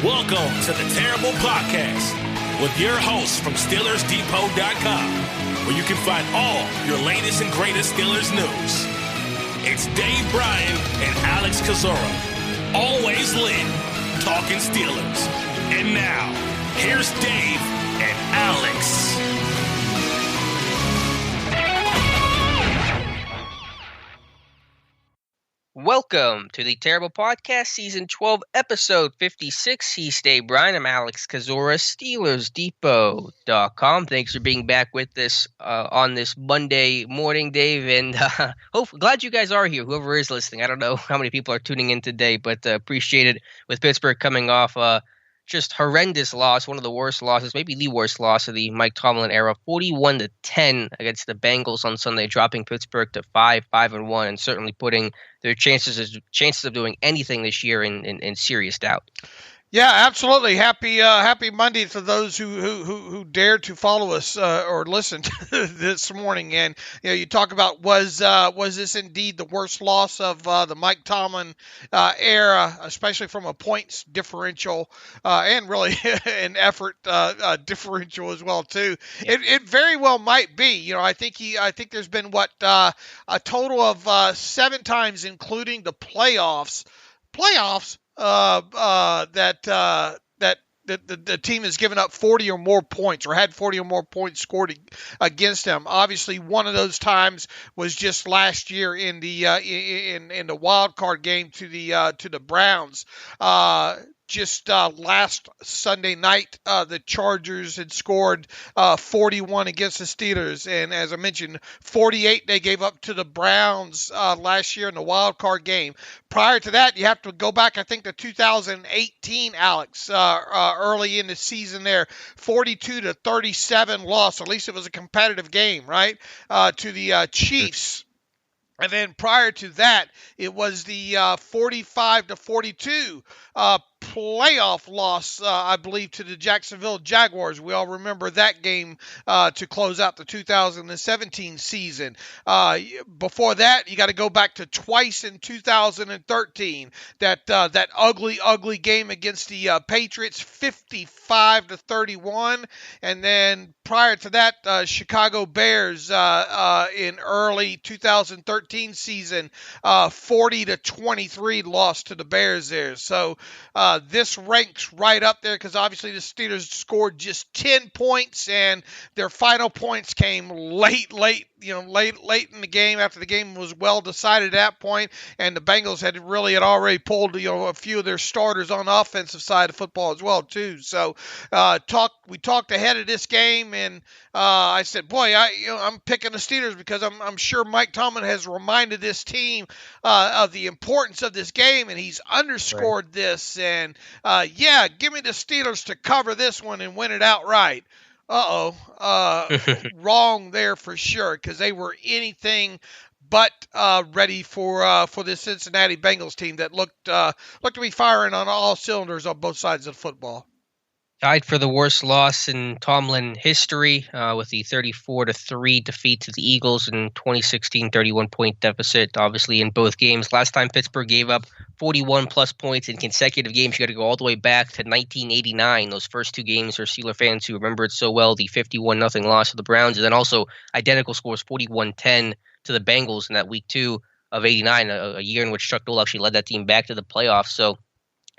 Welcome to the Terrible Podcast with your hosts from SteelersDepot.com, where you can find all your latest and greatest Steelers news. It's Dave Bryan and Alex Kozora, always lit, talking Steelers. And now, here's Dave and Alex. Welcome to the Terrible Podcast, Season 12, Episode 56. He's Dave Bryan. I'm Alex Kozora, SteelersDepot.com. Thanks for being back with us on this Monday morning, Dave. And glad you guys are here, whoever is listening. I don't know how many people are tuning in today, but appreciate it with Pittsburgh coming off just horrendous loss, one of the worst losses, maybe the worst loss of the Mike Tomlin era, 41-10 against the Bengals on Sunday, dropping Pittsburgh to 5-1, and certainly putting their chances of doing anything this year in serious doubt. Yeah, absolutely. Happy Monday to those who dared to follow us or listen to this morning. And you talk about was this indeed the worst loss of the Mike Tomlin era, especially from a points differential and really an effort differential as well too. Yeah. It very well might be. I think there's been a total of 7 times, including the playoffs. That the team has given up 40 or more points or had 40 or more points scored against them. Obviously, one of those times was just last year in the in the wild card game to the Browns. Just last Sunday night, the Chargers had scored 41 against the Steelers. And as I mentioned, 48 they gave up to the Browns last year in the wild card game. Prior to that, you have to go back, I think, to 2018, Alex, early in the season there, 42-37 loss. At least it was a competitive game, right, to the Chiefs. And then prior to that, it was the 45-42 playoff loss, I believe, to the Jacksonville Jaguars. We all remember that game to close out the 2017 season. Before that, you got to go back to twice in 2013. That ugly game against the Patriots, 55-31, and then prior to that, Chicago Bears in early 2013 season, 40-23 loss to the Bears there. So this ranks right up there because obviously the Steelers scored just 10 points and their final points came late in the game after the game was well decided at that point, and the Bengals had already pulled a few of their starters on the offensive side of football as well too. So we talked ahead of this game, and I said, boy, I'm picking the Steelers because I'm sure Mike Tomlin has reminded this team of the importance of this game, and he's underscored this. And give me the Steelers to cover this one and win it outright. Wrong there for sure, because they were anything but ready for the Cincinnati Bengals team that looked to be firing on all cylinders on both sides of the football. Tied for the worst loss in Tomlin history with the 34-3 defeat to the Eagles in 2016, 31-point deficit, obviously, in both games. Last time Pittsburgh gave up 41-plus points in consecutive games, you got to go all the way back to 1989. Those first 2 games are Steeler fans who remember it so well, the 51-0 loss to the Browns, and then also identical scores, 41-10 to the Bengals in that week 2 of 89, a year in which Chuck Noll actually led that team back to the playoffs. So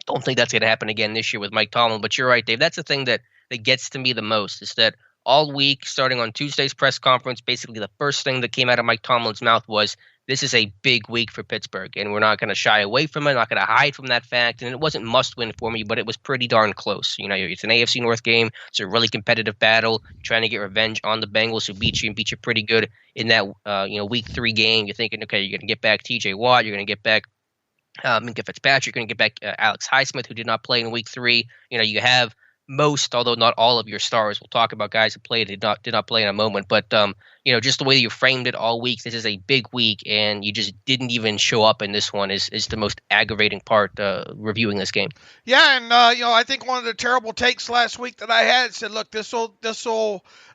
don't think that's going to happen again this year with Mike Tomlin. But you're right, Dave. That's the thing that gets to me the most is that all week, starting on Tuesday's press conference, basically the first thing that came out of Mike Tomlin's mouth was, this is a big week for Pittsburgh, and we're not going to shy away from it, not going to hide from that fact. And it wasn't must-win for me, but it was pretty darn close. It's an AFC North game. It's a really competitive battle, trying to get revenge on the Bengals who beat you pretty good in that week 3 game. You're thinking, okay, you're going to get back T.J. Watt, you're going to get back Minka Fitzpatrick, going to get back Alex Highsmith, who did not play in week 3. You have most, although not all of your stars. We'll talk about guys who played, did not play in a moment. But just the way you framed it all week, this is a big week, and you just didn't even show up in this one is the most aggravating part reviewing this game. Yeah, and I think one of the terrible takes last week that I had said, look, this will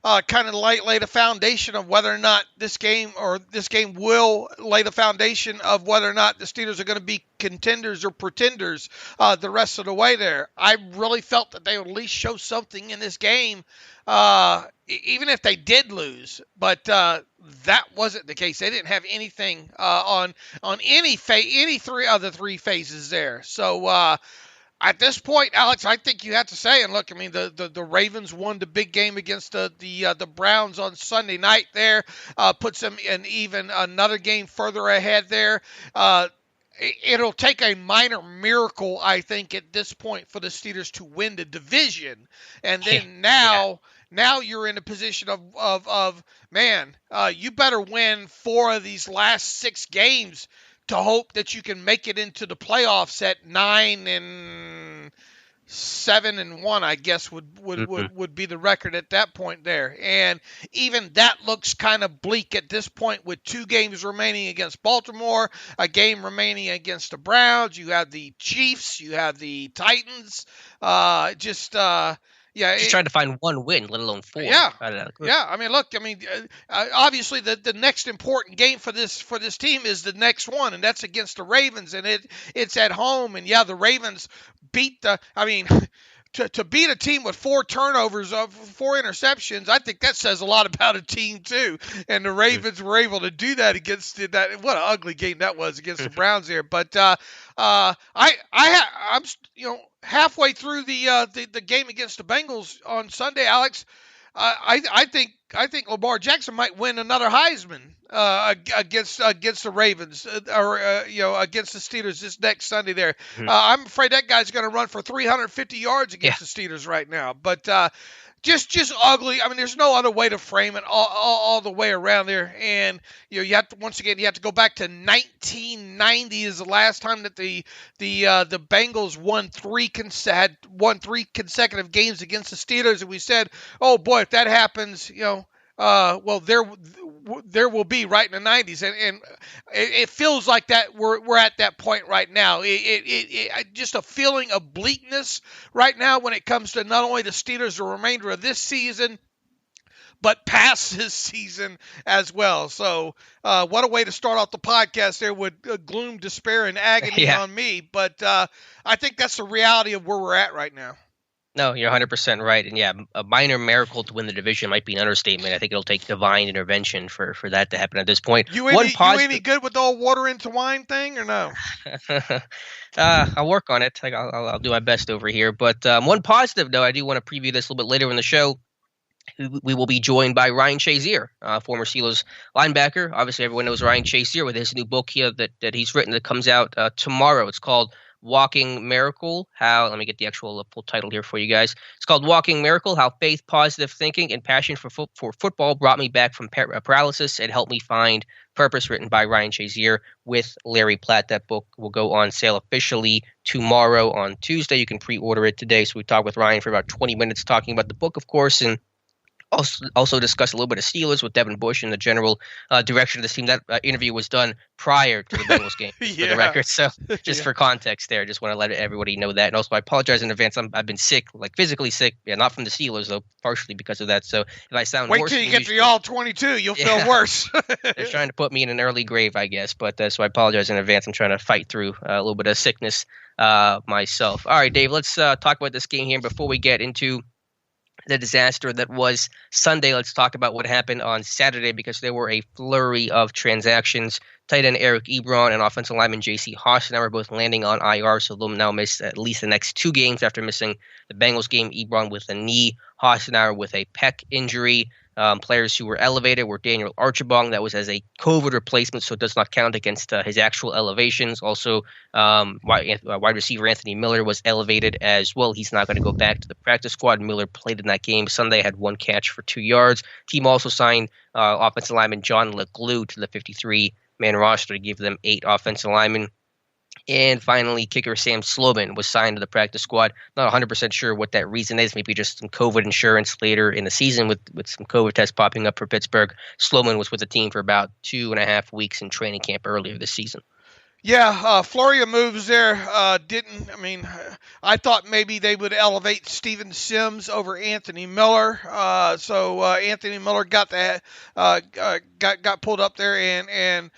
kind of lay the foundation of whether or not this game will lay the foundation of whether or not the Steelers are going to be contenders or pretenders the rest of the way there. I really felt that they would at least show something in this game, even if they did lose. But that wasn't the case. They didn't have anything on any three of the three phases there. So at this point, Alex, I think you have to say, and look, I mean, the Ravens won the big game against the Browns on Sunday night there, puts them in even another game further ahead there. It'll take a minor miracle, I think, at this point for the Steelers to win the division. And then now you're in a position of man, you better win 4 of these last 6 games to hope that you can make it into the playoffs at 9-7-1, I guess would be the record at that point there. And even that looks kind of bleak at this point with 2 games remaining against Baltimore, a game remaining against the Browns. You have the Chiefs, you have the Titans. Just trying to find 1 win, let alone 4. Yeah. I mean, look, obviously the next important game for this team is the next one, and that's against the Ravens, and it's at home. And the Ravens beat to beat a team with 4 turnovers of 4 interceptions, I think that says a lot about a team too. And the Ravens were able to do that against that. What an ugly game that was against the Browns there. But I'm halfway through the game against the Bengals on Sunday, Alex. I think Lamar Jackson might win another Heisman against the Ravens or against the Steelers this next Sunday there. I'm afraid that guy's going to run for 350 yards against the Steelers right now. But just ugly. I mean, there's no other way to frame it all the way around there. And you have to go back to 1990 is the last time that the Bengals won 3 consecutive games against the Steelers, and we said, oh boy, if that happens, well, there will be right in the 90s, and it feels like that we're at that point right now. It just a feeling of bleakness right now when it comes to not only the Steelers the remainder of this season, but past this season as well. So what a way to start off the podcast there with gloom, despair, and agony on me. But I think that's the reality of where we're at right now. No, you're 100% right. And a minor miracle to win the division might be an understatement. I think it'll take divine intervention for that to happen at this point. You any good with the whole water into wine thing or no? I'll work on it. I'll do my best over here. But one positive, though, I do want to preview this a little bit later in the show. We will be joined by Ryan Shazier, former Steelers linebacker. Obviously, everyone knows Ryan Shazier with his new book here that he's written that comes out tomorrow. It's called Walking Miracle. Let me get the actual full title here for you guys. It's called Walking Miracle, How Faith, Positive Thinking, and Passion for Football Brought Me Back from Paralysis and Helped Me Find Purpose, written by Ryan Shazier with Larry Platt. That book will go on sale officially tomorrow on Tuesday. You can pre-order it today. So we talked with Ryan for about 20 minutes talking about the book, of course, and also discuss a little bit of Steelers with Devin Bush and the general direction of the team. That interview was done prior to the Bengals game, for the record. So just for context there, just want to let everybody know that. And also, I apologize in advance. I've been sick, like physically sick. Yeah, not from the Steelers, though, partially because of that. So if I sound worse, wait till you get to the all-22, you'll feel worse. They're trying to put me in an early grave, I guess. But so I apologize in advance. I'm trying to fight through a little bit of sickness myself. All right, Dave, let's talk about this game here before we get into the disaster that was Sunday. Let's talk about what happened on Saturday, because there were a flurry of transactions. Tight end Eric Ebron and offensive lineman J.C. Hassenauer are both landing on IR, so they'll now miss at least the next 2 games after missing the Bengals game. Ebron with a knee, Hassenauer with a pec injury. Players who were elevated were Daniel Archibong. That was as a COVID replacement, so it does not count against his actual elevations. Also, wide receiver Anthony Miller was elevated as well. He's not going to go back to the practice squad. Miller played in that game Sunday, had 1 catch for 2 yards. Team also signed offensive lineman John LeGlue to the 53-man roster to give them 8 offensive linemen. And finally, kicker Sam Sloman was signed to the practice squad. Not 100% sure what that reason is. Maybe just some COVID insurance later in the season with some COVID tests popping up for Pittsburgh. Sloman was with the team for about 2.5 weeks in training camp earlier this season. Yeah, flurry of moves there. I thought maybe they would elevate Steven Sims over Anthony Miller. So Anthony Miller got got pulled up there, and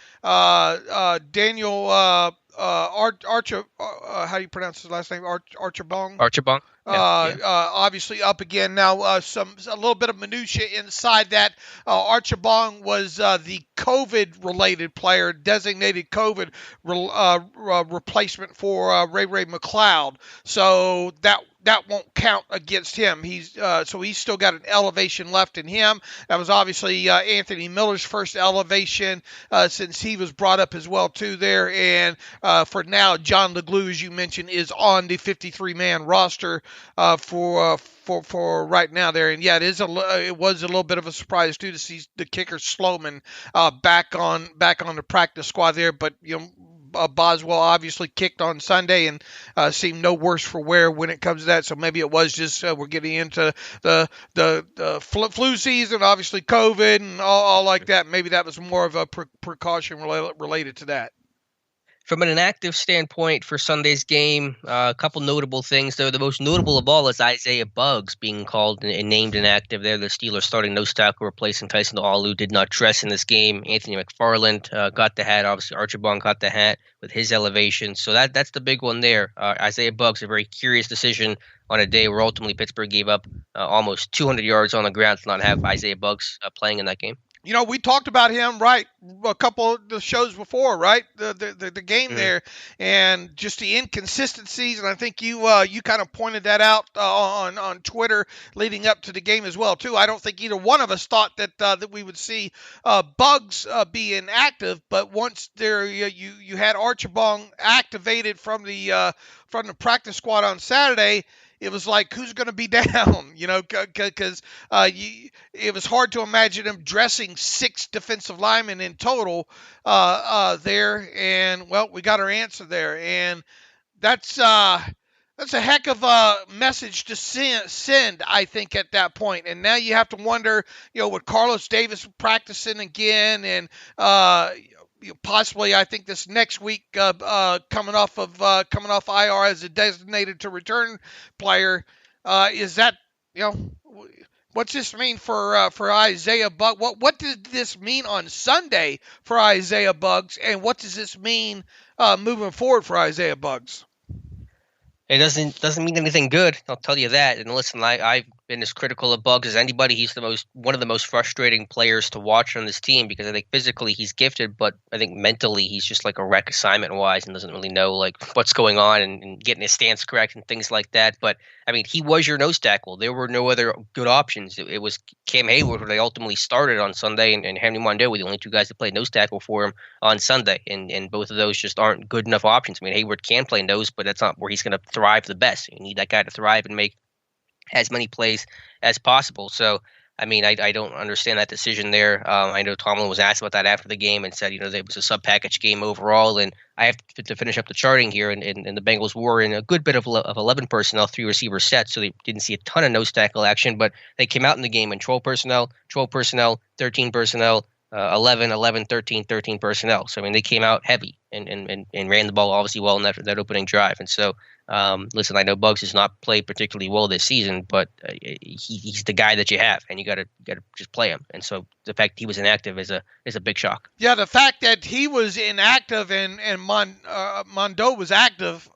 Daniel Archer. How do you pronounce his last name? Archibong. Archibong. Yeah. Obviously up again now. A little bit of minutia inside that. Archibong was the COVID-related player, designated COVID replacement for Ray McLeod. So that won't count against him. He's still got an elevation left in him. That was obviously Anthony Miller's first elevation since he was brought up as well too there. And for now, John LeGlue, as you mentioned, is on the 53-man roster for right now there. And yeah, it was a little bit of a surprise too to see the kicker Sloman back on the practice squad there. But Boswell obviously kicked on Sunday and seemed no worse for wear when it comes to that. So maybe it was just we're getting into the flu season, obviously COVID and all like that. Maybe that was more of a precaution related to that. From an inactive standpoint for Sunday's game, a couple notable things, though. The most notable of all is Isaiah Buggs being called and named inactive there. The Steelers starting nose tackle replacing Tyson Alu did not dress in this game. Anthony McFarland got the hat. Obviously, Archibong got the hat with his elevation. So that's the big one there. Isaiah Buggs, a very curious decision on a day where ultimately Pittsburgh gave up almost 200 yards on the ground to not have Isaiah Buggs playing in that game. We talked about him, right, a couple of the shows before, right, the game there, and just the inconsistencies, and I think you kind of pointed that out on Twitter leading up to the game as well, too. I don't think either one of us thought that we would see Buggs be inactive, but once there you had Archibong activated from the practice squad on Saturday, it was like, who's going to be down, because it was hard to imagine him dressing 6 defensive linemen in total there. And, well, we got our answer there. And that's a heck of a message to send, I think, at that point. And now you have to wonder, with Carlos Davis practicing again and possibly, I think this next week coming off IR as a designated to return player, is that what's this mean for Isaiah Buggs? What did this mean on Sunday for Isaiah Buggs, and what does this mean moving forward for Isaiah Buggs? It doesn't mean anything good. I'll tell you that. And listen, I've been as critical of Buggs as anybody. He's one of the most frustrating players to watch on this team because I think physically he's gifted, but I think mentally he's just like a wreck assignment wise and doesn't really know like what's going on and getting his stance correct and things like that. But I mean, he was your nose tackle. There were no other good options. It was Cam Hayward who they ultimately started on Sunday, and Henry Mondeau were the only 2 guys that played nose tackle for him on Sunday. And both of those just aren't good enough options. I mean, Hayward can play nose, but that's not where he's going to thrive the best. You need that guy to thrive and make as many plays as possible. So, I mean, I don't understand that decision there. I know Tomlin was asked about that after the game and said, it was a sub-package game overall. And I have to finish up the charting here. And the Bengals were in a good bit of 11 personnel, 3 receiver sets. So they didn't see a ton of nose tackle action, but they came out in the game in 12 personnel, 13 personnel, 11, 13 personnel. So, I mean, they came out heavy and ran the ball obviously well in that opening drive. And so, listen, I know Buggs has not played particularly well this season, but he's the guy that you have, and you got to just play him. And so the fact he was inactive is a big shock. Yeah, the fact that he was inactive and Mondeau was active.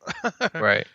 Right.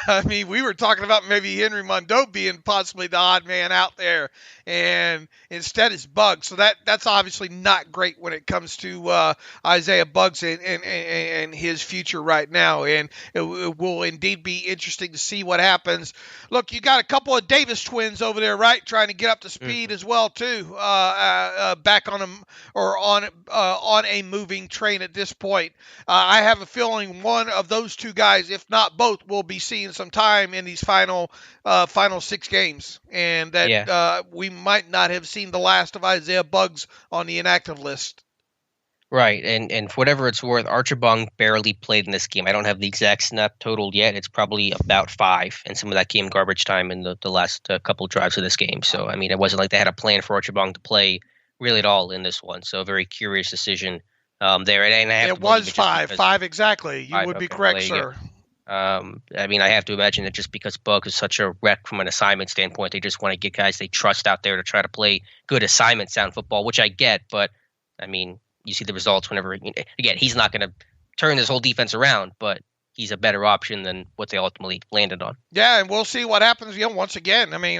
I mean, we were talking about maybe Henry Mondeau being possibly the odd man out there, and instead it's Buggs. So that's obviously not great when it comes to Isaiah Buggs and his future right now. And it will indeed be interesting to see what happens. Look, you got a couple of Davis twins over there, right, trying to get up to speed as well too. Back on them or on a moving train at this point. I have a feeling one of those 2 guys, if not both, will be seeing some time in these final 6 games, and that we might not have seen the last of Isaiah Buggs on the inactive list. Right, and for whatever it's worth, Archibong barely played in this game. I don't have the exact snap total yet. It's probably about 5, and some of that came garbage time in the last couple drives of this game. So, I mean, it wasn't like they had a plan for Archibong to play really at all in this one. So, a very curious decision there. And I have It to believe was it just five, because five exactly. You would be okay, correct, well, you sir. I mean, I have to imagine that just because Bug is such a wreck from an assignment standpoint, they just want to get guys they trust out there to try to play good assignment sound football, which I get. But, I mean, you see the results whenever, again, he's not going to turn this whole defense around, but he's a better option than what they ultimately landed on. Yeah, and we'll see what happens. Once again, I mean,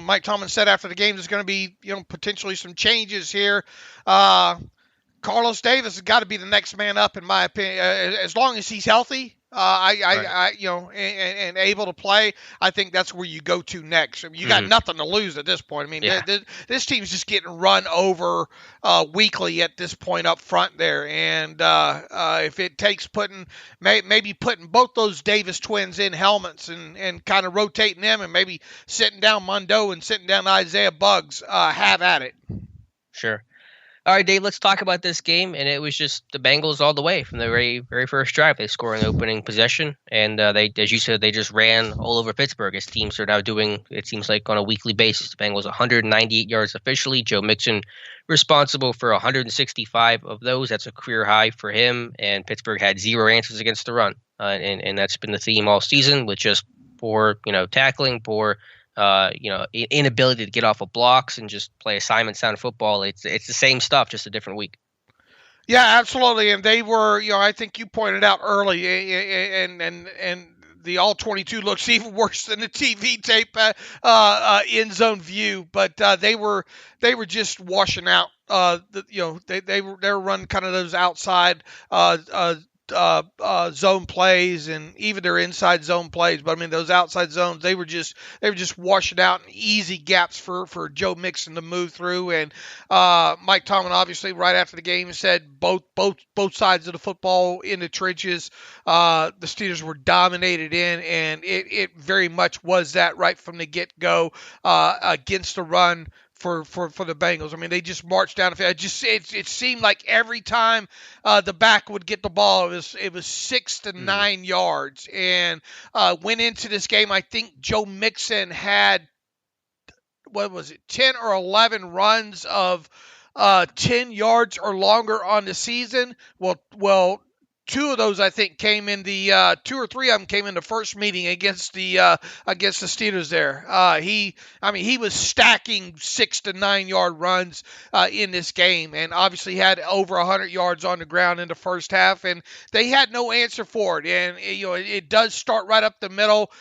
Mike Tomlin said after the game there's going to be, potentially some changes here. Carlos Davis has got to be the next man up, in my opinion. As long as he's healthy, and able to play, I think that's where you go to next. I mean, you got nothing to lose at this point. I mean, this team's just getting run over weekly at this point up front there. And if it takes maybe putting both those Davis twins in helmets and kind of rotating them, and maybe sitting down Mondo and sitting down Isaiah Buggs, have at it. Sure. All right, Dave, let's talk about this game. And it was just the Bengals all the way from the very, very first drive. They score an opening possession. And they, as you said, they just ran all over Pittsburgh, as teams are now doing, it seems like, on a weekly basis. The Bengals 198 yards officially. Joe Mixon responsible for 165 of those. That's a career high for him. And Pittsburgh had 0 answers against the run. And that's been the theme all season, with just poor, tackling, poor inability to get off of blocks and just play assignment sound football. It's the same stuff, just a different week. Yeah, absolutely. And they were, I think you pointed out early, and the all 22 looks even worse than the TV tape end zone view. But they were just washing out. They were running kind of those outside zone plays, and even their inside zone plays. But I mean, those outside zones, they were just washing out in easy gaps for Joe Mixon to move through. And Mike Tomlin, obviously, right after the game, said both sides of the football in the trenches, the Steelers were dominated in, and it very much was that right from the get go against the run for the Bengals. I mean, they just marched down the field. It seemed like every time the back would get the ball, it was 6 to 9 yards. And went into this game, I think Joe Mixon had, 10 or 11 runs of 10 yards or longer on the season. Well, 2 of those, I think, came in the 2 or 3 of them came in the first meeting against the Steelers there. He was stacking 6 to 9 yard runs in this game, and obviously had over 100 yards on the ground in the first half, and they had no answer for it. And it does start right up the middle.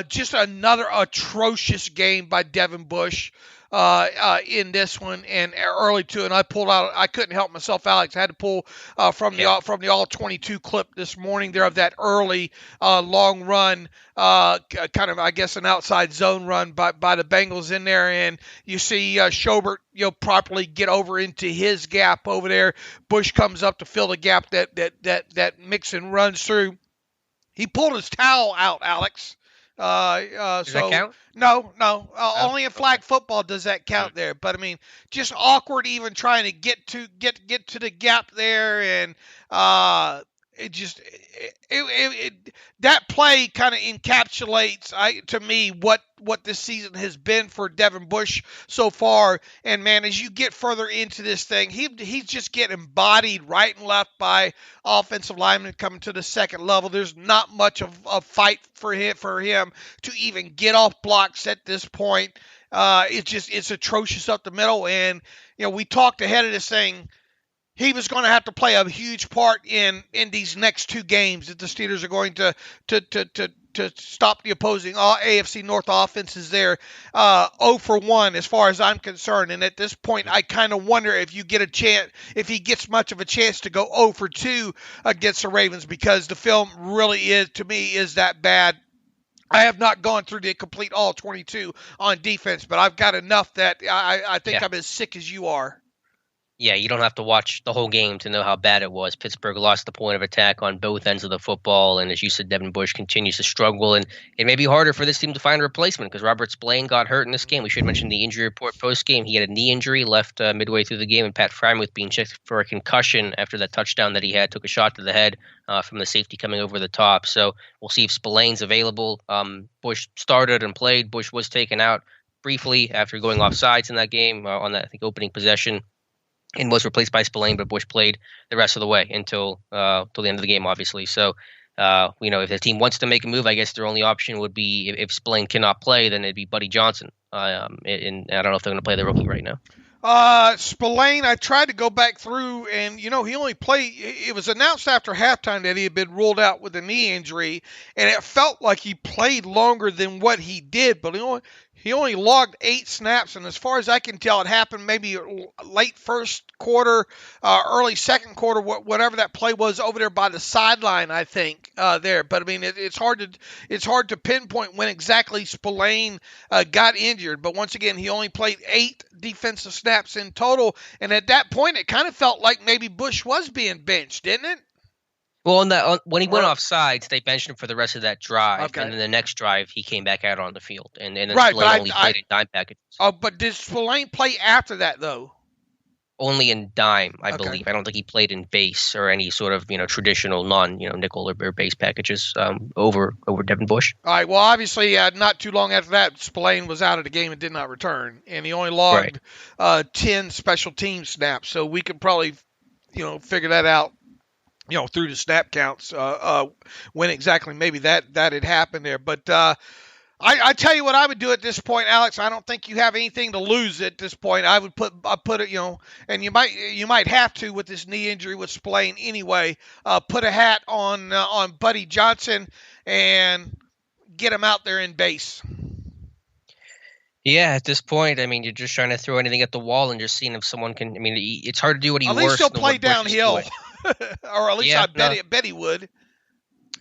Just another atrocious game by Devin Bush in this one, and early too. And I couldn't help myself, Alex. I had to pull from the all 22 clip this morning there of that early long run, kind of, I guess, an outside zone run by the Bengals in there. And you see Schobert, properly get over into his gap over there. Bush comes up to fill the gap that Mixon runs through. He pulled his towel out, Alex. Does that count? No. Only in flag football does that count there. But I mean, just awkward even trying to get to the gap there, and that play kind of encapsulates to me what this season has been for Devin Bush so far. And man, as you get further into this thing, he's just getting bodied right and left by offensive linemen coming to the second level. There's not much of a fight for him to even get off blocks at this point. It's atrocious up the middle. And we talked ahead of this thing. He was going to have to play a huge part in these next 2 games that the Steelers are going to stop the opposing AFC North offenses there. 0 for 1 as far as I'm concerned. And at this point, I kind of wonder if he gets much of a chance to go 0 for 2 against the Ravens, because the film really is that bad. I have not gone through the complete all 22 on defense, but I've got enough that I think I'm as sick as you are. Yeah, you don't have to watch the whole game to know how bad it was. Pittsburgh lost the point of attack on both ends of the football, and as you said, Devin Bush continues to struggle, and it may be harder for this team to find a replacement because Robert Spillane got hurt in this game. We should mention the injury report post-game. He had a knee injury, left midway through the game, and Pat Frymuth being checked for a concussion after that touchdown that he had, took a shot to the head from the safety coming over the top. So we'll see if Spillane's available. Bush started and played. Bush was taken out briefly after going off sides in that game on that, I think, opening possession, and was replaced by Spillane, but Bush played the rest of the way until the end of the game, obviously. So, if the team wants to make a move, I guess their only option would be if Spillane cannot play, then it'd be Buddy Johnson. And I don't know if they're going to play the rookie right now. Spillane, I tried to go back through, and he only played. It was announced after halftime that he had been ruled out with a knee injury, and it felt like he played longer than what he did. But he only logged 8 snaps, and as far as I can tell, it happened maybe late first quarter, early second quarter, whatever that play was over there by the sideline, I think there. But I mean, it's hard to pinpoint when exactly Spillane got injured. But once again, he only played 8 defensive snaps in total, and at that point, it kind of felt like maybe Bush was being benched, didn't it? Well, when he went off sides, they benched him for the rest of that drive, okay. And then the next drive, he came back out on the field, and then right, Spillane only played in dime packages. Oh, but did Spillane play after that though? Only in dime, I believe. I don't think he played in base or any sort of traditional nickel or base packages over Devin Bush. All right. Well, obviously, not too long after that, Spillane was out of the game and did not return, and he only logged 10 special team snaps. So we could probably figure that out through the snap counts when exactly maybe that had happened there. But I tell you what I would do at this point, Alex. I don't think you have anything to lose at this point. I put it, and you might have to with this knee injury with Spillane anyway. Put a hat on Buddy Johnson and get him out there in base. Yeah, at this point, I mean, you're just trying to throw anything at the wall and just seeing if someone can. I mean, it's hard to do what he at works. Least he'll play downhill, or at least I bet he would.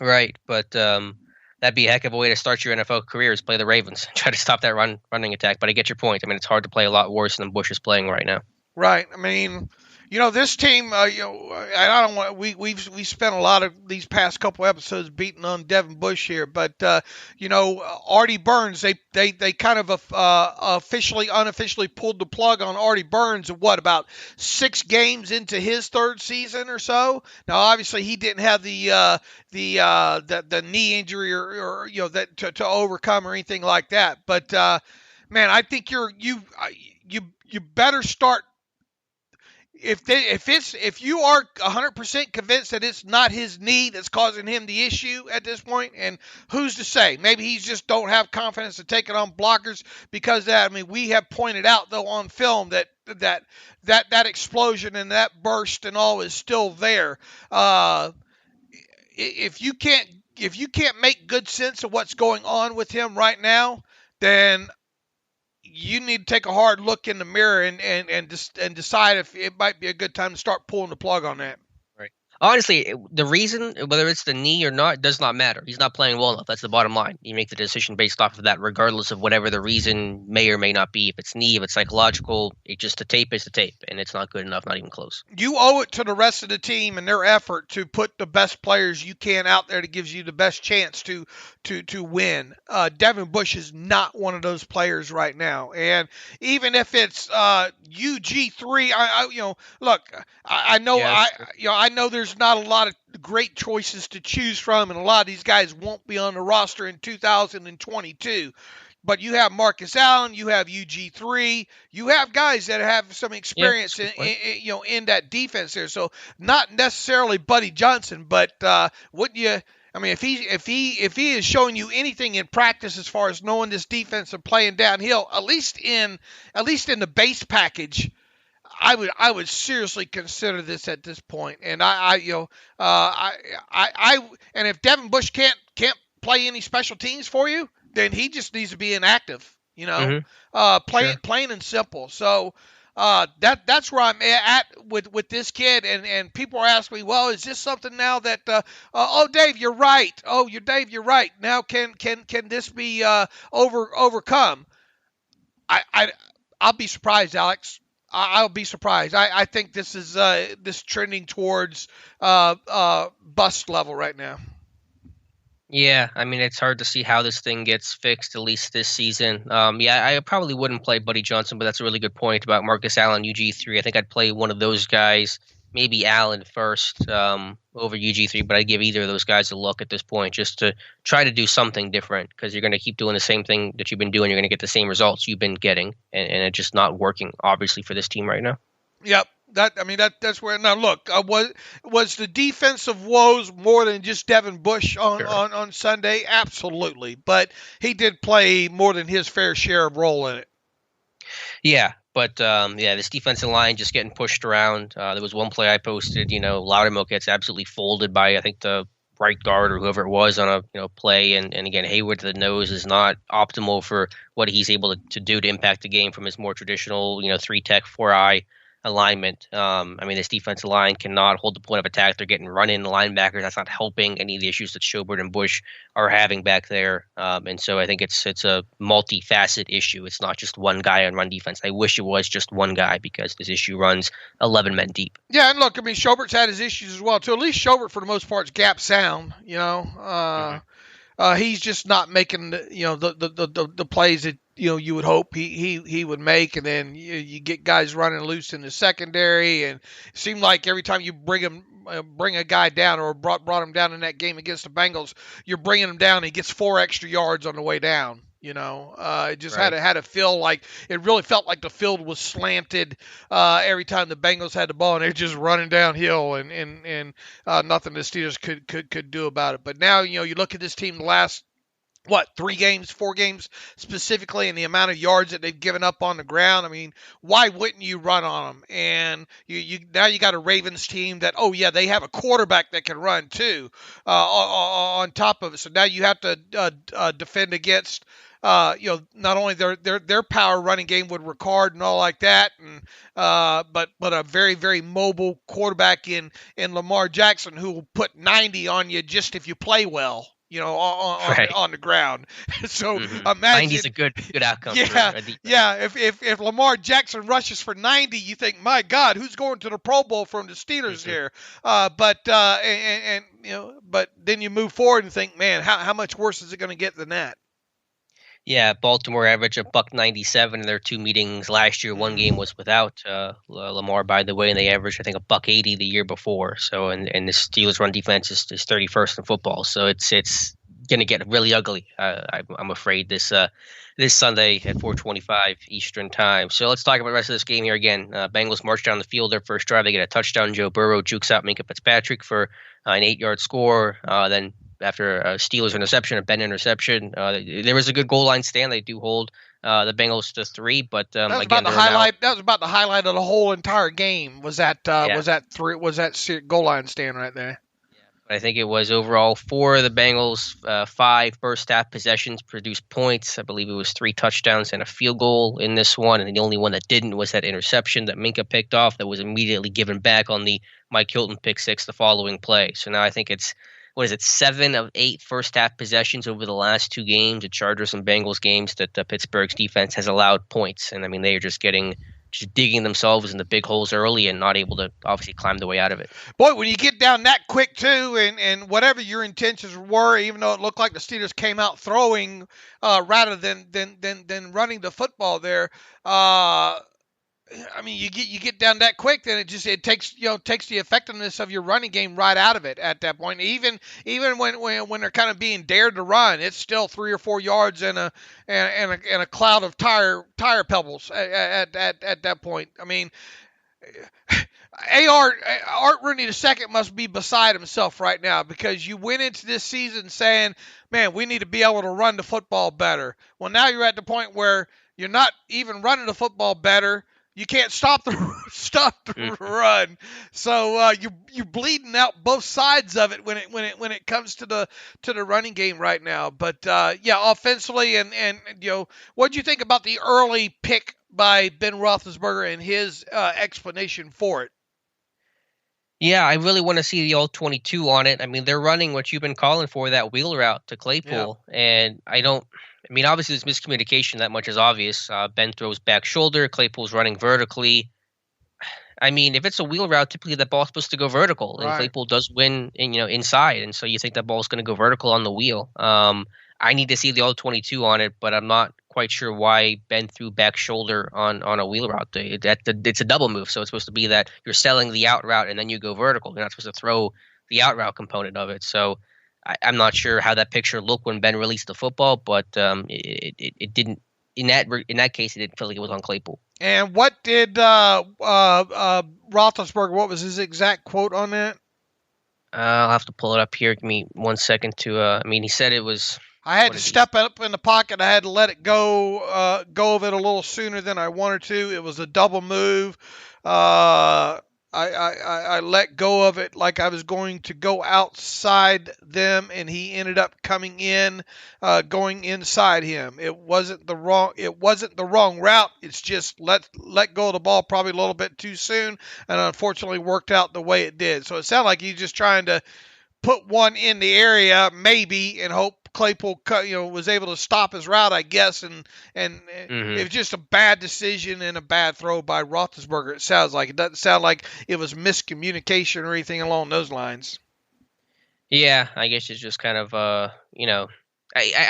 Right, but that'd be a heck of a way to start your NFL career is play the Ravens, try to stop that running attack. But I get your point. I mean, it's hard to play a lot worse than Bush is playing right now. Right. I mean, this team. I don't want. We spent a lot of these past couple episodes beating on Devin Bush here, but Artie Burns. They kind of unofficially pulled the plug on Artie Burns. About 6 games into his 3rd season or so. Now, obviously, he didn't have the knee injury or that to overcome or anything like that. But man, I think you better start. If you are 100% convinced that it's not his knee that's causing him the issue at this point, and who's to say? Maybe he just don't have confidence to take it on blockers because of that. I mean, we have pointed out though on film that explosion and that burst and all is still there. If you can't make good sense of what's going on with him right now, then you need to take a hard look in the mirror and decide if it might be a good time to start pulling the plug on that. Right. Honestly, the reason, whether it's the knee or not, does not matter. He's not playing well enough. That's the bottom line. You make the decision based off of that, regardless of whatever the reason may or may not be. If it's knee, if it's psychological, the tape is the tape, and it's not good enough, not even close. You owe it to the rest of the team and their effort to put the best players you can out there that gives you the best chance to win. Devin Bush is not one of those players right now, and even if it's UG3, I know I know there's not a lot of great choices to choose from, and a lot of these guys won't be on the roster in 2022. But you have Marcus Allen, you have UG3, you have guys that have some experience in that defense there. So not necessarily Buddy Johnson, but wouldn't you? I mean, if he is showing you anything in practice as far as knowing this defense and playing downhill, at least in the base package, I would seriously consider this at this point. And and if Devin Bush can't play any special teams for you, then he just needs to be inactive. Plain and simple. So that's where I'm at with this kid. And people are asking me, well, is this something now that Dave, you're right. Dave, you're right. Now can this be overcome? I'll be surprised, Alex. I'll be surprised. I think this is this trending towards bust level right now. Yeah, I mean, it's hard to see how this thing gets fixed, at least this season. Yeah, I probably wouldn't play Buddy Johnson, but that's a really good point about Marcus Allen, UG3. I think I'd play one of those guys, maybe Allen first over UG3, but I'd give either of those guys a look at this point just to try to do something different because you're going to keep doing the same thing that you've been doing. You're going to get the same results you've been getting, and it's just not working, obviously, for this team right now. Yep. That's where now look was the defensive woes more than just Devin Bush on Sunday? Absolutely, but he did play more than his fair share of role in it. Yeah, but this defensive line just getting pushed around. There was one play I posted. Loudermilk gets absolutely folded by I think the right guard or whoever it was on a play, and again Hayward to the nose is not optimal for what he's able to do to impact the game from his more traditional 3-tech 4-eye alignment. This defensive line cannot hold the point of attack. They're getting run in the linebackers. That's not helping any of the issues that Schobert and Bush are having back there. And so I think it's a multifaceted issue. It's not just one guy on run defense. I wish it was just one guy because this issue runs 11 men deep. Yeah, and look, Schobert's had his issues as well too. At least Schobert, for the most part, is gap sound. He's just not making the plays that you would hope he would make, and then you get guys running loose in the secondary, and it seemed like every time you bring a guy down or brought him down in that game against the Bengals, you're bringing him down and he gets 4 extra yards on the way down. It just Right. had to feel like it really felt like the field was slanted every time the Bengals had the ball, and they're just running downhill, and nothing the Steelers could do about it. But now you look at this team the last 4 games specifically, and the amount of yards that they've given up on the ground. Why wouldn't you run on them? And you now you got a Ravens team that, they have a quarterback that can run too on top of it. So now you have to defend against not only their power running game with Ricard and all like that, and but a very, very mobile quarterback in Lamar Jackson who will put 90 on you just if you play well. On the ground. So imagine 90 is a good outcome. If Lamar Jackson rushes for 90, you think, my God, who's going to the Pro Bowl from the Steelers here? But then you move forward and think, man, how much worse is it going to get than that? Yeah, Baltimore averaged $197 in their 2 meetings last year. One game was without Lamar, by the way, and they averaged, I think, $180 the year before. So, and the Steelers' run defense is 31st in football. So it's going to get really ugly. I'm afraid this Sunday at 4:25 Eastern time. So let's talk about the rest of this game here again. Bengals march down the field their first drive. They get a touchdown. Joe Burrow jukes out Minkah Fitzpatrick for an 8-yard score. Then after a Steelers interception, a Ben interception, there was a good goal line stand. They do hold the Bengals to 3, but that was about the highlight. That was about the highlight of the whole entire game. Was that goal line stand right there? I think it was overall 4 of the Bengals, 5 first half possessions produced points. I believe it was 3 touchdowns and a field goal in this one. And the only one that didn't was that interception that Minkah picked off that was immediately given back on the Mike Hilton pick 6 the following play. So now I think it's, 7 of 8 first half possessions over the last 2 games, the Chargers and Bengals games, that Pittsburgh's defense has allowed points. And they are just digging themselves in the big holes early and not able to obviously climb the way out of it. Boy, when you get down that quick too, and whatever your intentions were, even though it looked like the Steelers came out throwing rather than running the football there, you get down that quick, then it takes the effectiveness of your running game right out of it at that point. Even when they're kind of being dared to run, it's still 3 or 4 yards and a cloud of tire pebbles at that point. Art Rooney II must be beside himself right now, because you went into this season saying, man, we need to be able to run the football better. Well, now you're at the point where you're not even running the football better. You can't stop the run, so you're bleeding out both sides of it when it comes to the running game right now. But offensively, and what do you think about the early pick by Ben Roethlisberger and his explanation for it? Yeah, I really want to see the all 22 on it. They're running what you've been calling for, that wheel route to Claypool, and obviously there's miscommunication. That much is obvious. Ben throws back shoulder. Claypool's running vertically. I mean, if it's a wheel route, typically that ball's supposed to go vertical, and Right. Claypool does win, inside, and so you think that ball's going to go vertical on the wheel. I need to see the all 22 on it, but I'm not quite sure why Ben threw back shoulder on a wheel route. It's a double move, so it's supposed to be that you're selling the out route and then you go vertical. You're not supposed to throw the out route component of it. So I'm not sure how that picture looked when Ben released the football, but it didn't. In that case, it didn't feel like it was on Claypool. And what did Roethlisberger? What was his exact quote on that? I'll have to pull it up here. Give me 1 second to. I mean, he said it was. I had to step up in the pocket. I had to let it go of it a little sooner than I wanted to. It was a double move. I let go of it like I was going to go outside them, and he ended up coming in, going inside him. It wasn't the wrong route. It's just let go of the ball probably a little bit too soon, and unfortunately worked out the way it did. So it sounded like he's just trying to put one in the area, maybe, and hope Claypool, was able to stop his route, I guess, and it was just a bad decision and a bad throw by Roethlisberger. It sounds like it doesn't sound like it was miscommunication or anything along those lines. Yeah, I guess it's just kind of I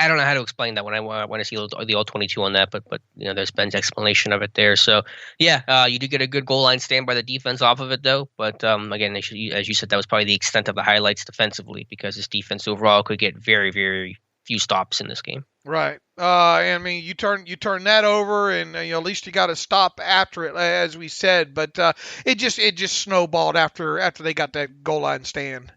don't know how to explain that when I see the all 22 on that, but there's Ben's explanation of it there. So yeah, you do get a good goal line stand by the defense off of it though. But again, as you said, that was probably the extent of the highlights defensively because this defense overall could get very, very few stops in this game. Right. I mean, you turn that over, and at least you got to stop after it, as we said. But it just snowballed after they got that goal line stand.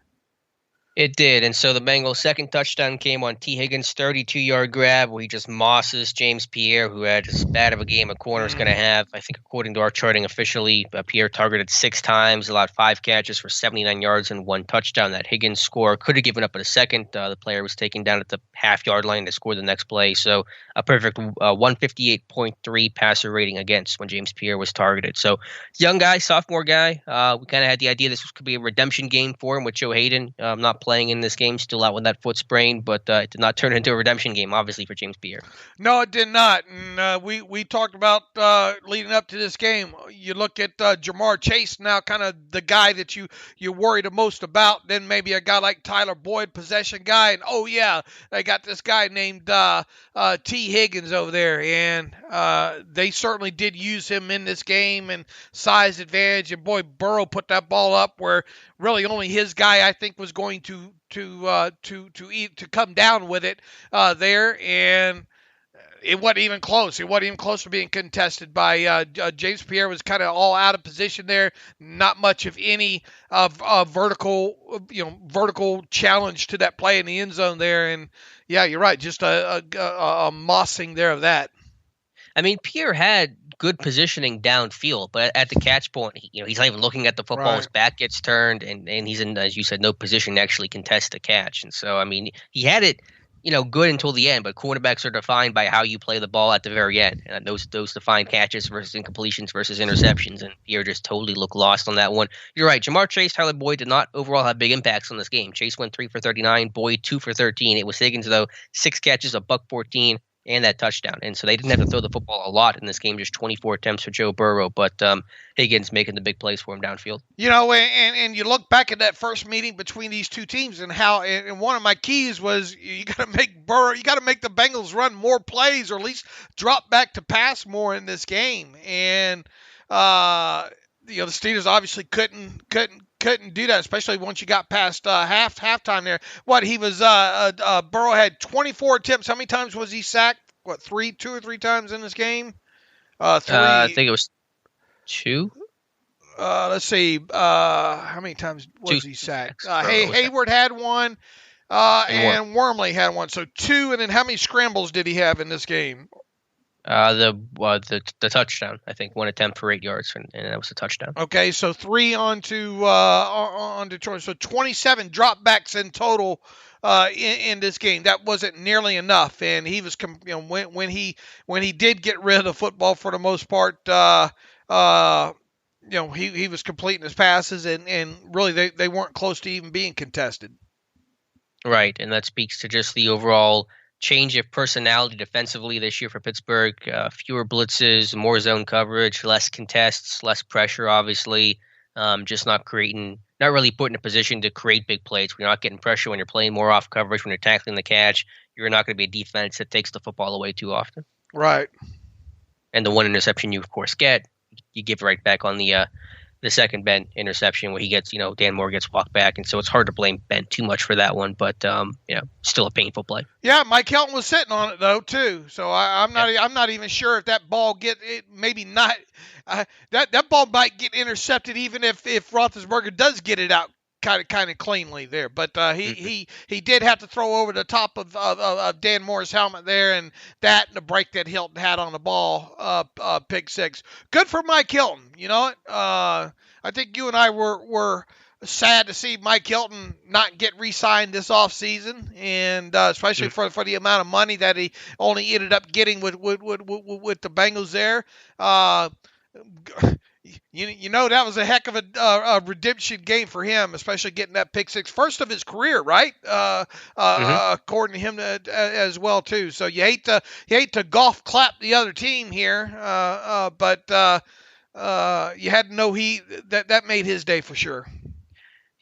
It did, and so the Bengals' second touchdown came on T. Higgins' 32-yard grab where he just mosses James Pierre, who had as bad of a game a corner is going to have. I think according to our charting officially, Pierre targeted 6 times, allowed 5 catches for 79 yards and 1 touchdown. That Higgins score could have given up at a second. The player was taken down at the half-yard line to score the next play, so a perfect 158.3 passer rating against when James Pierre was targeted. So young guy, sophomore guy. We kind of had the idea this could be a redemption game for him with Joe Haeg not playing in this game, still out with that foot sprain, but it did not turn into a redemption game, obviously, for James Pierre. No, it did not. And we talked about leading up to this game. You look at Jamar Chase now, kind of the guy that you worry the most about. Then maybe a guy like Tyler Boyd, possession guy. And, oh, yeah, they got this guy named T. Higgins over there. And they certainly did use him in this game and size advantage. And, boy, Burrow put that ball up where really only his guy, I think, was going to come down with it there, and it wasn't even close. It wasn't even close to being contested by James Pierre. Was kind of all out of position there. Not much of any vertical challenge to that play in the end zone there. And yeah, you're right. Just a mossing there of that. I mean, Pierre had good positioning downfield, but at the catch point, he's not even looking at the football. Right. His back gets turned, and he's in, as you said, no position to actually contest the catch. And so, I mean, he had it, good until the end. But quarterbacks are defined by how you play the ball at the very end, and those define catches versus incompletions versus interceptions. And Pierre just totally looked lost on that one. You're right. Jamar Chase, Tyler Boyd did not overall have big impacts on this game. Chase went 3 for 39, Boyd 2 for 13. It was Higgins though, 6 catches, $114. And that touchdown. And so they didn't have to throw the football a lot in this game, just 24 attempts for Joe Burrow, but Higgins making the big plays for him downfield. And you look back at that first meeting between these two teams and how, and one of my keys was you got to make the Bengals run more plays or at least drop back to pass more in this game. And, the Steelers obviously couldn't do that, especially once you got past halftime there. Burrow had 24 attempts. How many times was he sacked? 2 or 3 times in this game? 3. I think it was 2. Let's see. How many times was he sacked? Hayward had 1, and Wormley had 1. So 2, and then how many scrambles did he have in this game? The touchdown, I think 1 attempt for 8 yards, and that was a touchdown. Okay, so 3 on Detroit. So 27 dropbacks in total in this game. That wasn't nearly enough, and he was when he did get rid of the football for the most part, he was completing his passes, and really they weren't close to even being contested. Right, and that speaks to just the overall change of personality defensively this year for Pittsburgh. Fewer blitzes, more zone coverage, less contests, less pressure, obviously. Just not really put in a position to create big plays. When you're not getting pressure, when you're playing more off coverage, when you're tackling the catch, you're not going to be a defense that takes the football away too often. Right. And the one interception you, of course, get, you give right back on the second Ben interception where he gets, Dan Moore gets walked back. And so it's hard to blame Ben too much for that one, but, still a painful play. Yeah, Mike Hilton was sitting on it though too. So I'm not even sure if that ball maybe not that ball might get intercepted even if Roethlisberger does get it out kind of cleanly there. But he did have to throw over the top of Dan Moore's helmet there, and that and the break that Hilton had on the ball, pick six. Good for Mike Hilton. You know what? I think you and I were sad to see Mike Hilton not get re-signed this offseason, and especially for the amount of money that he only ended up getting with the Bengals there. That was a heck of a redemption game for him, especially getting that pick six, first of his career, right? According to him as well too. So you hate to golf clap the other team here, but you had to know that made his day for sure.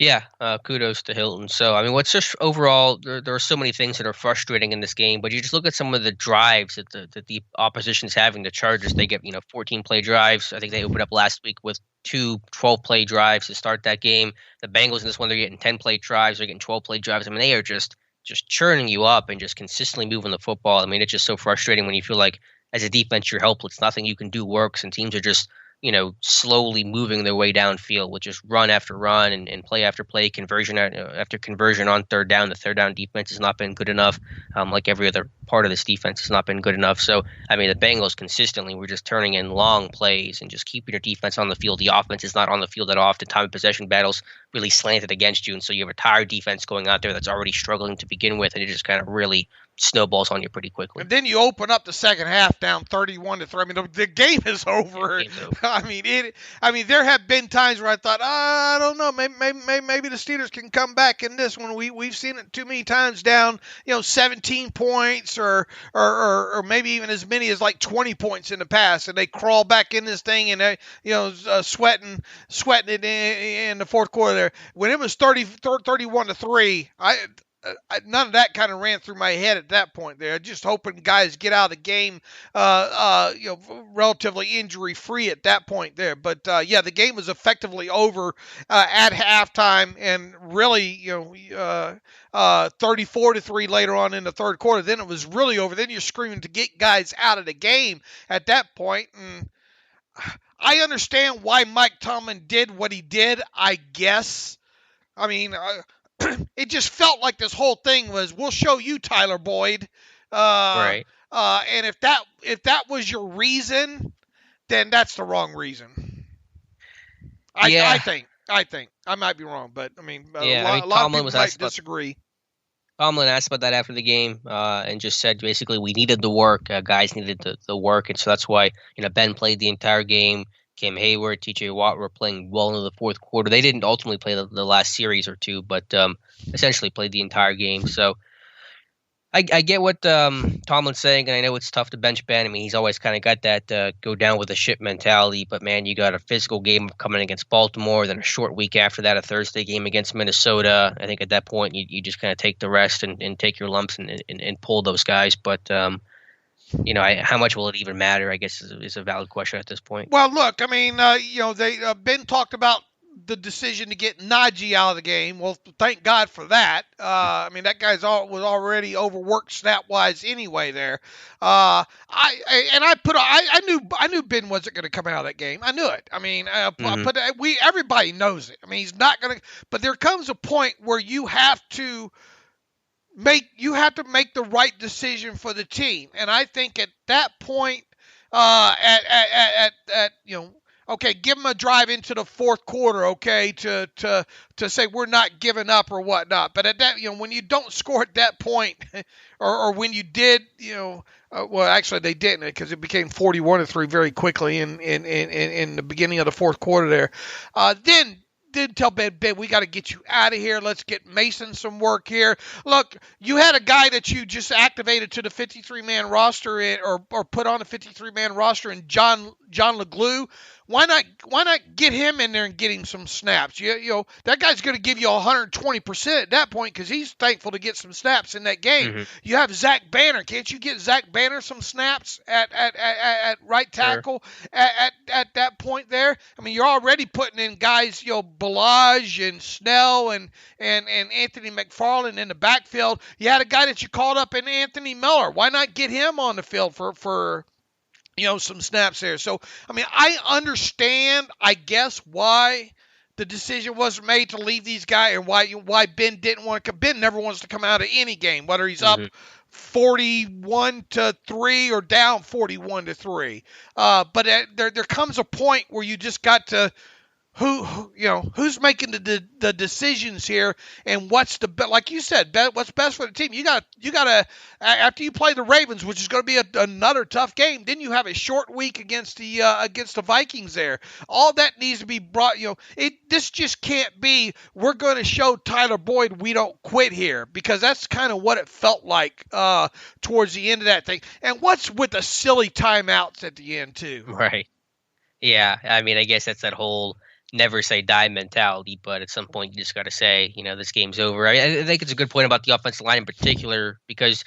Yeah, kudos to Hilton. So, I mean, what's just overall, there are so many things that are frustrating in this game, but you just look at some of the drives that the opposition's having. The Chargers, they get, 14-play drives. I think they opened up last week with 2 12-play drives to start that game. The Bengals in this one, they're getting 10-play drives. They're getting 12-play drives. I mean, they are just churning you up and just consistently moving the football. I mean, it's just so frustrating when you feel like as a defense you're helpless. Nothing you can do works, and teams are just slowly moving their way downfield with just run after run and play after play, conversion after conversion on third down. The third down defense has not been good enough. Like every other part of this defense has not been good enough. So, I mean, the Bengals consistently were just turning in long plays and just keeping your defense on the field. The offense is not on the field that often. Time of possession battles really slanted against you. And so you have a tired defense going out there that's already struggling to begin with. And it just kind of really snowballs on you pretty quickly. And then you open up the second half down 31-3. I mean, the game is over. I mean, there have been times where I thought, I don't know, maybe the Steelers can come back in this one. We've seen it too many times down, 17 points or maybe even as many as like 20 points in the past, and they crawl back in this thing and sweating it in the fourth quarter there. When it was 31-3, none of that kind of ran through my head at that point there. Just hoping guys get out of the game, relatively injury free at that point there. But the game was effectively over at halftime, and really, 34-3 later on in the third quarter. Then it was really over. Then you're screaming to get guys out of the game at that point. And I understand why Mike Tomlin did what he did, I guess. I mean, it just felt like this whole thing was, we'll show you, Tyler Boyd. Right. And if that was your reason, then that's the wrong reason. I think. I might be wrong, but I mean, a lot of people might disagree. Tomlin asked about that after the game and just said basically we needed the work. Guys needed the work, and so that's why Ben played the entire game. Cam Hayward, T.J. Watt were playing well into the fourth quarter. They didn't ultimately play the last series or two, but essentially played the entire game. So I get what Tomlin's saying, and I know it's tough to bench Ben. I mean, he's always kind of got that go down with a ship mentality. But, man, you got a physical game coming against Baltimore, then a short week after that, a Thursday game against Minnesota. I think at that point you just kind of take the rest and take your lumps and pull those guys. But how much will it even matter, I guess, is a valid question at this point. Well, look, I mean, Ben talked about the decision to get Najee out of the game. Well, thank God for that. I mean, that guy's was already overworked snap-wise anyway there. I knew Ben wasn't going to come out of that game. I knew it. I mean, but everybody knows it. I mean, he's not going to. But there comes a point where you have to make the right decision for the team, and I think at that point, okay, give them a drive into the fourth quarter, okay, to say we're not giving up or whatnot. But at that, when you don't score at that point, or when you did, well, actually they didn't, because it became 41-3 very quickly in the beginning of the fourth quarter there. did tell Ben, we got to get you out of here. Let's get Mason some work here. Look, you had a guy that you just activated to the 53-man roster or put on a 53-man roster in John LeGlue. Why not get him in there and get him some snaps? You know that guy's going to give you 120% at that point because he's thankful to get some snaps in that game. Mm-hmm. You have Zach Banner. Can't you get Zach Banner some snaps at right tackle at that point there? I mean, you're already putting in guys, Balaj and Snell and Anthony McFarland in the backfield. You had a guy that you called up in Anthony Miller. Why not get him on the field for some snaps there? So, I mean, I understand, I guess, why the decision was made to leave these guys and why Ben didn't want to come. Ben never wants to come out of any game, whether he's up 41-3 or down 41-3. But there comes a point where you just got to who's making the decisions here, and what's like you said, what's best for the team. You got to after you play the Ravens, which is going to be another tough game. Then you have a short week against the Vikings there. All that needs to be brought. This just can't be. We're going to show Tyler Boyd we don't quit here, because that's kind of what it felt like towards the end of that thing. And what's with the silly timeouts at the end too? Right. Yeah. I mean, I guess that's that whole never say die mentality, but at some point you just got to say, this game's over. I think it's a good point about the offensive line in particular, because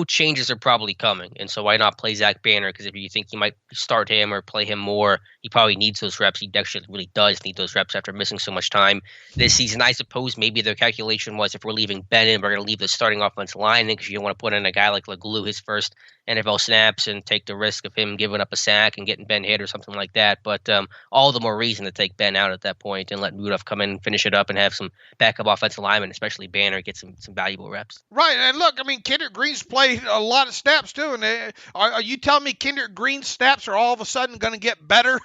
changes are probably coming, and so why not play Zach Banner? Because if you think you might start him or play him more, he probably needs those reps. He actually really does need those reps after missing so much time this season. I suppose maybe their calculation was, if we're leaving Ben in, we're going to leave the starting offensive line in, because you don't want to put in a guy like LeGlue his first NFL snaps and take the risk of him giving up a sack and getting Ben hit or something like that. But all the more reason to take Ben out at that point and let Rudolph come in and finish it up and have some backup offensive linemen, especially Banner, get some valuable reps. Right, and look, I mean, Kendrick Green's played a lot of snaps too, and are you telling me Kendrick Green's snaps are all of a sudden going to get better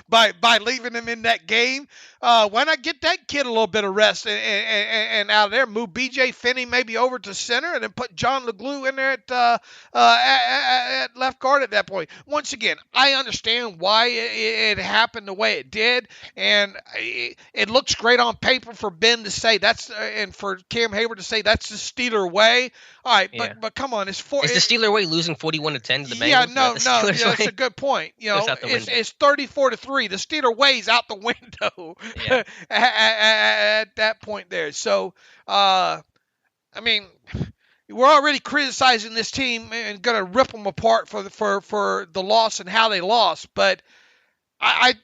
by leaving him in that game? Why not get that kid a little bit of rest and out of there? Move B.J. Finney maybe over to center, and then put John LeGlue in there at left guard at that point. Once again, I understand why it happened the way it did, and it looks great on paper for Ben to say that's, and for Cam Hayward to say that's the Steeler way. All right, but come on, it's the Steeler way losing 41-10 to the Bengals? Yeah, no, that's a good point. It's 34-3. The Steeler way's out the window at that point there. So, I mean, we're already criticizing this team and going to rip them apart for the loss and how they lost, but I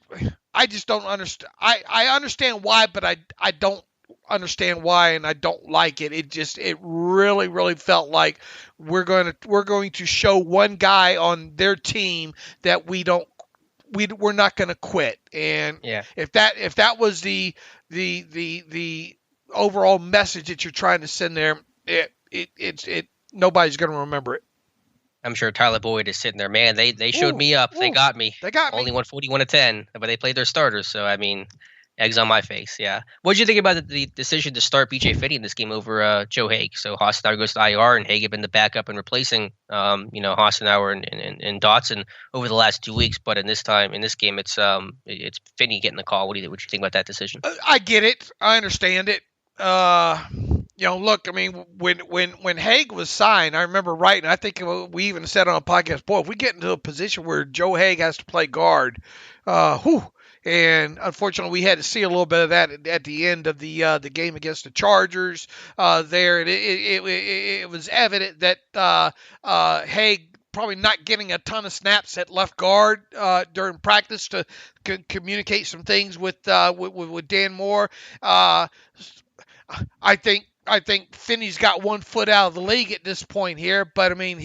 just don't understand. I understand why, but I don't understand why, and I don't like it. It really, really felt like we're going to show one guy on their team that we're not going to quit. And if that was the overall message that you're trying to send there, it nobody's going to remember it. I'm sure Tyler Boyd is sitting there. Man, they showed me up. They got me. Only won 41-10, but they played their starters. So, I mean, eggs on my face. Yeah. What did you think about the decision to start B.J. Finney in this game over Joe Haeg? So Hassenauer goes to IR, and Haeg had been the backup and replacing, Hassenauer and Dotson over the last 2 weeks. But in this game, it's Finney getting the call. What do you think about that decision? I get it. I understand it. Look, I mean, when Haeg was signed, I remember writing, I think we even said on a podcast, boy, if we get into a position where Joe Haeg has to play guard, and unfortunately, we had to see a little bit of that at the end of the game against the Chargers. There, it was evident that Haeg probably not getting a ton of snaps at left guard during practice to communicate some things with Dan Moore. I think Finney's got 1 foot out of the league at this point here, but I mean,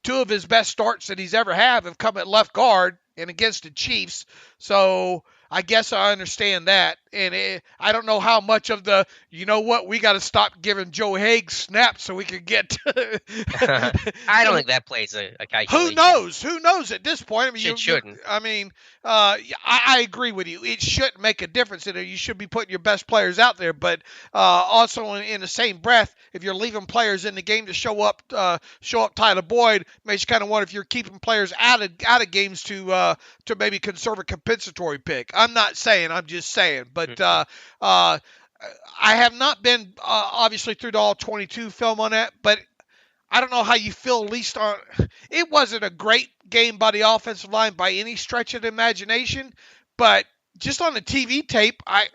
two of his best starts that he's ever had have come at left guard and against the Chiefs. So I guess I understand that. And I don't know how much of we got to stop giving Joe Haeg snaps so we can get to I don't think that plays a calculation. Who knows at this point? I mean, it shouldn't. I mean, I agree with you. It shouldn't make a difference. You should be putting your best players out there. But also in the same breath, if you're leaving players in the game to show up Tyler Boyd, makes you kind of wonder if you're keeping players out of games to maybe conserve a compensatory pick. I'm not saying, I'm just saying. But I have not been obviously through the all 22 film on that, but I don't know how you feel. At least on it wasn't a great game by the offensive line by any stretch of the imagination, but just on the TV tape, I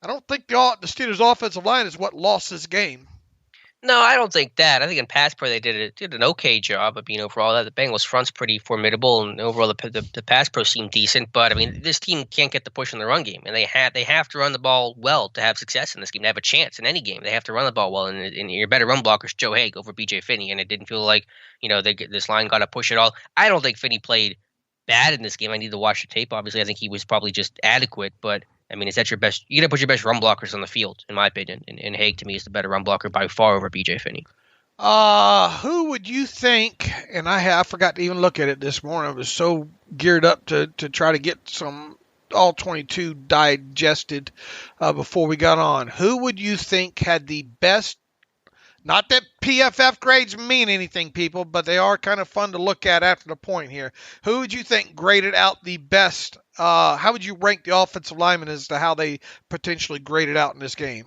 don't think the Steelers' offensive line is what lost this game. No, I don't think that. I think in pass pro they did an okay job. I mean, overall, the Bengals front's pretty formidable, and overall the pass pro seemed decent. But I mean, this team can't get the push in the run game, and they have to run the ball well to have success in this game. To have a chance in any game, they have to run the ball well. And your better run blocker is Joe Haeg over B.J. Finney, and it didn't feel like this line got to push it all. I don't think Finney played bad in this game. I need to watch the tape. Obviously, I think he was probably just adequate, but. I mean, is that your best? You got to put your best run blockers on the field, in my opinion. And Haeg, to me, is the better run blocker by far over B.J. Finney. Who would you think? And I forgot to even look at it this morning. I was so geared up to try to get some all 22 digested before we got on. Who would you think had the best? Not that PFF grades mean anything, people, but they are kind of fun to look at after the point here. Who would you think graded out the best? How would you rank the offensive linemen as to how they potentially graded out in this game?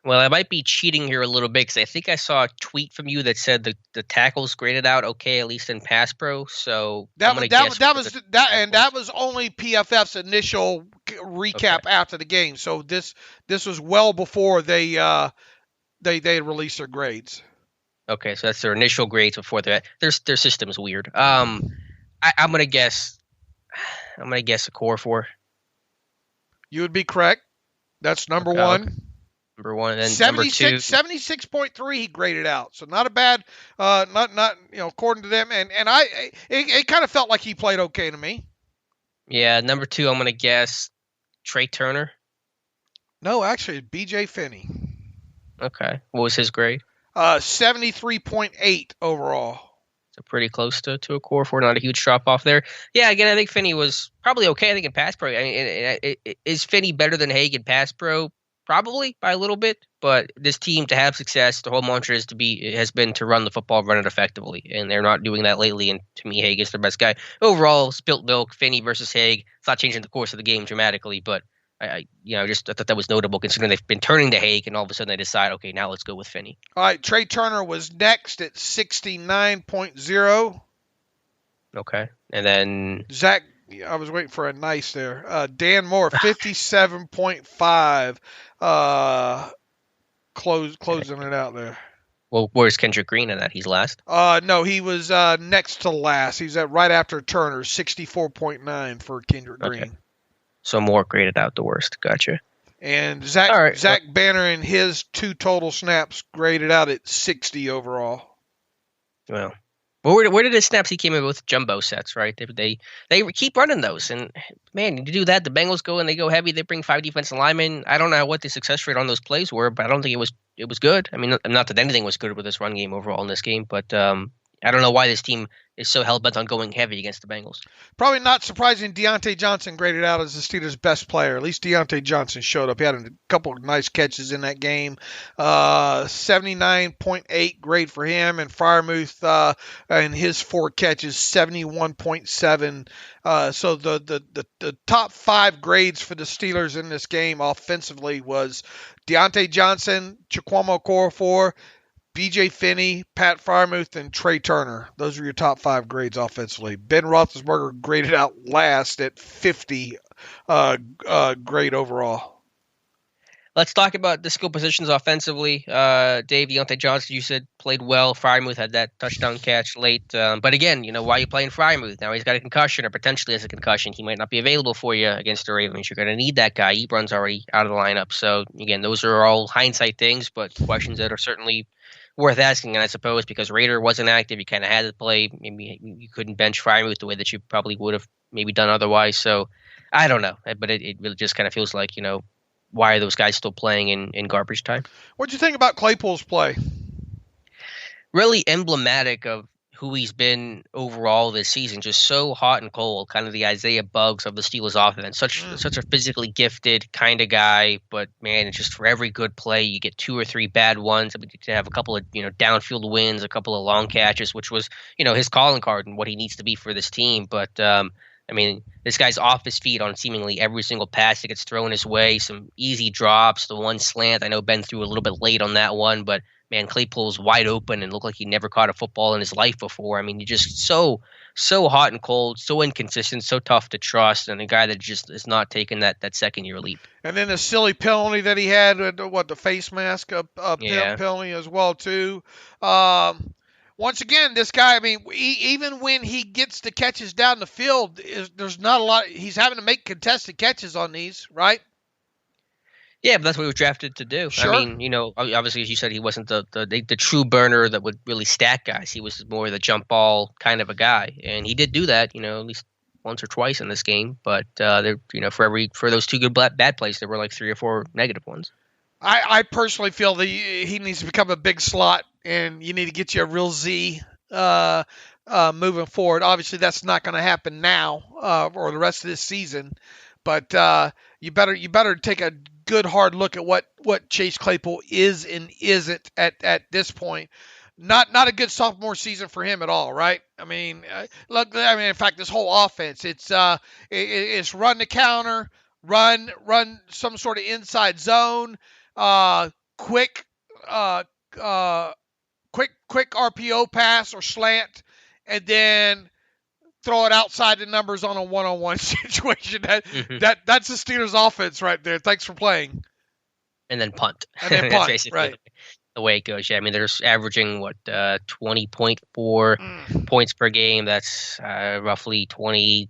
Well, I might be cheating here a little bit because I think I saw a tweet from you that said the tackles graded out okay, at least in pass pro. So that was only PFF's initial recap after the game. So this was well before they released their grades. Okay, so that's their initial grades before that. Their system's weird. I'm gonna guess a core 4. You would be correct. That's number one. Okay. Number one, and then 76, number 2. 76.3 he graded out. So not a bad, not according to them. And it kind of felt like he played okay to me. Yeah, number 2, I'm gonna guess Trey Turner. No, actually, B.J. Finney. Okay, what was his grade? 73.8 overall. So pretty close to a core 4, not a huge drop off there. Yeah, again, I think Finney was probably okay. I think in pass pro, I mean, is Finney better than Haeg in pass pro? Probably by a little bit, but this team to have success, the whole mantra has been to run the football, run it effectively, and they're not doing that lately. And to me, Haeg is their best guy overall. Spilt milk, Finney versus Haeg. It's not changing the course of the game dramatically, but I thought that was notable considering they've been turning to Haeg, and all of a sudden they decide, okay, now let's go with Finney. All right, Trey Turner was next at 69.0. Okay, and then Zach. I was waiting for a nice there. Dan Moore, 57.5. Closing it out there. Well, where's Kendrick Green in that? He's last? No, he was next to last. He's at right after Turner, 64.9 for Kendrick Green. So Moore graded out the worst. Gotcha. And Zach Banner in his 2 total snaps graded out at 60 overall. Well, where did his snaps? He came in with jumbo sets, right? They keep running those, and man, you do that. The Bengals go and they go heavy. They bring 5 defensive linemen. I don't know what the success rate on those plays were, but I don't think it was good. I mean, not that anything was good with this run game overall in this game, but I don't know why this team is so hell-bent on going heavy against the Bengals. Probably not surprising Deontay Johnson graded out as the Steelers' best player. At least Deontay Johnson showed up. He had a couple of nice catches in that game. 79.8 grade for him. And Freiermuth in his 4 catches, 71.7. So the top 5 grades for the Steelers in this game offensively was Deontay Johnson, Chikwamo Okorafor, B.J. Finney, Pat Freiermuth, and Trey Turner. Those are your top 5 grades offensively. Ben Roethlisberger graded out last at 50 grade overall. Let's talk about the skill positions offensively. Dave, Deontay Johnson, you said played well. Freiermuth had that touchdown catch late. But again, why are you playing Freiermuth? Now he's got a concussion or potentially has a concussion. He might not be available for you against the Ravens. You're going to need that guy. Ebron's already out of the lineup. So, again, those are all hindsight things, but questions that are certainly worth asking, and I suppose because Rader wasn't active, you kind of had to play. Maybe you couldn't bench Freiermuth the way that you probably would have maybe done otherwise. So I don't know, but it really just kind of feels like, why are those guys still playing in garbage time? What'd you think about Claypool's play? Really emblematic of who he's been overall this season, just so hot and cold, kind of the Isaiah Buggs of the Steelers offense. Such a physically gifted kind of guy, but man, it's just for every good play, you get 2 or 3 bad ones. I mean, you have a couple of downfield wins, a couple of long catches, which was his calling card and what he needs to be for this team. But I mean, this guy's off his feet on seemingly every single pass that gets thrown his way. Some easy drops, the one slant. I know Ben threw a little bit late on that one, but man, Claypool's wide open and looked like he never caught a football in his life before. I mean, you're just so hot and cold, so inconsistent, so tough to trust, and a guy that just is not taking that second-year leap. And then the silly penalty that he had, the face mask penalty as well, too. Once again, this guy, I mean, even when he gets the catches down the field, there's not a lot. He's having to make contested catches on these, right? Yeah, but that's what he was drafted to do. Sure. I mean, obviously, as you said, he wasn't the true burner that would really stack guys. He was more the jump ball kind of a guy, and he did do that, at least once or twice in this game. But for those two good bad plays, there were like 3 or 4 negative ones. I personally feel that he needs to become a big slot, and you need to get you a real Z moving forward. Obviously, that's not going to happen now or the rest of this season, but you better take a good hard look at what Chase Claypool is and isn't at this point. Not a good sophomore season for him at all, right? I mean, in fact, this whole offense, it's run the counter, run some sort of inside zone, quick RPO pass or slant, and then throw it outside the numbers on a one-on-one situation. That's the Steelers offense right there. Thanks for playing. And then punt. And then punt, basically right. The way it goes. Yeah, I mean, they're averaging, 20.4 points per game. That's roughly 25th,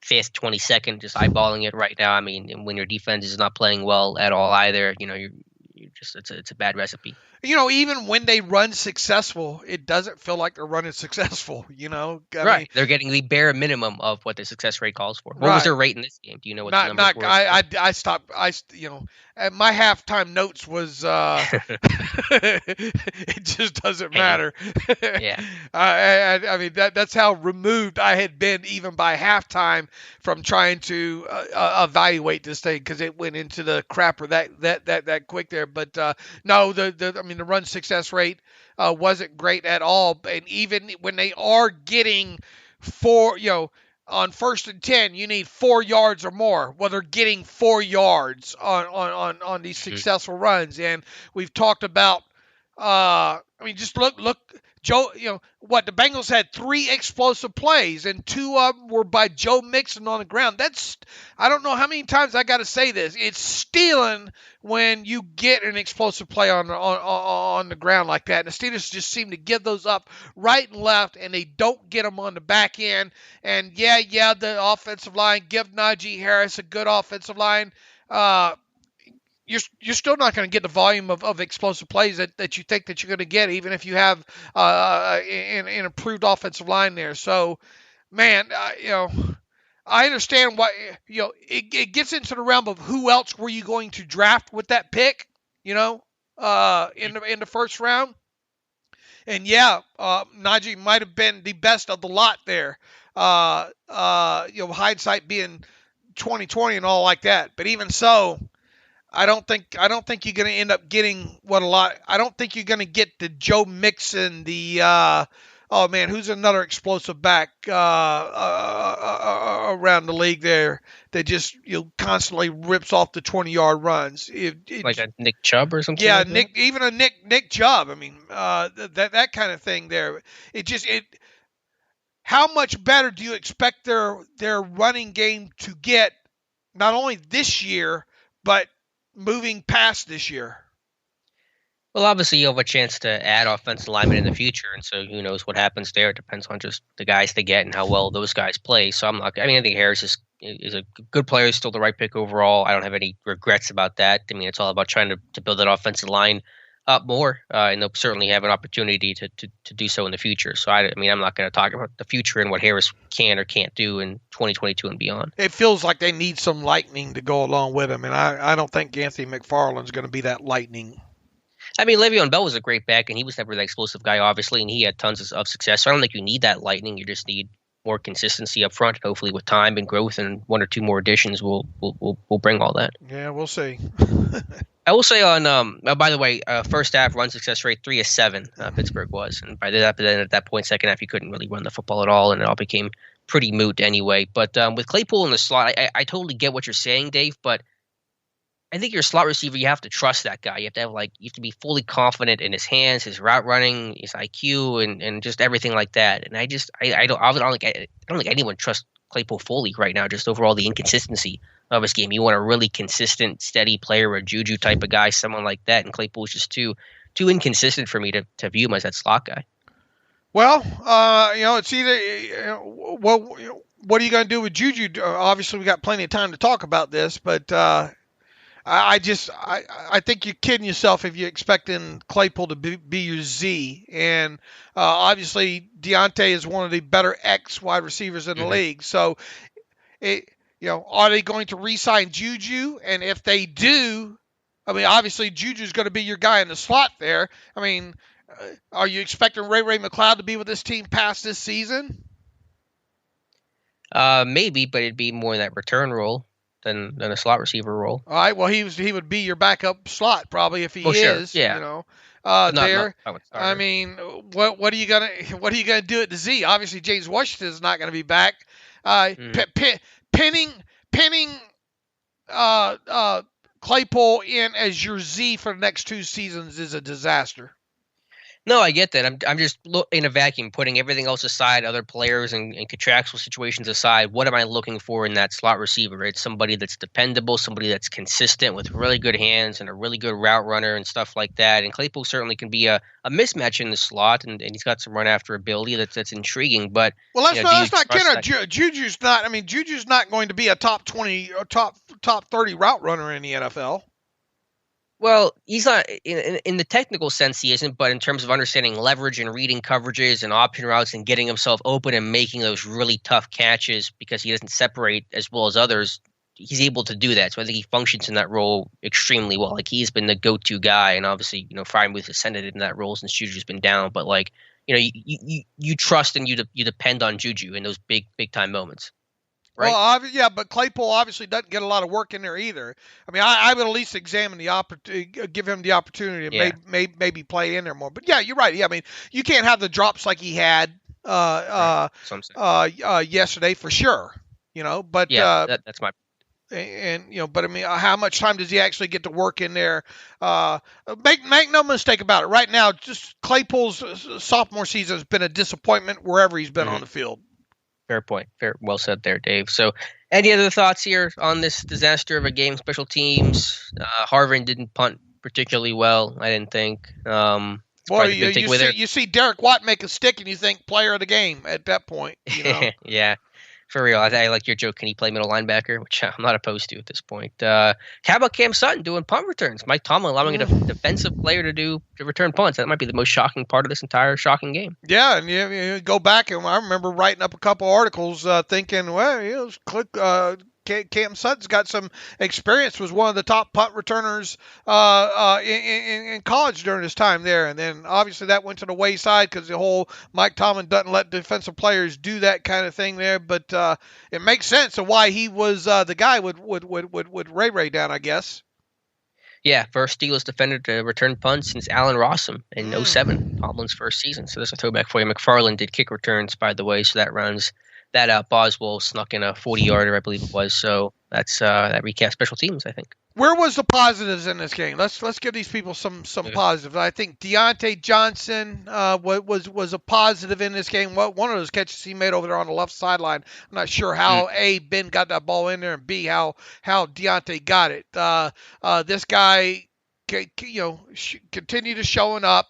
22nd, just eyeballing it right now. I mean, when your defense is not playing well at all either, it's a bad recipe. Even when they run successful, it doesn't feel like they're running successful, I mean, they're getting the bare minimum of what the success rate calls for. What was their rate in this game? Do you know what the numbers were? I stopped. My halftime notes was it just doesn't matter. Yeah. I mean, that's how removed I had been even by halftime from trying to evaluate this thing, because it went into the crapper that quick there. But no, the run success rate wasn't great at all. And even when they are getting 4, on 1st and 10, you need 4 yards or more. Well, they're getting 4 yards on these successful runs. And we've talked about, just look, Joe, the Bengals had 3 explosive plays, and 2 of them were by Joe Mixon on the ground. I don't know how many times I got to say this. It's stealing when you get an explosive play on the ground like that. And the Steelers just seem to give those up right and left, and they don't get them on the back end. And yeah, the offensive line, give Najee Harris a good offensive line. You're still not going to get the volume of explosive plays that you think that you're going to get, even if you have an improved offensive line there. So, man, I understand why. It gets into the realm of who else were you going to draft with that pick, in the first round. And Najee might have been the best of the lot there. Hindsight being 2020 and all like that. But even so, I don't think you're going to end up getting I don't think you're going to get the Joe Mixon, who's another explosive back around the league there that just constantly rips off the 20-yard runs. Like a Nick Chubb or something. Yeah, like that? even a Nick Chubb. I mean, that kind of thing there. How much better do you expect their running game to get, not only this year, but moving past this year? Well, obviously you have a chance to add offensive linemen in the future, and so who knows what happens there. It depends on just the guys they get and how well those guys play. So I think Harris is a good player, still the right pick overall. I don't have any regrets about that. I mean, it's all about trying to build that offensive line up more, and they'll certainly have an opportunity to do so in the future. So I'm not going to talk about the future and what Harris can or can't do in 2022 and beyond. It feels like they need some lightning to go along with him, and I don't think Anthony McFarland's going to be that lightning. I mean, Le'Veon Bell was a great back, and he was never the explosive guy, obviously, and he had tons of success. So I don't think you need that lightning. You just need more consistency up front. Hopefully, with time and growth and 1 or 2 more additions, we'll bring all that. Yeah, we'll see. I will say on by the way, first half run success rate 3 of 7. Pittsburgh was, and by that, but then at that point, second half, you couldn't really run the football at all, and it all became pretty moot anyway. But with Claypool in the slot, I totally get what you're saying, Dave. But I think you're a slot receiver. You have to trust that guy. You have to you have to be fully confident in his hands, his route running, his IQ, and just everything like that. And I don't think anyone trusts Claypool fully right now. Just overall the inconsistency of his game. You want a really consistent, steady player, a Juju type of guy, someone like that. And Claypool is just too inconsistent for me to view him as that slot guy. Well, it's either what are you going to do with Juju? Obviously, we got plenty of time to talk about this, but I think you're kidding yourself if you're expecting Claypool to be your Z. And obviously, Deontay is one of the better X wide receivers in the league. So, are they going to re-sign Juju? And if they do, I mean, obviously Juju's going to be your guy in the slot there. I mean, are you expecting Ray McCloud to be with this team past this season? Maybe, but it'd be more in that return role than a slot receiver role. All right. Well, he would be your backup slot probably if he is. Sure. Yeah. There. I mean, what are you gonna do at the Z? Obviously, James Washington is not going to be back. Pinning Claypool in as your Z for the next 2 seasons is a disaster. No, I get that. I'm just in a vacuum, putting everything else aside, other players and contractual situations aside. What am I looking for in that slot receiver? It's somebody that's dependable, somebody that's consistent with really good hands and a really good route runner and stuff like that. And Claypool certainly can be a mismatch in the slot, and he's got some run after ability that's intriguing. But let's not kid her. Juju's not. I mean, Juju's not going to be a top 20 or top 30 route runner in the NFL. Well, he's not in the technical sense. He isn't, but in terms of understanding leverage and reading coverages and option routes and getting himself open and making those really tough catches because he doesn't separate as well as others, he's able to do that. So I think he functions in that role extremely well. Like he's been the go-to guy, and obviously, Freiermuth ascended in that role since Juju's been down. But you trust and you depend on Juju in those big time moments. Right. Well, but Claypool obviously doesn't get a lot of work in there either. I mean, I would at least examine the opportunity, give him the opportunity to maybe play in there more. But yeah, you're right. Yeah, I mean, you can't have the drops like he had yesterday for sure. But that's my. But I mean, how much time does he actually get to work in there? Make no mistake about it. Right now, just Claypool's sophomore season has been a disappointment wherever he's been on the field. Fair point. Well said there, Dave. So any other thoughts here on this disaster of a game, special teams? Harvin didn't punt particularly well, I didn't think. You see Derek Watt make a stick and you think player of the game at that point. Yeah. For real, I like your joke. Can he play middle linebacker? Which I'm not opposed to at this point. How about Cam Sutton doing punt returns? Mike Tomlin allowing a defensive player to return punts. That might be the most shocking part of this entire shocking game. Yeah, and you go back, and I remember writing up a couple articles thinking, Cam Sutton's got some experience, was one of the top punt returners in college during his time there. And then obviously that went to the wayside because the whole Mike Tomlin doesn't let defensive players do that kind of thing there. But it makes sense of why he was the guy with Ray down, I guess. Yeah, first Steelers defender to return punts since Allen Rossum in 2007, Tomlin's first season. So that's a throwback for you. McFarland did kick returns, by the way, so that rounds that out. Boswell snuck in a 40-yarder, I believe it was. So that's that recast special teams, I think. Where was the positives in this game? Let's give these people some positives. I think Deontay Johnson was a positive in this game. One of those catches he made over there on the left sideline. I'm not sure how A, Ben got that ball in there, and B, how Deontay got it. This guy continue to showing up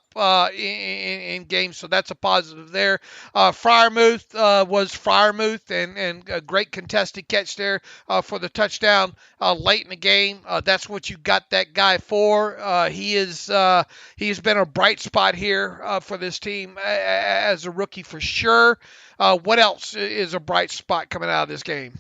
in games, so that's a positive there. Freiermuth was Freiermuth, and a great contested catch there for the touchdown late in the game. That's what you got that guy for. He's been a bright spot here for this team as a rookie for sure. What else is a bright spot coming out of this game?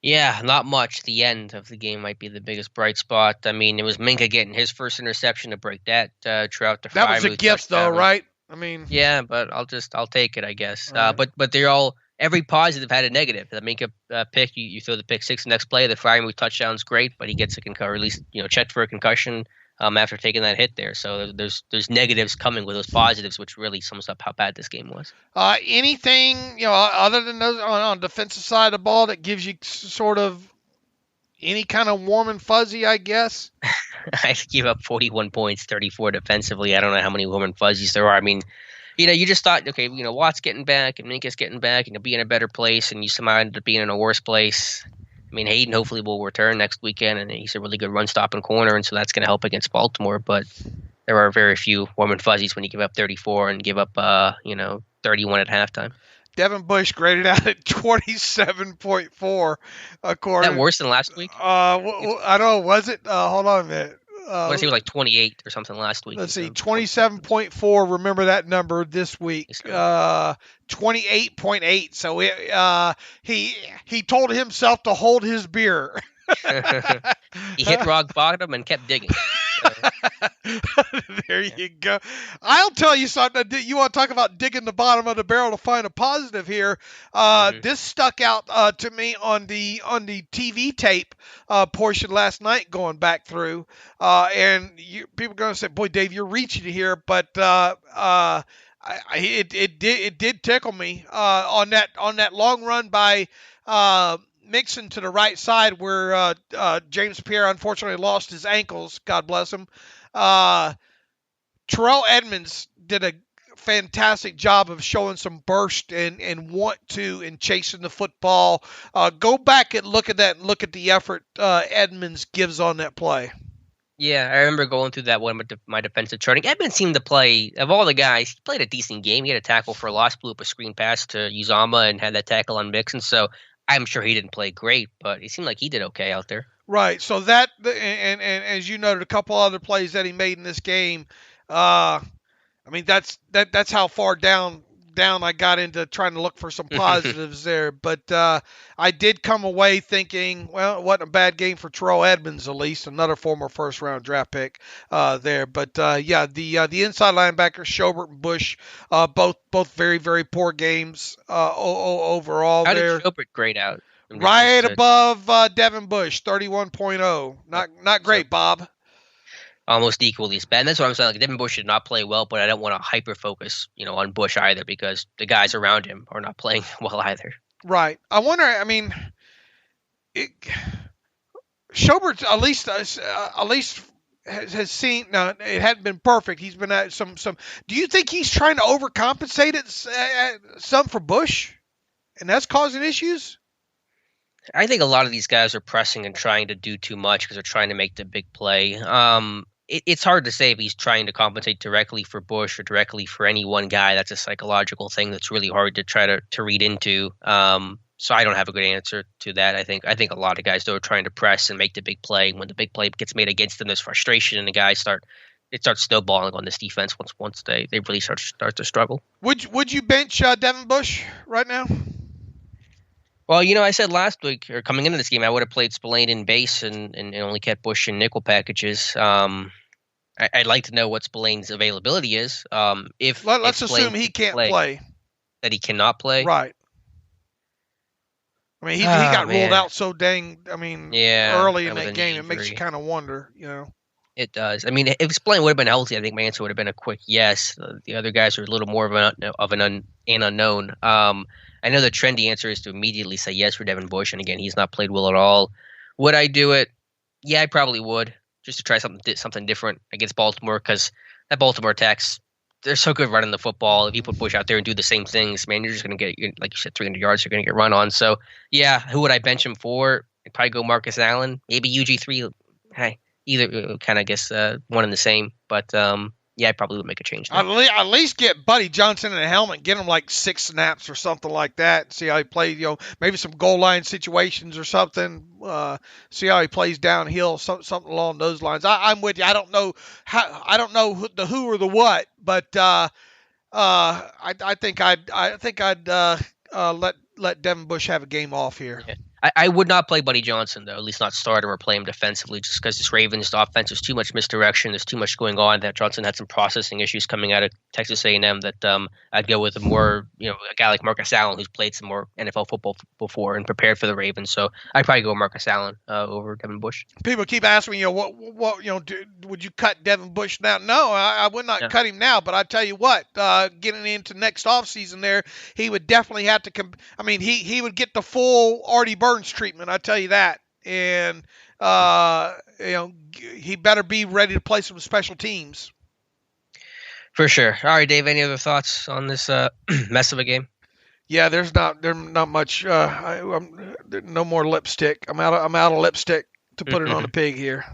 Yeah, not much. The end of the game might be the biggest bright spot. I mean, it was Minka getting his first interception to break that trout to That was a gift, though, right? I mean, yeah, but I'll take it, I guess. Right. But they're all, every positive had a negative. The Minka pick, you throw the pick six, the next play, the Freiermuth touchdown's great, but he gets a concussion, or at least checked for a concussion. after taking that hit there. So there's negatives coming with those positives, which really sums up how bad this game was. Anything, other than those on the defensive side of the ball that gives you sort of any kind of warm and fuzzy, I guess? I gave up 41 points, 34 defensively. I don't know how many warm and fuzzies there are. I mean, you just thought, okay, Watt's getting back and Minka's getting back and you'll be in a better place, and you somehow ended up being in a worse place. I mean, Hayden hopefully will return next weekend, and he's a really good run-stopping corner, and so that's going to help against Baltimore. But there are very few warm and fuzzies when you give up 34 and give up, 31 at halftime. Devin Bush graded out at 27.4. According. Is that worse than last week? I don't know. Was it? Hold on a minute. I want to say it was like 28 or something last week. Let's see, 27.4. Remember that number this week. 28.8. So he told himself to hold his beer. He hit rock bottom and kept digging. There you go. I'll tell you something. You want to talk about digging the bottom of the barrel to find a positive here? This stuck out to me on the TV tape portion last night, going back through, and people are going to say, "Boy, Dave, you're reaching here," but it did tickle me on that long run by Mixon to the right side where James Pierre unfortunately lost his ankles. God bless him. Terrell Edmunds did a fantastic job of showing some burst and want to and chasing the football. Go back and look at that and look at the effort Edmunds gives on that play. Yeah, I remember going through that one with my defensive charting. Edmunds seemed to play, of all the guys, he played a decent game. He had a tackle for a loss, blew up a screen pass to Uzomah, and had that tackle on Mixon. So I'm sure he didn't play great, but it seemed like he did okay out there. Right. So that, and as you noted, a couple other plays that he made in this game. I mean, that's how far down I got into trying to look for some positives there. But I did come away thinking, well, it wasn't a bad game for Terrell Edmunds, at least another former first-round draft pick there. But the inside linebackers, Schobert and Bush, both very, very poor games overall. How there. Did Schobert grade out? Right above Devin Bush, 31.0. Not great, Bob. Almost equally as bad. And that's what I'm saying. Like, Devin Bush did not play well, but I don't want to hyper focus, on Bush either, because the guys around him are not playing well either. Right. I wonder. I mean, Schobert at least has seen. Now, it hadn't been perfect. He's been at some. Do you think he's trying to overcompensate it some for Bush, and that's causing issues? I think a lot of these guys are pressing and trying to do too much because they're trying to make the big play. It's hard to say if he's trying to compensate directly for Bush or directly for any one guy. That's a psychological thing that's really hard to try to read into. So I don't have a good answer to that. I think a lot of guys, though, are trying to press and make the big play. When the big play gets made against them, there's frustration, and the guys starts snowballing on this defense once they really start to struggle. Would you bench Devin Bush right now? Well, I said last week, or coming into this game, I would have played Spillane in base and only kept Bush in nickel packages. I'd like to know what Spillane's availability is. Let's assume he can't play. That he cannot play? Right. I mean, he got ruled out so dang, early in that game. It makes you kind of wonder, It does. I mean, if Spillane would have been healthy, I think my answer would have been a quick yes. The other guys are a little more of an unknown. I know the trendy answer is to immediately say yes for Devin Bush, and again, he's not played well at all. Would I do it? Yeah, I probably would, just to try something different against Baltimore, because that Baltimore attacks, they're so good running the football. If you put Bush out there and do the same things, man, you're just going to get, like you said, 300 yards, you're going to get run on. So, yeah, who would I bench him for? I'd probably go Marcus Allen, maybe UG3. Hey, either kind of guess one and the same, but yeah, I probably would make a change there. At least get Buddy Johnson in a helmet, get him like 6 snaps or something like that. See how he plays. Maybe some goal line situations or something. See how he plays downhill, something along those lines. I'm with you. I don't know the who or the what, but I think I'd let Devin Bush have a game off here. Yeah. I would not play Buddy Johnson, though, at least not start him or play him defensively, just because this Ravens offense is too much misdirection. There's too much going on. That Johnson had some processing issues coming out of Texas A&M that I'd go with a guy like Marcus Allen, who's played some more NFL football before and prepared for the Ravens. So I'd probably go Marcus Allen over Devin Bush. People keep asking me, what would you cut Devin Bush now? No, I would not cut him now. But I tell you what, getting into next offseason there, he would definitely have to. He would get the full Artie Burns treatment. I tell you that, and he better be ready to play some special teams. For sure. All right, Dave. Any other thoughts on this mess of a game? Yeah, there's not much. No more lipstick. I'm out of lipstick to put it on a pig here.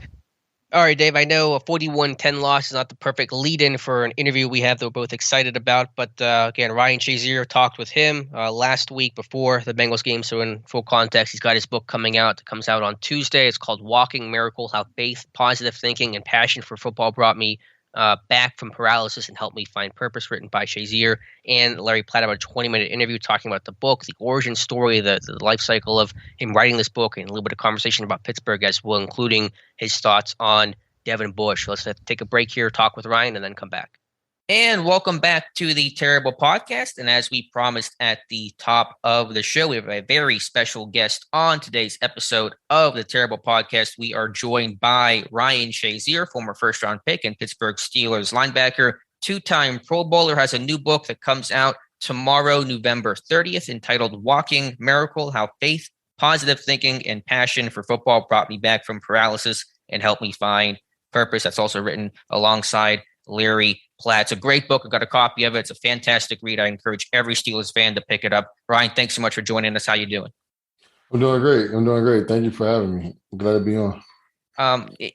All right, Dave, I know a 41-10 loss is not the perfect lead-in for an interview we have that we're both excited about. But, again, Ryan Shazier talked with him last week before the Bengals game. So in full context, he's got his book coming out. It comes out on Tuesday. It's called Walking Miracle, How Faith, Positive Thinking, and Passion for Football Brought Me Back from Paralysis and Helped Me Find Purpose, written by Shazier and Larry Platt. About a 20-minute interview talking about the book, the origin story, the life cycle of him writing this book, and a little bit of conversation about Pittsburgh as well, including his thoughts on Devin Bush. Let's take a break here, talk with Ryan, and then come back. And welcome back to the Terrible Podcast. And as we promised at the top of the show, we have a very special guest on today's episode of the Terrible Podcast. We are joined by Ryan Shazier, former first-round pick and Pittsburgh Steelers linebacker, two-time Pro Bowler, has a new book that comes out tomorrow, November 30th, entitled Walking Miracle, How Faith, Positive Thinking, and Passion for Football Brought Me Back from Paralysis and Helped Me Find Purpose. That's also written alongside Larry Platt. It's a great book. I've got a copy of it. It's a fantastic read. I encourage every Steelers fan to pick it up. Ryan, thanks so much for joining us. How you doing? I'm doing great. Thank you for having me. I'm glad to be on.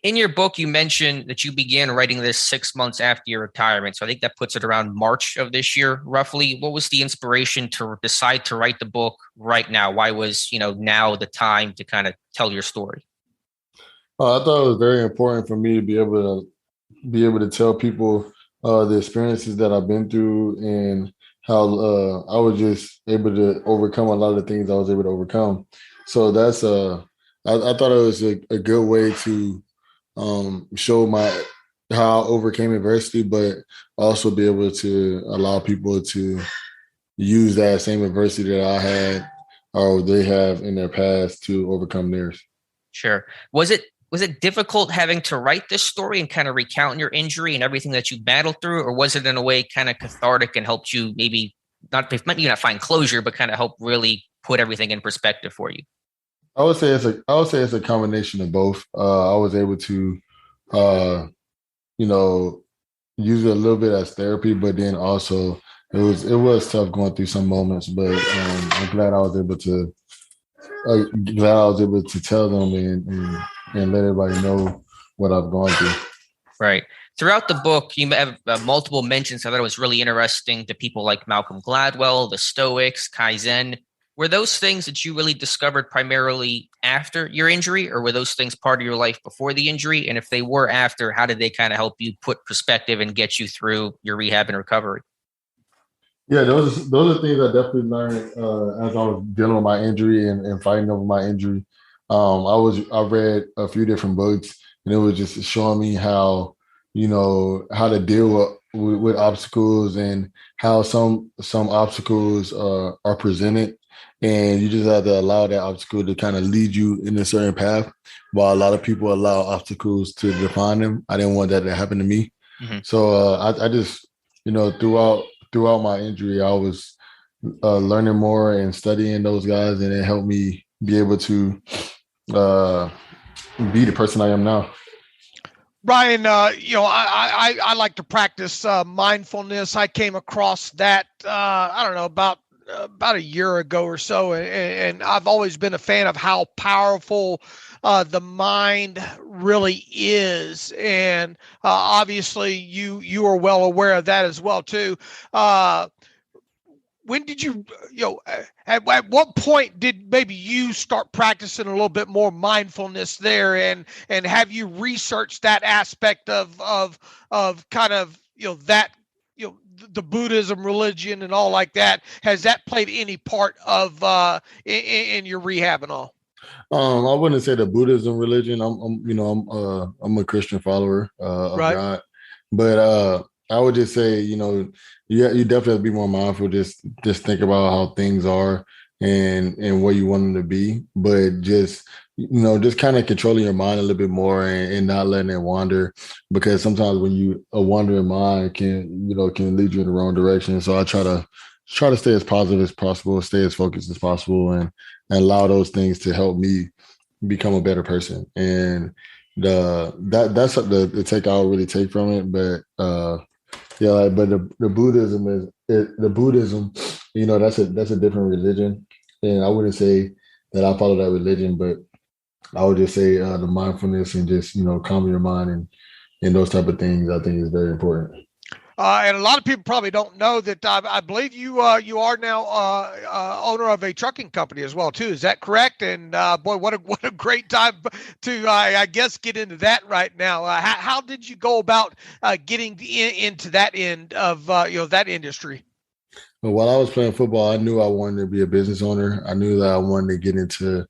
In your book, you mentioned that you began writing this 6 months after your retirement. So I think that puts it around March of this year, roughly. What was the inspiration to decide to write the book right now? Why was, now the time to kind of tell your story? I thought it was very important for me to be able to tell people the experiences that I've been through and how I was just able to overcome a lot of the things I was able to overcome. So that's I thought it was a good way to show how I overcame adversity, but also be able to allow people to use that same adversity that I had or they have in their past to overcome theirs. Sure. Was it difficult having to write this story and kind of recount your injury and everything that you battled through, or was it in a way kind of cathartic and helped you maybe not find closure, but kind of help really put everything in perspective for you? I would say it's a combination of both. I was able to, use it a little bit as therapy, but then also it was tough going through some moments. But I'm glad I was able to tell them and let everybody know what I've gone through. Right. Throughout the book, you have multiple mentions. I thought it was really interesting to people like Malcolm Gladwell, the Stoics, Kaizen. Were those things that you really discovered primarily after your injury, or were those things part of your life before the injury? And if they were after, how did they kind of help you put perspective and get you through your rehab and recovery? Yeah, those are things I definitely learned as I was dealing with my injury and fighting over my injury. I read a few different books, and it was just showing me how to deal with obstacles and how some obstacles are presented, and you just have to allow that obstacle to kind of lead you in a certain path, while a lot of people allow obstacles to define them. I didn't want that to happen to me. Mm-hmm. So I just, throughout my injury, I was learning more and studying those guys, and it helped me be able to be the person I am now. Brian, I like to practice mindfulness. I came across that, I don't know, about a year ago or so. And I've always been a fan of how powerful the mind really is. And obviously you are well aware of that as well, too. When did you, at what point did maybe you start practicing a little bit more mindfulness there, and have you researched that aspect of kind of, that, the Buddhism religion and all like that? Has that played any part of in your rehab and all? I wouldn't say the Buddhism religion. I'm a Christian follower of Right. God, but I would just say, you definitely have to be more mindful. Just think about how things are and where you want them to be, but just kind of controlling your mind a little bit more and not letting it wander, because sometimes when a wandering mind can lead you in the wrong direction. So I try to stay as positive as possible, stay as focused as possible, and allow those things to help me become a better person. And that's the take I'll really take from it. But yeah, but the Buddhism the Buddhism, that's a different religion. And I wouldn't say that I follow that religion, but I would just say the mindfulness and just, calming your mind and those type of things, I think is very important. And a lot of people probably don't know that I believe you are now owner of a trucking company as well too. Is that correct? And boy, what a great time to I guess get into that right now. How did you go about getting into that end of that industry? But while I was playing football, I knew I wanted to be a business owner. I knew that I wanted to get into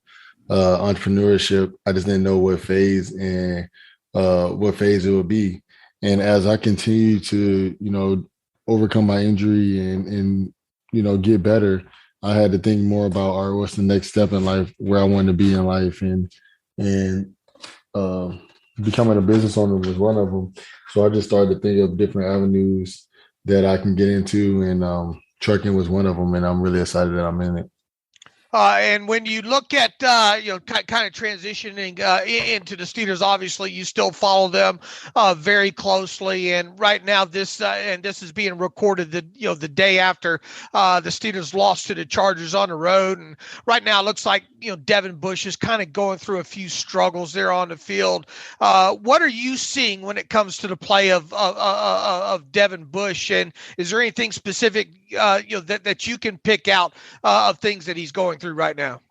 entrepreneurship. I just didn't know what phase it would be. And as I continue to, overcome my injury and get better, I had to think more about, all right, what's the next step in life, where I wanted to be in life, and uh, becoming a business owner was one of them. So I just started to think of different avenues that I can get into, and trucking was one of them. And I'm really excited that I'm in it. And when you look at kind of transitioning into the Steelers, obviously you still follow them very closely. And right now, this is being recorded the day after the Steelers lost to the Chargers on the road. And right now, it looks like Devin Bush is kind of going through a few struggles there on the field. What are you seeing when it comes to the play of Devin Bush? And is there anything specific that you can pick out of things that he's going through right now?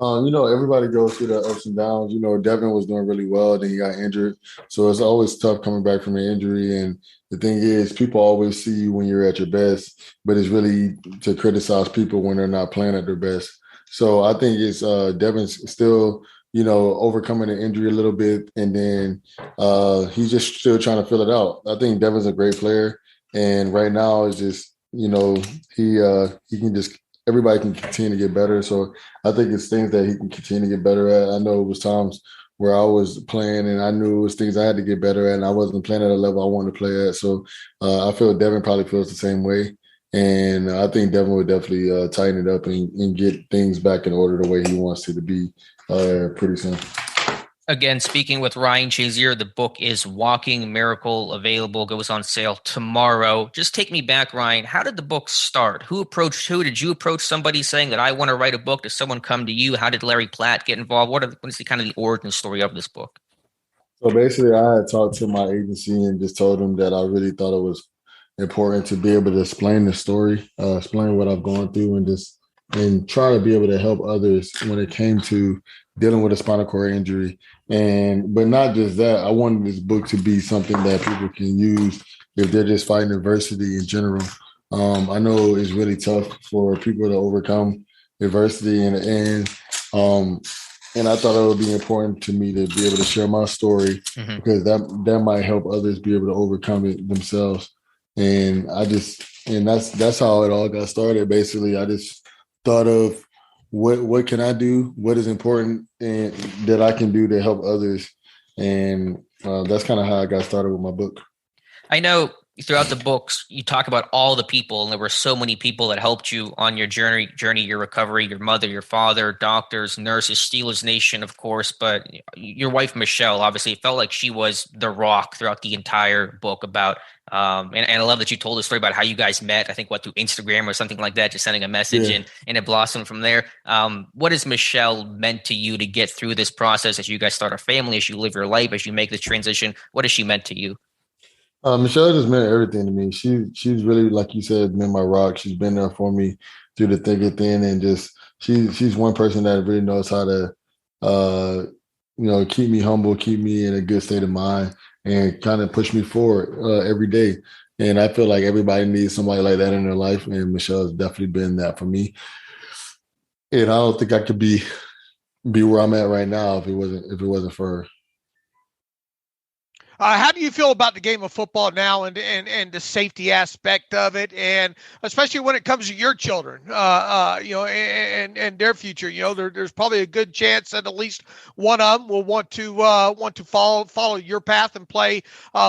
Everybody goes through the ups and downs. Devin was doing really well, then he got injured. So it's always tough coming back from an injury. And the thing is, people always see you when you're at your best, but it's really to criticize people when they're not playing at their best. So I think it's Devin's still, overcoming the injury a little bit, and then he's just still trying to fill it out. I think Devin's a great player, and right now it's just, he can just everybody can continue to get better. So I think it's things that he can continue to get better at. I know it was times where I was playing and I knew it was things I had to get better at, and I wasn't playing at a level I wanted to play at. So I feel Devin probably feels the same way. And I think Devin would definitely tighten it up and get things back in order the way he wants it to be pretty soon. Again, speaking with Ryan Shazier, the book is Walking Miracle, available, goes on sale tomorrow. Just take me back, Ryan. How did the book start? Who approached who? Did you approach somebody saying that I want to write a book? Did someone come to you? How did Larry Platt get involved? What is the kind of the origin story of this book? So basically, I had talked to my agency and just told them that I really thought it was important to be able to explain the story, explain what I've gone through, and try to be able to help others when it came to dealing with a spinal cord injury. But not just that, I wanted this book to be something that people can use if they're just fighting adversity in general. I know it's really tough for people to overcome adversity and I thought it would be important to me to be able to share my story, because that might help others be able to overcome it themselves. And that's how it all got started. Basically, I just thought of what can I do? What is important and that I can do to help others? And that's kind of how I got started with my book. I know throughout the books, you talk about all the people, and there were so many people that helped you on your journey, your recovery, your mother, your father, doctors, nurses, Steelers Nation, of course, but your wife, Michelle, obviously it felt like she was the rock throughout the entire book about, and I love that you told the story about how you guys met, I think through Instagram or something like that, just sending a message and it blossomed from there. What has Michelle meant to you to get through this process as you guys start a family, as you live your life, as you make this transition? What has she meant to you? Michelle just meant everything to me. She's really, like you said, been my rock. She's been there for me through the thick and thin, and just she's one person that really knows how to keep me humble, keep me in a good state of mind, and kind of push me forward every day. And I feel like everybody needs somebody like that in their life, and Michelle has definitely been that for me. And I don't think I could be be where I'm at right now if it wasn't for her. How do you feel about the game of football now and the safety aspect of it, and especially when it comes to your children, and their future? There's probably a good chance that at least one of them will want to follow your path and play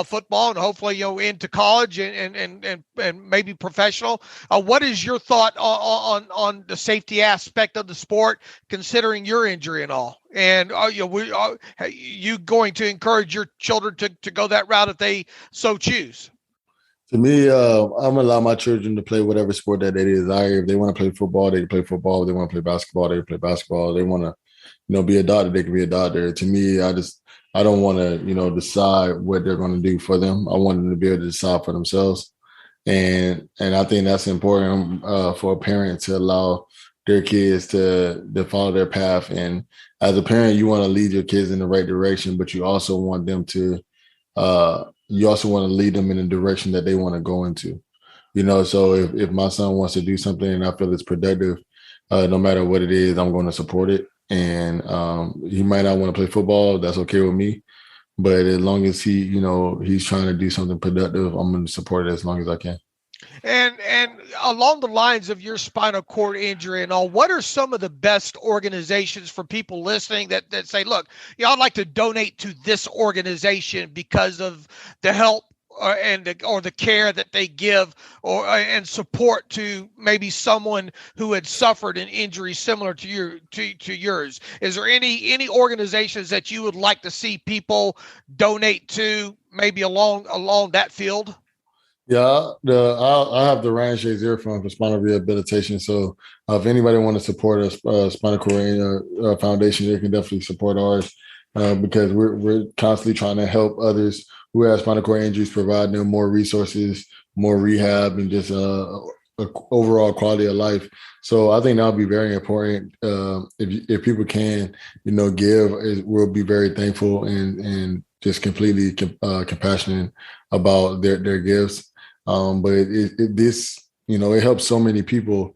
football, and hopefully into college and maybe professional. What is your thought on the safety aspect of the sport, considering your injury and all? And are you going to encourage your children to go that route if they so choose? To me, I'm gonna allow my children to play whatever sport that they desire. If they want to play football, they can play football. If they want to play basketball, they can play basketball. If they want to, be a doctor, they can be a doctor. To me, I don't want to, decide what they're going to do for them. I want them to be able to decide for themselves, and I think that's important for a parent to allow their kids to follow their path. And as a parent, you want to lead your kids in the right direction, but you also want them to lead them in a direction that they want to go into. So if my son wants to do something and I feel it's productive, no matter what it is, I'm going to support it. And he might not want to play football. That's okay with me. But as long as he's trying to do something productive, I'm going to support it as long as I can. And along the lines of your spinal cord injury and all, what are some of the best organizations for people listening that say, look, I'd like to donate to this organization because of the help or the care that they give and support to maybe someone who had suffered an injury similar to yours? Is there any organizations that you would like to see people donate to, maybe along that field? Yeah, I have the Ryan Shazier Fund for spinal rehabilitation. So if anybody wants to support a spinal cord foundation, they can definitely support ours because we're constantly trying to help others who have spinal cord injuries, provide them more resources, more rehab, and just overall quality of life. So I think that'll be very important. If people can, give, we'll be very thankful and just completely compassionate about their gifts. But it helps so many people,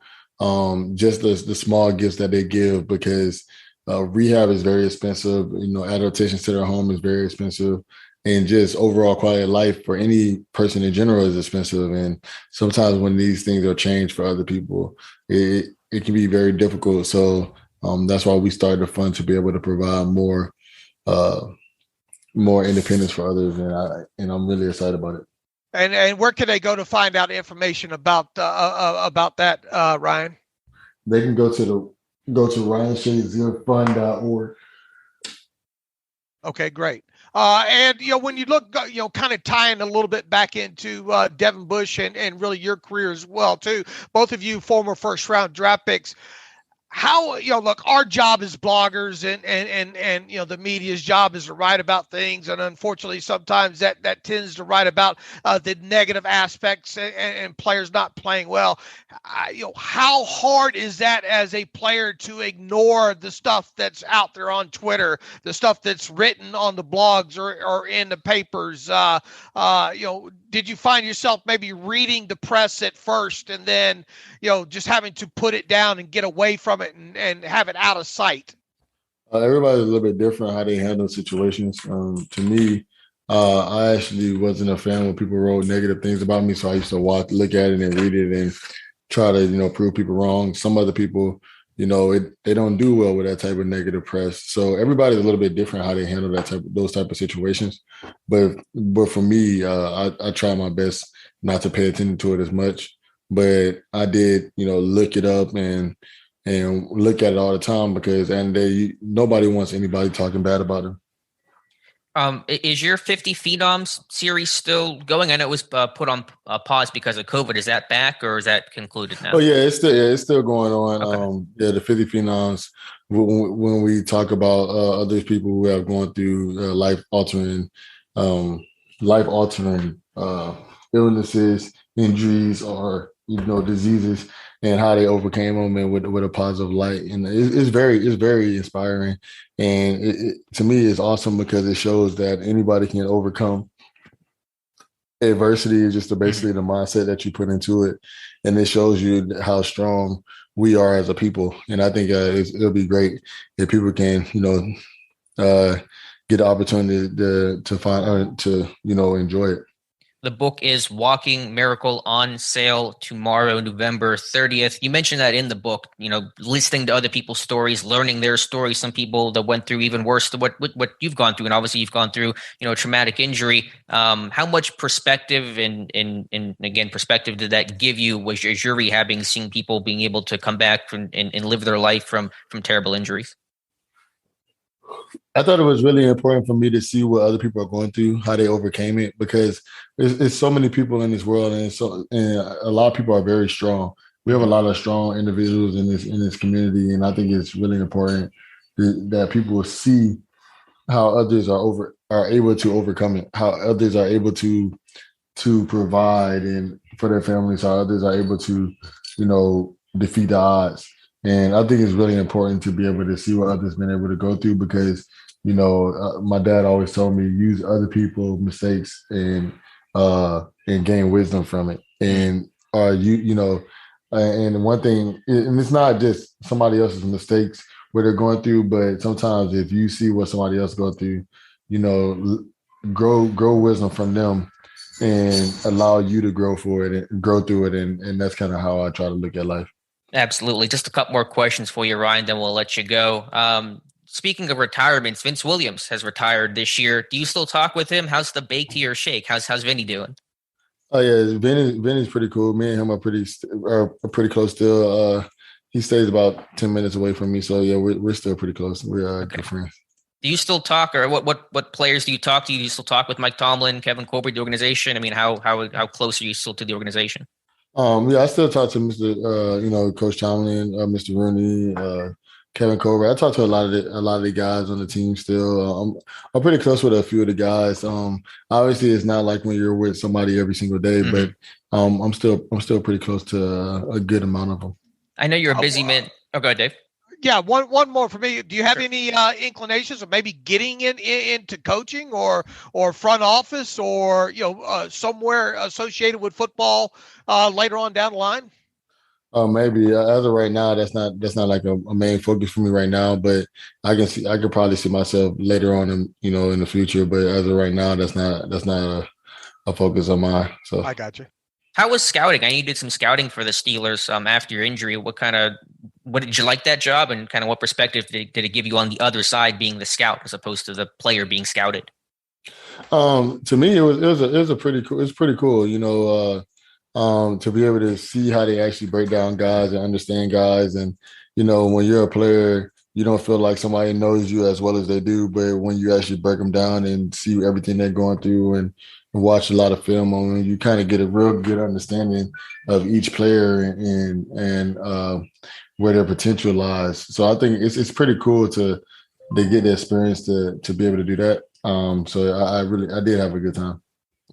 just the small gifts that they give, because rehab is very expensive. Adaptation to their home is very expensive, and just overall quality of life for any person in general is expensive. And sometimes when these things are changed for other people, it can be very difficult. So that's why we started a fund to be able to provide more independence for others, and I'm really excited about it. And where can they go to find out information about that, Ryan? They can go to RyanShazierFund.org. Okay, great. And when you look, kind of tying a little bit back into Devin Bush and really your career as well too. Both of you former first round draft picks. How, look, our job as bloggers and the media's job is to write about things. And unfortunately, sometimes that tends to write about the negative aspects and players not playing well. How hard is that as a player to ignore the stuff that's out there on Twitter, the stuff that's written on the blogs or in the papers? Did you find yourself maybe reading the press at first and then, just having to put it down and get away from it and have it out of sight? Everybody's a little bit different how they handle situations. To me, I actually wasn't a fan when people wrote negative things about me, so I used to look at it and read it and try to, prove people wrong. Some other people, they don't do well with that type of negative press. So everybody's a little bit different how they handle those type of situations. But for me, I try my best not to pay attention to it as much. But I did, look it up and look at it all the time, because at the end of the day, nobody wants anybody talking bad about them. Is your 50 Phenoms series still going? I know it was put on pause because of COVID. Is that back or is that concluded now? Oh yeah, it's still going on. Okay. The 50 Phenoms. When we talk about other people who have gone through life altering illnesses, injuries, or diseases, and how they overcame them and with a positive light. And it's very inspiring. And to me, it's awesome because it shows that anybody can overcome adversity. Is just basically the mindset that you put into it. And it shows you how strong we are as a people. And I think it'll be great if people can, get the opportunity to find to enjoy it. The book is Walking Miracle, on sale tomorrow, November 30th. You mentioned that in the book, listening to other people's stories, learning their stories, some people that went through even worse than what you've gone through. And obviously you've gone through, a traumatic injury. How much perspective and again, perspective did that give you as you're rehabbing, seeing people being able to come back and live their life from terrible injuries? I thought it was really important for me to see what other people are going through, how they overcame it, because there's so many people in this world, and a lot of people are very strong. We have a lot of strong individuals in this community, and I think it's really important that people see how others are able to overcome it, how others are able to provide and for their families, how others are able to, defeat the odds. And I think it's really important to be able to see what others been able to go through, because my dad always told me, use other people's mistakes and gain wisdom from it. And and one thing, and it's not just somebody else's mistakes where they're going through, but sometimes if you see what somebody else go through, grow wisdom from them and allow you to grow through it, and that's kind of how I try to look at life. Absolutely. Just a couple more questions for you, Ryan, then we'll let you go. Speaking of retirements, Vince Williams has retired this year. Do you still talk with him? How's the bake to your shake? How's Vinny doing? Oh yeah, Vinny's pretty cool. Me and him are pretty close still. He stays about 10 minutes away from me, so yeah, we're still pretty close. We're good friends. Do you still talk, or what players do you talk to? Do you still talk with Mike Tomlin, Kevin Colbert, the organization? I mean, how close are you still to the organization? Yeah, I still talk to Mr. Coach Tomlin, Mr. Rooney, Kevin Colbert. I talk to a lot of the guys on the team still. I'm pretty close with a few of the guys. Obviously, it's not like when you're with somebody every single day, but I'm still pretty close to a good amount of them. I know you're a busy man. Oh, go ahead, Dave. Yeah, one more for me. Do you have any inclinations of maybe getting into coaching or front office or somewhere associated with football later on down the line? Maybe as of right now, that's not like a main focus for me right now. But I could probably see myself later on in the future. But as of right now, that's not a focus of mine. So I got you. How was scouting? I know you did some scouting for the Steelers after your injury. What did you like that job, and kind of what perspective did it give you on the other side, being the scout as opposed to the player being scouted? To me, it was pretty cool. It's pretty cool, to be able to see how they actually break down guys and understand guys. And when you're a player, you don't feel like somebody knows you as well as they do. But when you actually break them down and see everything they're going through and watch a lot of film on them, you kind of get a real good understanding of each player and where their potential lies. So I think it's pretty cool to get the experience to be able to do that. So I did have a good time.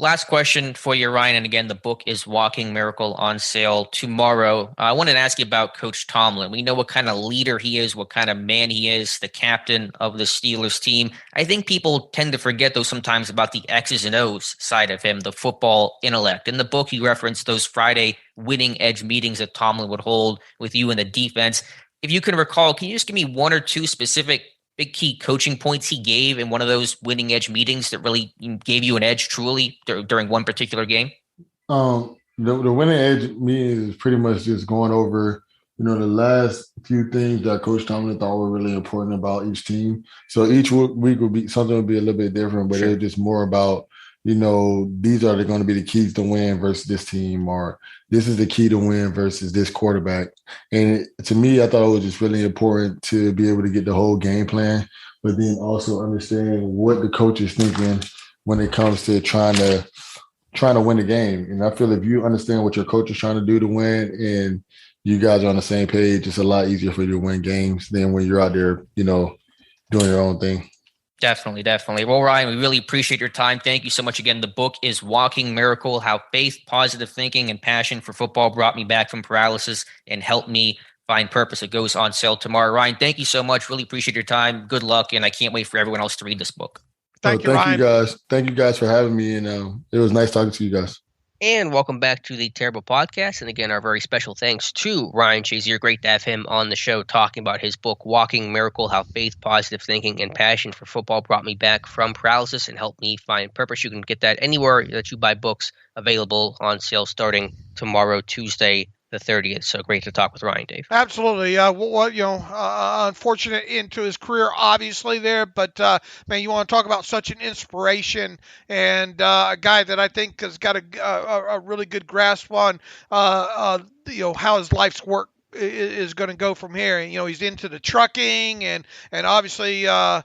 Last question for you, Ryan. And again, the book is Walking Miracle, on sale tomorrow. I wanted to ask you about Coach Tomlin. We know what kind of leader he is, what kind of man he is, the captain of the Steelers team. I think people tend to forget, though, sometimes about the X's and O's side of him, the football intellect. In the book, you referenced those Friday winning edge meetings that Tomlin would hold with you and the defense. If you can recall, can you just give me one or two specific big key coaching points he gave in one of those winning edge meetings that really gave you an edge truly during one particular game? The winning edge meeting is pretty much just going over, the last few things that Coach Tomlin thought were really important about each team. So each week would be a little bit different, but Sure. It's just more about, these are going to be the keys to win versus this team, or this is the key to win versus this quarterback. And to me, I thought it was just really important to be able to get the whole game plan, but then also understand what the coach is thinking when it comes to trying to win the game. And I feel if you understand what your coach is trying to do to win, and you guys are on the same page, it's a lot easier for you to win games than when you're out there, doing your own thing. Definitely. Well, Ryan, we really appreciate your time. Thank you so much again. The book is Walking Miracle, How Faith, Positive Thinking, and Passion for Football Brought Me Back from Paralysis and Helped Me Find Purpose. It goes on sale tomorrow. Ryan, thank you so much. Really appreciate your time. Good luck, and I can't wait for everyone else to read this book. Thank you, Ryan. Thank you guys for having me, and it was nice talking to you guys. And welcome back to the Terrible Podcast. And again, our very special thanks to Ryan Shazier. Great to have him on the show talking about his book, Walking Miracle, How Faith, Positive Thinking, and Passion for Football Brought Me Back from Paralysis and Helped Me Find Purpose. You can get that anywhere that you buy books, available on sale starting tomorrow, Tuesday, the 30th. So great to talk with Ryan, Dave. Absolutely. Unfortunate end to his career, obviously there, but man, you want to talk about such an inspiration and a guy that I think has got a really good grasp on how his life's work is going to go from here. And he's into the trucking and obviously I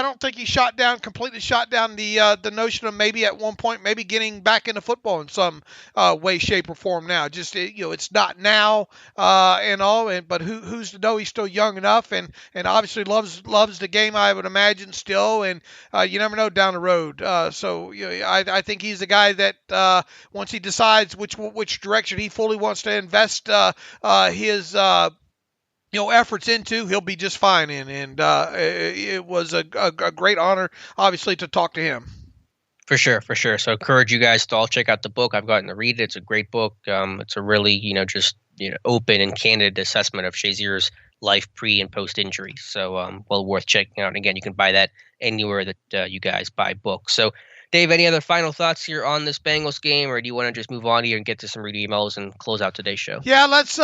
don't think he completely shot down the notion of maybe at one point maybe getting back into football in some way, shape, or form. Now, just it's not now and all. But who's to know? He's still young enough and obviously loves the game, I would imagine, still. And you never know down the road. I think he's a guy that once he decides which direction he fully wants to invest his efforts into, he'll be just fine in. And it was a great honor, obviously, to talk to him. For sure. So I encourage you guys to all check out the book. I've gotten to read it. It's a great book. It's a really, open and candid assessment of Shazier's life pre and post injury. So well worth checking out. And again, you can buy that anywhere that you guys buy books. So Dave, any other final thoughts here on this Bengals game, or do you want to just move on here and get to some read emails and close out today's show? Yeah, let's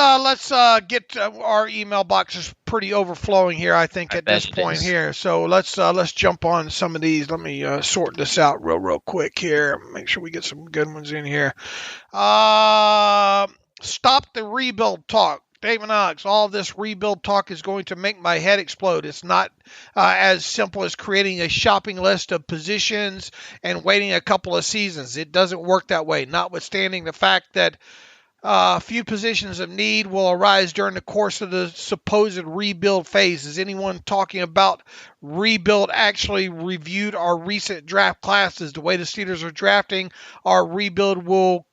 get our email box is pretty overflowing here, I think, at this point here. So let's jump on some of these. Let me sort this out real quick here. Make sure we get some good ones in here. Stop the rebuild talk. David Alex, all this rebuild talk is going to make my head explode. It's not as simple as creating a shopping list of positions and waiting a couple of seasons. It doesn't work that way, notwithstanding the fact that a few positions of need will arise during the course of the supposed rebuild phase. Is anyone talking about rebuild actually reviewed our recent draft classes? The way the Steelers are drafting, our rebuild will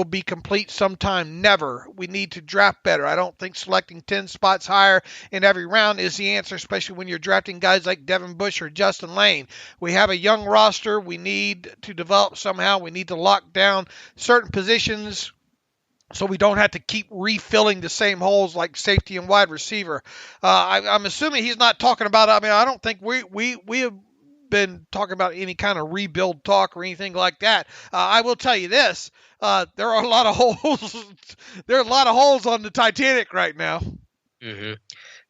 be complete sometime. Never. We need to draft better. I don't think selecting 10 spots higher in every round is the answer, especially when you're drafting guys like Devin Bush or Justin Lane. We have a young roster. We need to develop somehow. We need to lock down certain positions so we don't have to keep refilling the same holes like safety and wide receiver. I'm assuming he's not talking about, I don't think we have been talking about any kind of rebuild talk or anything like that. I will tell you this. There are a lot of holes. There are a lot of holes on the Titanic right now. Mm-hmm.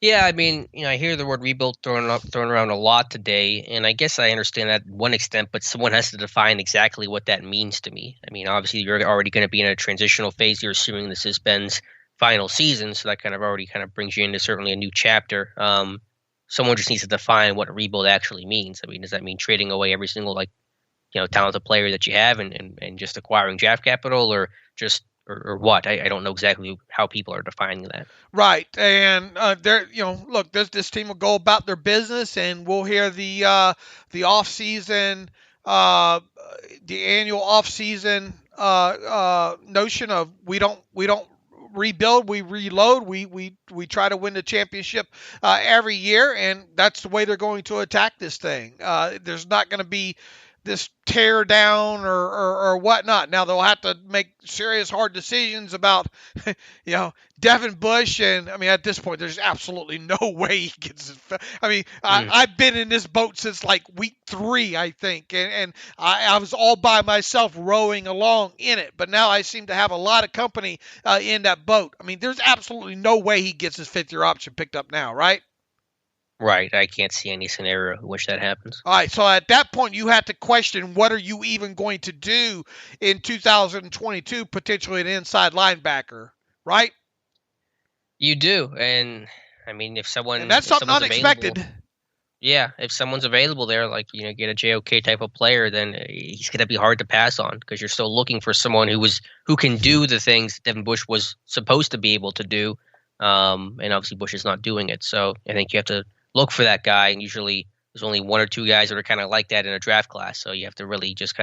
Yeah, I hear the word rebuild thrown around a lot today, and I guess I understand that to one extent, but someone has to define exactly what that means to me. Obviously, you're already going to be in a transitional phase. You're assuming this is Ben's final season, so that already brings you into certainly a new chapter. Someone just needs to define what a rebuild actually means. Does that mean trading away every single talented player that you have and just acquiring draft capital, or just or what? I don't know exactly how people are defining that. Right, and look, this team will go about their business, and we'll hear the off season, the annual off season notion of we don't rebuild, we reload, we try to win the championship every year, and that's the way they're going to attack this thing. There's not going to be this tear down or whatnot. Now they'll have to make serious hard decisions about Devin Bush, and at this point there's absolutely no way he gets I've been in this boat since week 3, I think, and I was all by myself rowing along in it, but now I seem to have a lot of company in that boat. There's absolutely no way he gets his 5th-year option picked up now, right? Right. I can't see any scenario in which that happens. All right. So at that point, you have to question, what are you even going to do in 2022, potentially an inside linebacker, right? You do. And if someone... And that's something unexpected. If someone's available there, get a JOK type of player, then he's going to be hard to pass on, because you're still looking for someone who can do the things Devin Bush was supposed to be able to do. And obviously Bush is not doing it. So I think you have to look for that guy, and usually there's only 1 or 2 guys that are like that in a draft class. So you have to really just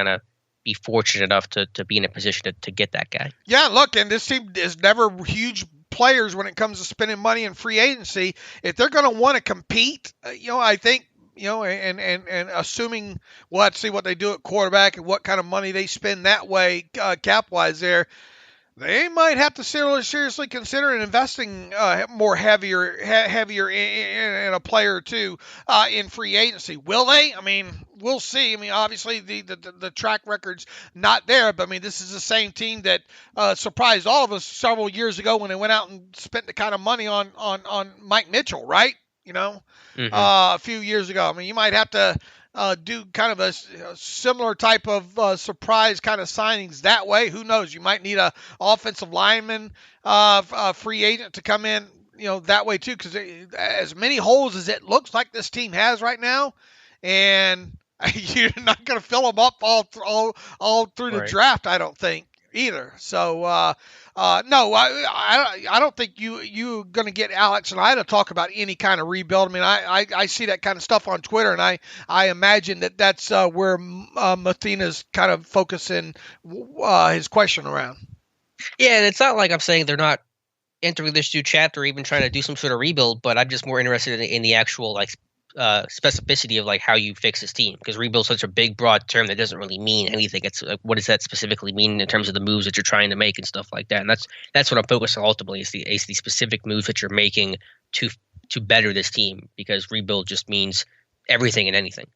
be fortunate enough to be in a position to get that guy. Yeah, look, and this team is never huge players when it comes to spending money in free agency. If they're going to want to compete, I think and assuming we'll have to see what they do at quarterback and what kind of money they spend that way cap-wise there, they might have to seriously consider investing more heavier in a player or two in free agency. Will they? I mean, we'll see. I mean, obviously the track record's not there, but I mean, this is the same team that surprised all of us several years ago when they went out and spent the kind of money on Mike Mitchell, right? A few years ago. I mean, you might have to do kind of a similar type of surprise kind of signings that way. Who knows? You might need a offensive lineman, free agent to come in, that way too. Because as many holes as it looks like this team has right now, and you're not going to fill them up all through the draft, I don't think either. So. No, I don't think you're going to get Alex and I to talk about any kind of rebuild. I mean, I see that kind of stuff on Twitter, and I imagine that's where Mathena's kind of focusing his question around. Yeah, and it's not like I'm saying they're not entering this new chapter or even trying to do some sort of rebuild, but I'm just more interested in the actual specificity of how you fix this team, because rebuild is such a big broad term that doesn't really mean anything. It's what does that specifically mean in terms of the moves that you're trying to make and stuff like that. And that's what I'm focused on ultimately is the specific moves that you're making to better this team, because rebuild just means everything and anything.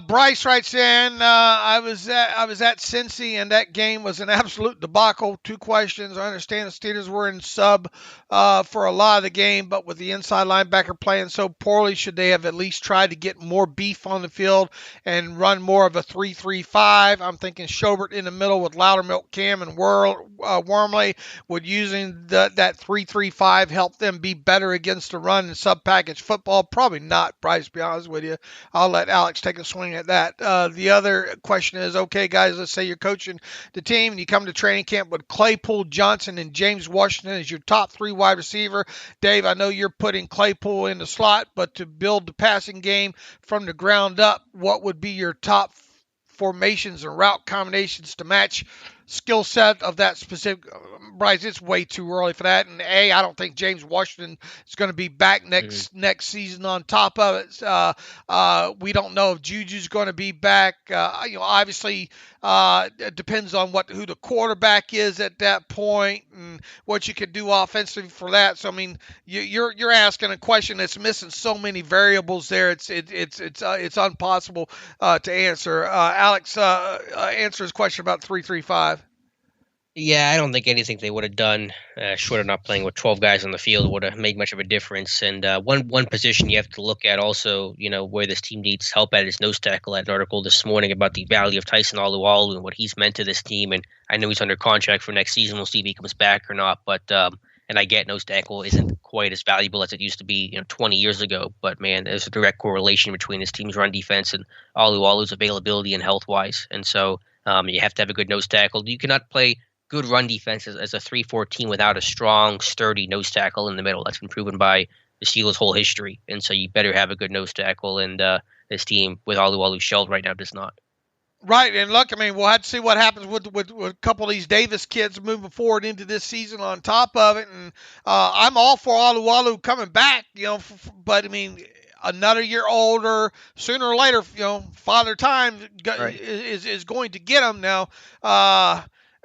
Bryce writes in, I was at Cincy, and that game was an absolute debacle. 2 questions. I understand the Steelers were in sub for a lot of the game, but with the inside linebacker playing so poorly, should they have at least tried to get more beef on the field and run more of a 3-3-5? I'm thinking Schobert in the middle with Loudermilk, Cam, and Wormley. Would using that 3-3-5 help them be better against the run and sub-package football? Probably not, Bryce, to be honest with you. I'll let Alex take a swing at that. The other question is, okay, guys, let's say you're coaching the team and you come to training camp with Claypool, Johnson, and James Washington as your top 3 wide receiver. Dave, I know you're putting Claypool in the slot, but to build the passing game from the ground up, what would be your top formations and route combinations to match skill set of that specific? Bryce, it's way too early for that. And I don't think James Washington is going to be back next season. On top of it, we don't know if Juju's going to be back. Obviously, it depends on who the quarterback is at that point and what you can do offensively for that. So I mean, you're asking a question that's missing so many variables there. It's impossible to answer. Alex, answer his question about 3-3-5. Yeah, I don't think anything they would have done, short of not playing with 12 guys on the field, would have made much of a difference. And one position you have to look at also, where this team needs help at is nose tackle. I had an article this morning about the value of Tyson Alualu and what he's meant to this team. And I know he's under contract for next season. We'll see if he comes back or not. But and I get nose tackle isn't quite as valuable as it used to be 20 years ago. But, man, there's a direct correlation between this team's run defense and Alualu's availability and health-wise. And so you have to have a good nose tackle. You cannot play good run defense as a 3-4 team without a strong, sturdy nose tackle in the middle. That's been proven by the Steelers' whole history. And so you better have a good nose tackle, and this team, with Alualu shelled right now, does not. Right, and look, I mean, we'll have to see what happens with a couple of these Davis kids moving forward into this season on top of it. And I'm all for Alualu coming back, but, I mean, another year older, sooner or later, Father Time is going to get him now.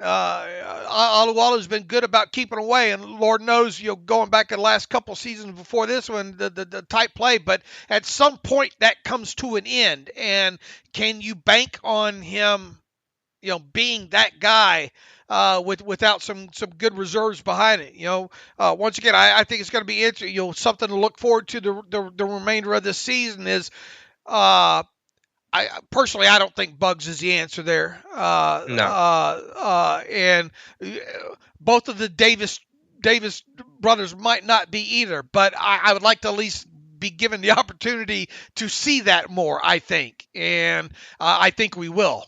Alualu's been good about keeping away, and Lord knows, going back to the last couple seasons before this one, the tight play. But at some point, that comes to an end, and can you bank on him, being that guy without some good reserves behind it? Once again, I think it's going to be interesting. Something to look forward to the remainder of this season is. I personally don't think Bugs is the answer there. No. And both of the Davis brothers might not be either, but I would like to at least be given the opportunity to see that more, I think. And I think we will.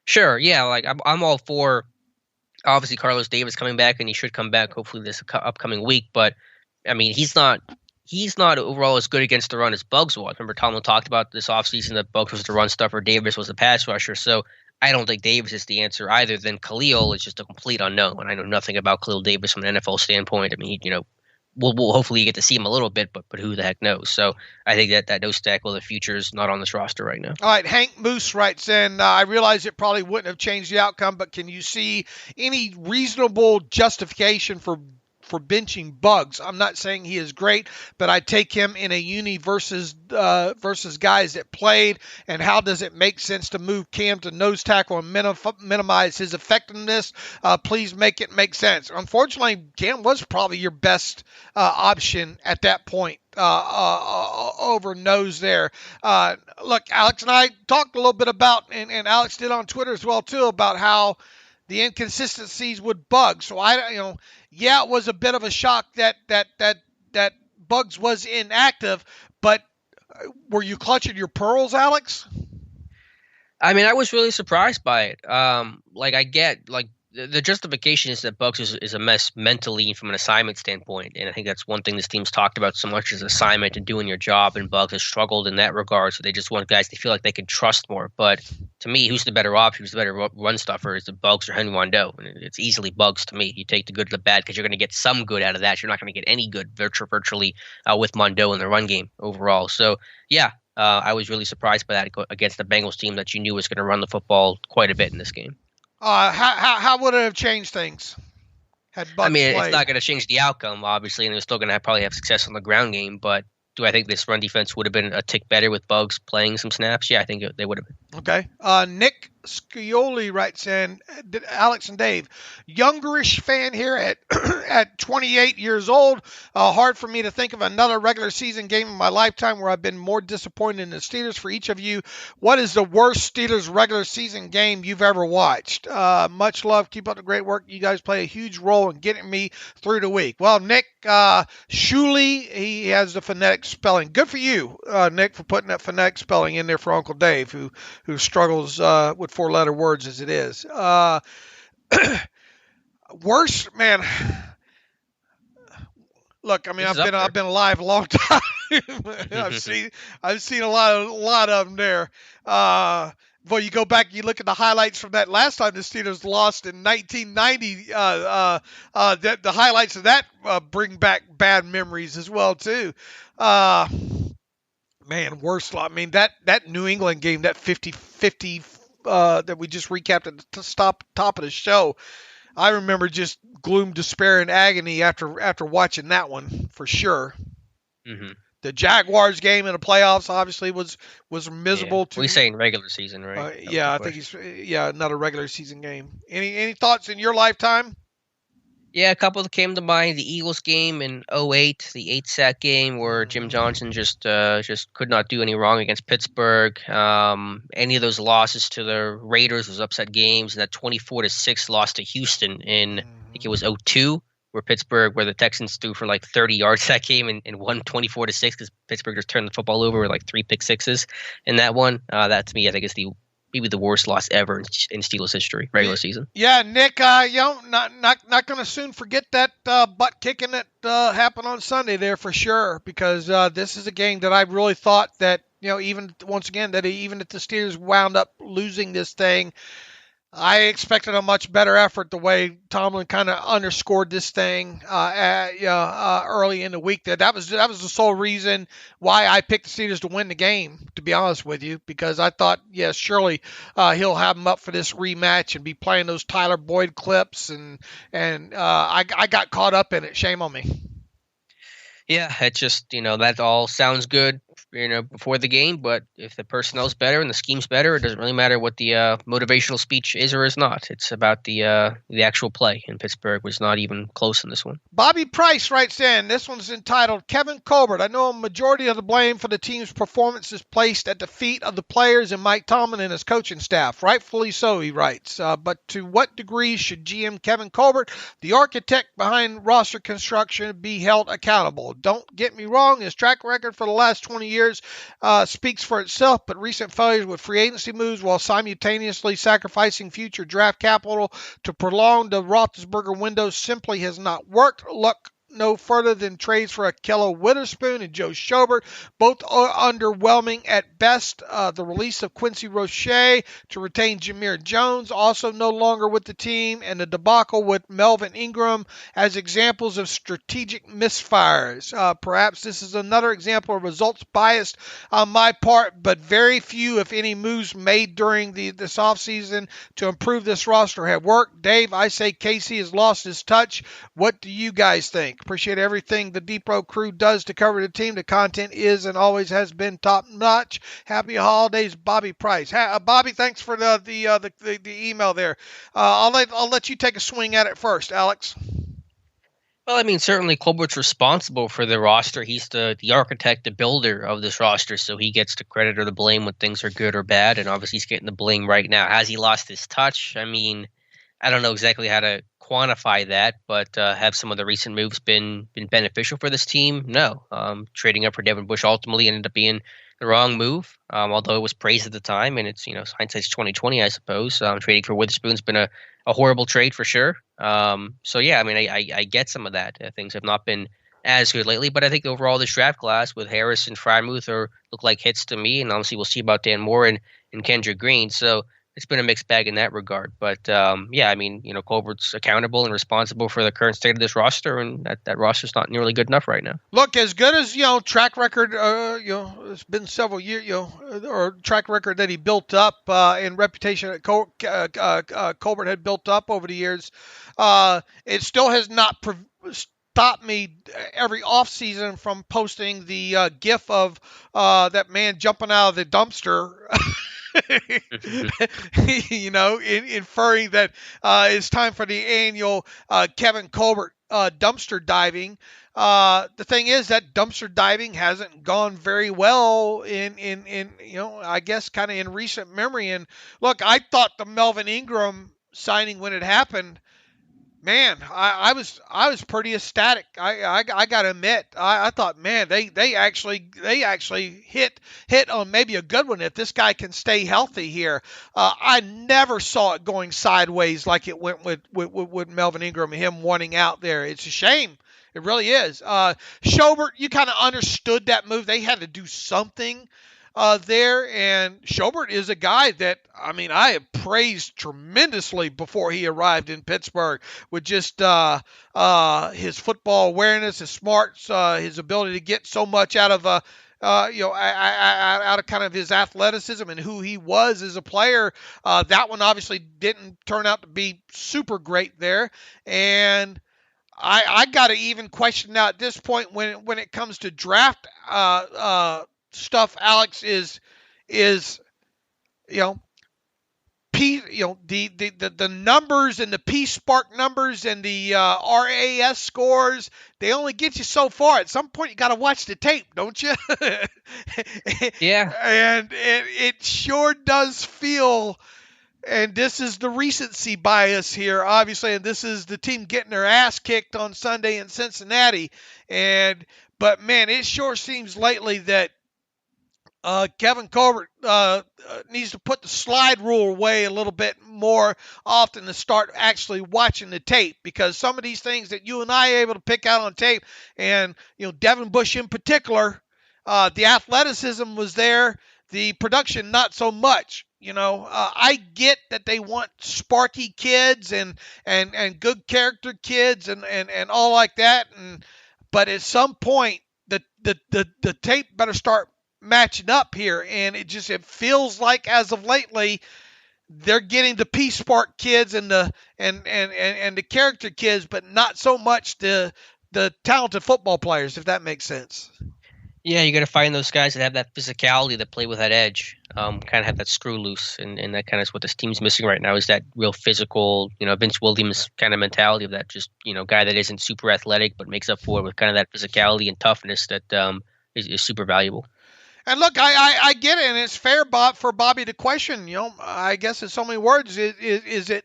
Sure. Yeah. I'm all for, obviously, Carlos Davis coming back, and he should come back hopefully this upcoming week. But I mean, he's not overall as good against the run as Bugs was. Remember, Tomlin talked about this offseason that Bugs was the run stuffer, Davis was the pass rusher. So I don't think Davis is the answer either. Then Khalil is just a complete unknown. I know nothing about Khalil Davis from an NFL standpoint. I mean, we'll hopefully get to see him a little bit, but who the heck knows? So I think that nose tackle of the future is not on this roster right now. All right, Hank Moose writes in, I realize it probably wouldn't have changed the outcome, but can you see any reasonable justification for benching Bugs? I'm not saying he is great, but I take him in a uni versus guys that played. And how does it make sense to move Cam to nose tackle and minimize his effectiveness? Please make it make sense. Unfortunately, Cam was probably your best option at that point. Over nose there. Look, Alex and I talked a little bit about, and Alex did on Twitter as well too, about how the inconsistencies with Bugs. So it was a bit of a shock that Bugs was inactive, but were you clutching your pearls, Alex? I mean, I was really surprised by it. I get the justification is that Bugs is a mess mentally from an assignment standpoint, and I think that's one thing this team's talked about so much is assignment and doing your job, and Bugs has struggled in that regard, so they just want guys to feel like they can trust more. But to me, who's the better option, who's the better run stuffer, is it Bugs or Henry Wando? And it's easily Bugs to me. You take the good or the bad because you're going to get some good out of that. You're not going to get any good virtually with Mondo in the run game overall. So, yeah, I was really surprised by that against the Bengals team that you knew was going to run the football quite a bit in this game. How would it have changed things? Had Bugs played? It's not going to change the outcome, obviously, and they're still going to probably have success on the ground game. But do I think this run defense would have been a tick better with Bugs playing some snaps? Yeah, I think they would have been. Okay. Nick Scioli writes in, Alex and Dave, youngerish fan here at 28 years old. Hard for me to think of another regular season game in my lifetime where I've been more disappointed in the Steelers. For each of you, what is the worst Steelers regular season game you've ever watched? Much love. Keep up the great work. You guys play a huge role in getting me through the week. Well, Nick Shuley, he has the phonetic spelling. Good for you, Nick, for putting that phonetic spelling in there for Uncle Dave, who struggles with four-letter words as it is. Worst, man. Look, I mean, I've been alive a long time. I've seen a lot of them there. Well, you go back, you look at the highlights from that last time the Steelers lost in 1990. The highlights of that bring back bad memories as well too. Man, worst. I mean, that New England game, that 50-50 that we just recapped at the top of the show. I remember just gloom, despair, and agony after watching that one for sure. Mm-hmm. The Jaguars game in the playoffs obviously was miserable too. We're saying regular season, right? I think another regular season game. Any thoughts in your lifetime? Yeah, a couple that came to mind. The Eagles game in 2008, the 8-sack game where Jim Johnson just could not do any wrong against Pittsburgh. Any of those losses to the Raiders was upset games. And that 24-6 loss to Houston in, I think it was 2002, where the Texans threw for like 30 yards that game and won 24-6 because Pittsburgh just turned the football over with like 3 pick sixes in that one. That to me, I think is maybe the worst loss ever in Steelers history, regular season. Yeah, Nick, not going to soon forget that butt kicking that happened on Sunday there for sure, because this is a game that I really thought that, even once again, that even if the Steelers wound up losing this thing, I expected a much better effort the way Tomlin kind of underscored this thing early in the week. That was the sole reason why I picked the Steelers to win the game, to be honest with you, because I thought, yes, surely he'll have them up for this rematch and be playing those Tyler Boyd clips, and I got caught up in it. Shame on me. Yeah, it's just, that all sounds good, before the game, but if the personnel's better and the scheme's better, it doesn't really matter what the motivational speech is or is not. It's about the actual play, and Pittsburgh was not even close in this one. Bobby Price writes in, this one's entitled Kevin Colbert. I know a majority of the blame for the team's performance is placed at the feet of the players and Mike Tomlin and his coaching staff. Rightfully so, he writes. But to what degree should GM Kevin Colbert, the architect behind roster construction, be held accountable? Don't get me wrong, his track record for the last 20 years speaks for itself, but recent failures with free agency moves while simultaneously sacrificing future draft capital to prolong the Roethlisberger window simply has not worked. Look, no further than trades for Ahkello Witherspoon and Joe Schobert, both underwhelming at best. The release of Quincy Roche to retain Jameer Jones, also no longer with the team, and the debacle with Melvin Ingram as examples of strategic misfires. Perhaps this is another example of results biased on my part, but very few, if any, moves made during this offseason to improve this roster have worked. Dave, I say Casey has lost his touch. What do you guys think? Appreciate everything the Depot crew does to cover the team. The content is and always has been top notch. Happy holidays, Bobby Price. Bobby, thanks for the email there. I'll let you take a swing at it first, Alex. Well, I mean, certainly Colbert's responsible for the roster. He's the architect, the builder of this roster, so he gets the credit or the blame when things are good or bad, and obviously he's getting the blame right now. Has he lost his touch? I mean, I don't know exactly how to quantify that, but have some of the recent moves been beneficial for this team? No. Trading up for Devin Bush ultimately ended up being the wrong move, although it was praised at the time, and it's, hindsight's 2020, I suppose. Trading for Witherspoon's been a horrible trade for sure. So yeah, I mean, I get some of that. Things have not been as good lately, but I think overall this draft class with Harris and Frymouth look like hits to me, and obviously we'll see about Dan Moore and Kendrick Green. So it's been a mixed bag in that regard. But yeah, I mean, Colbert's accountable and responsible for the current state of this roster, and that roster's not nearly good enough right now. Look, as good as track record, it's been several years, or track record that he built up and reputation that Colbert had built up over the years. It still has not stopped me every offseason from posting the GIF of that man jumping out of the dumpster. Inferring that it's time for the annual Kevin Colbert dumpster diving. The thing is that dumpster diving hasn't gone very well in I guess kind of in recent memory. And look, I thought the Melvin Ingram signing when it happened, man, I was pretty ecstatic. I got to admit, I thought, man, they actually hit on maybe a good one if this guy can stay healthy here. I never saw it going sideways like it went with Melvin Ingram and him wanting out there. It's a shame. It really is. Schobert, you kind of understood that move. They had to do something there, and Schobert is a guy that, I mean, I have praised tremendously before he arrived in Pittsburgh with just his football awareness, his smarts, his ability to get so much out of out of kind of his athleticism and who he was as a player. That one obviously didn't turn out to be super great there, and I got to even question now at this point when it comes to draft stuff, Alex, is the numbers and the P-Spark numbers and the RAS scores, they only get you so far. At some point you got to watch the tape, don't you? Yeah. And it sure does feel, and this is the recency bias here, obviously, and this is the team getting their ass kicked on Sunday in Cincinnati. But man, it sure seems lately that Kevin Colbert needs to put the slide rule away a little bit more often to start actually watching the tape, because some of these things that you and I are able to pick out on tape, and Devin Bush in particular, the athleticism was there, the production not so much. I get that they want sparky kids and good character kids and all like that, but at some point the tape better start matching up here, and it feels like as of lately they're getting the P-Spark kids and the character kids, but not so much the talented football players, if that makes sense. Yeah, you got to find those guys that have that physicality, that play with that edge, kind of have that screw loose, and that kind of is what this team's missing right now, is that real physical, Vince Williams kind of mentality of that just, guy that isn't super athletic but makes up for it with kind of that physicality and toughness that is super valuable. And look, I get it, and it's fair, Bob, for Bobby to question. I guess in so many words, is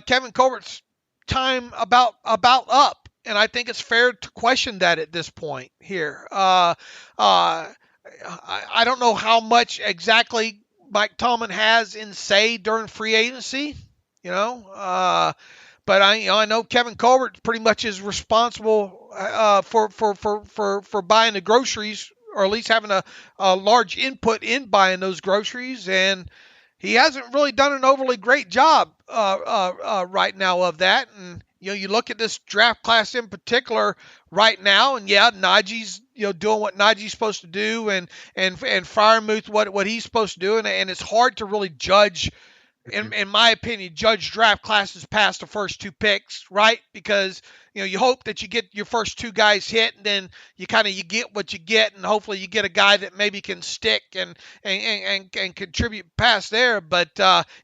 Kevin Colbert's time about up? And I think it's fair to question that at this point here. I don't know how much exactly Mike Tomlin has in say during free agency, but I know Kevin Colbert pretty much is responsible for buying the groceries, or at least having a large input in buying those groceries, and he hasn't really done an overly great job right now of that. And you look at this draft class in particular right now, and Najee's doing what Najee's supposed to do, and Freiermuth what he's supposed to do, and it's hard to really judge. In my opinion, judge draft classes past the first 2 picks, right? Because you hope that you get your first 2 guys hit, and then you get what you get, and hopefully you get a guy that maybe can stick and contribute past there. But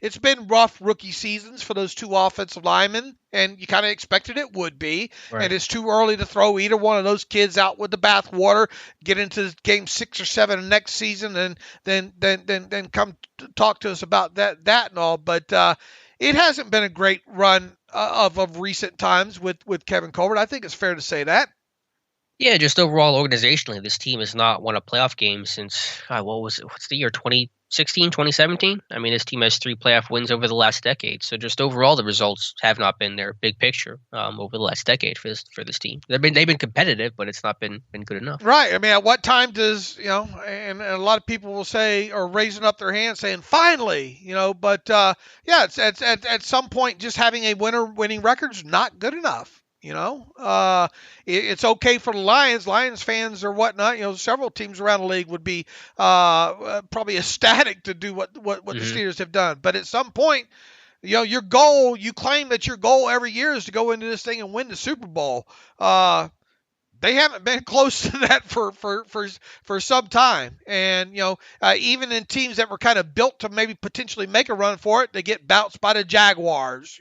it's been rough rookie seasons for those 2 offensive linemen, and you kind of expected it would be. Right. And it's too early to throw either one of those kids out with the bathwater. Get into game 6 or 7 of next season, and then come talk to us about that and all. But it hasn't been a great run of recent times with Kevin Colbert. I think it's fair to say that. Yeah, just overall organizationally, this team has not won a playoff game since, what's the year, 2016, 2017? I mean, this team has 3 playoff wins over the last decade. So just overall, the results have not been their big picture over the last decade for this team. They've been competitive, but it's not been good enough. Right. I mean, at what time does, and a lot of people will say, or raising up their hands saying, finally, but it's at some point, just having a winning record is not good enough. It's okay for the Lions fans or whatnot. Several teams around the league would be probably ecstatic to do what the Steelers have done. But at some point, your goal, you claim that your goal every year is to go into this thing and win the Super Bowl. They haven't been close to that for some time. And, even in teams that were kind of built to maybe potentially make a run for it, they get bounced by the Jaguars,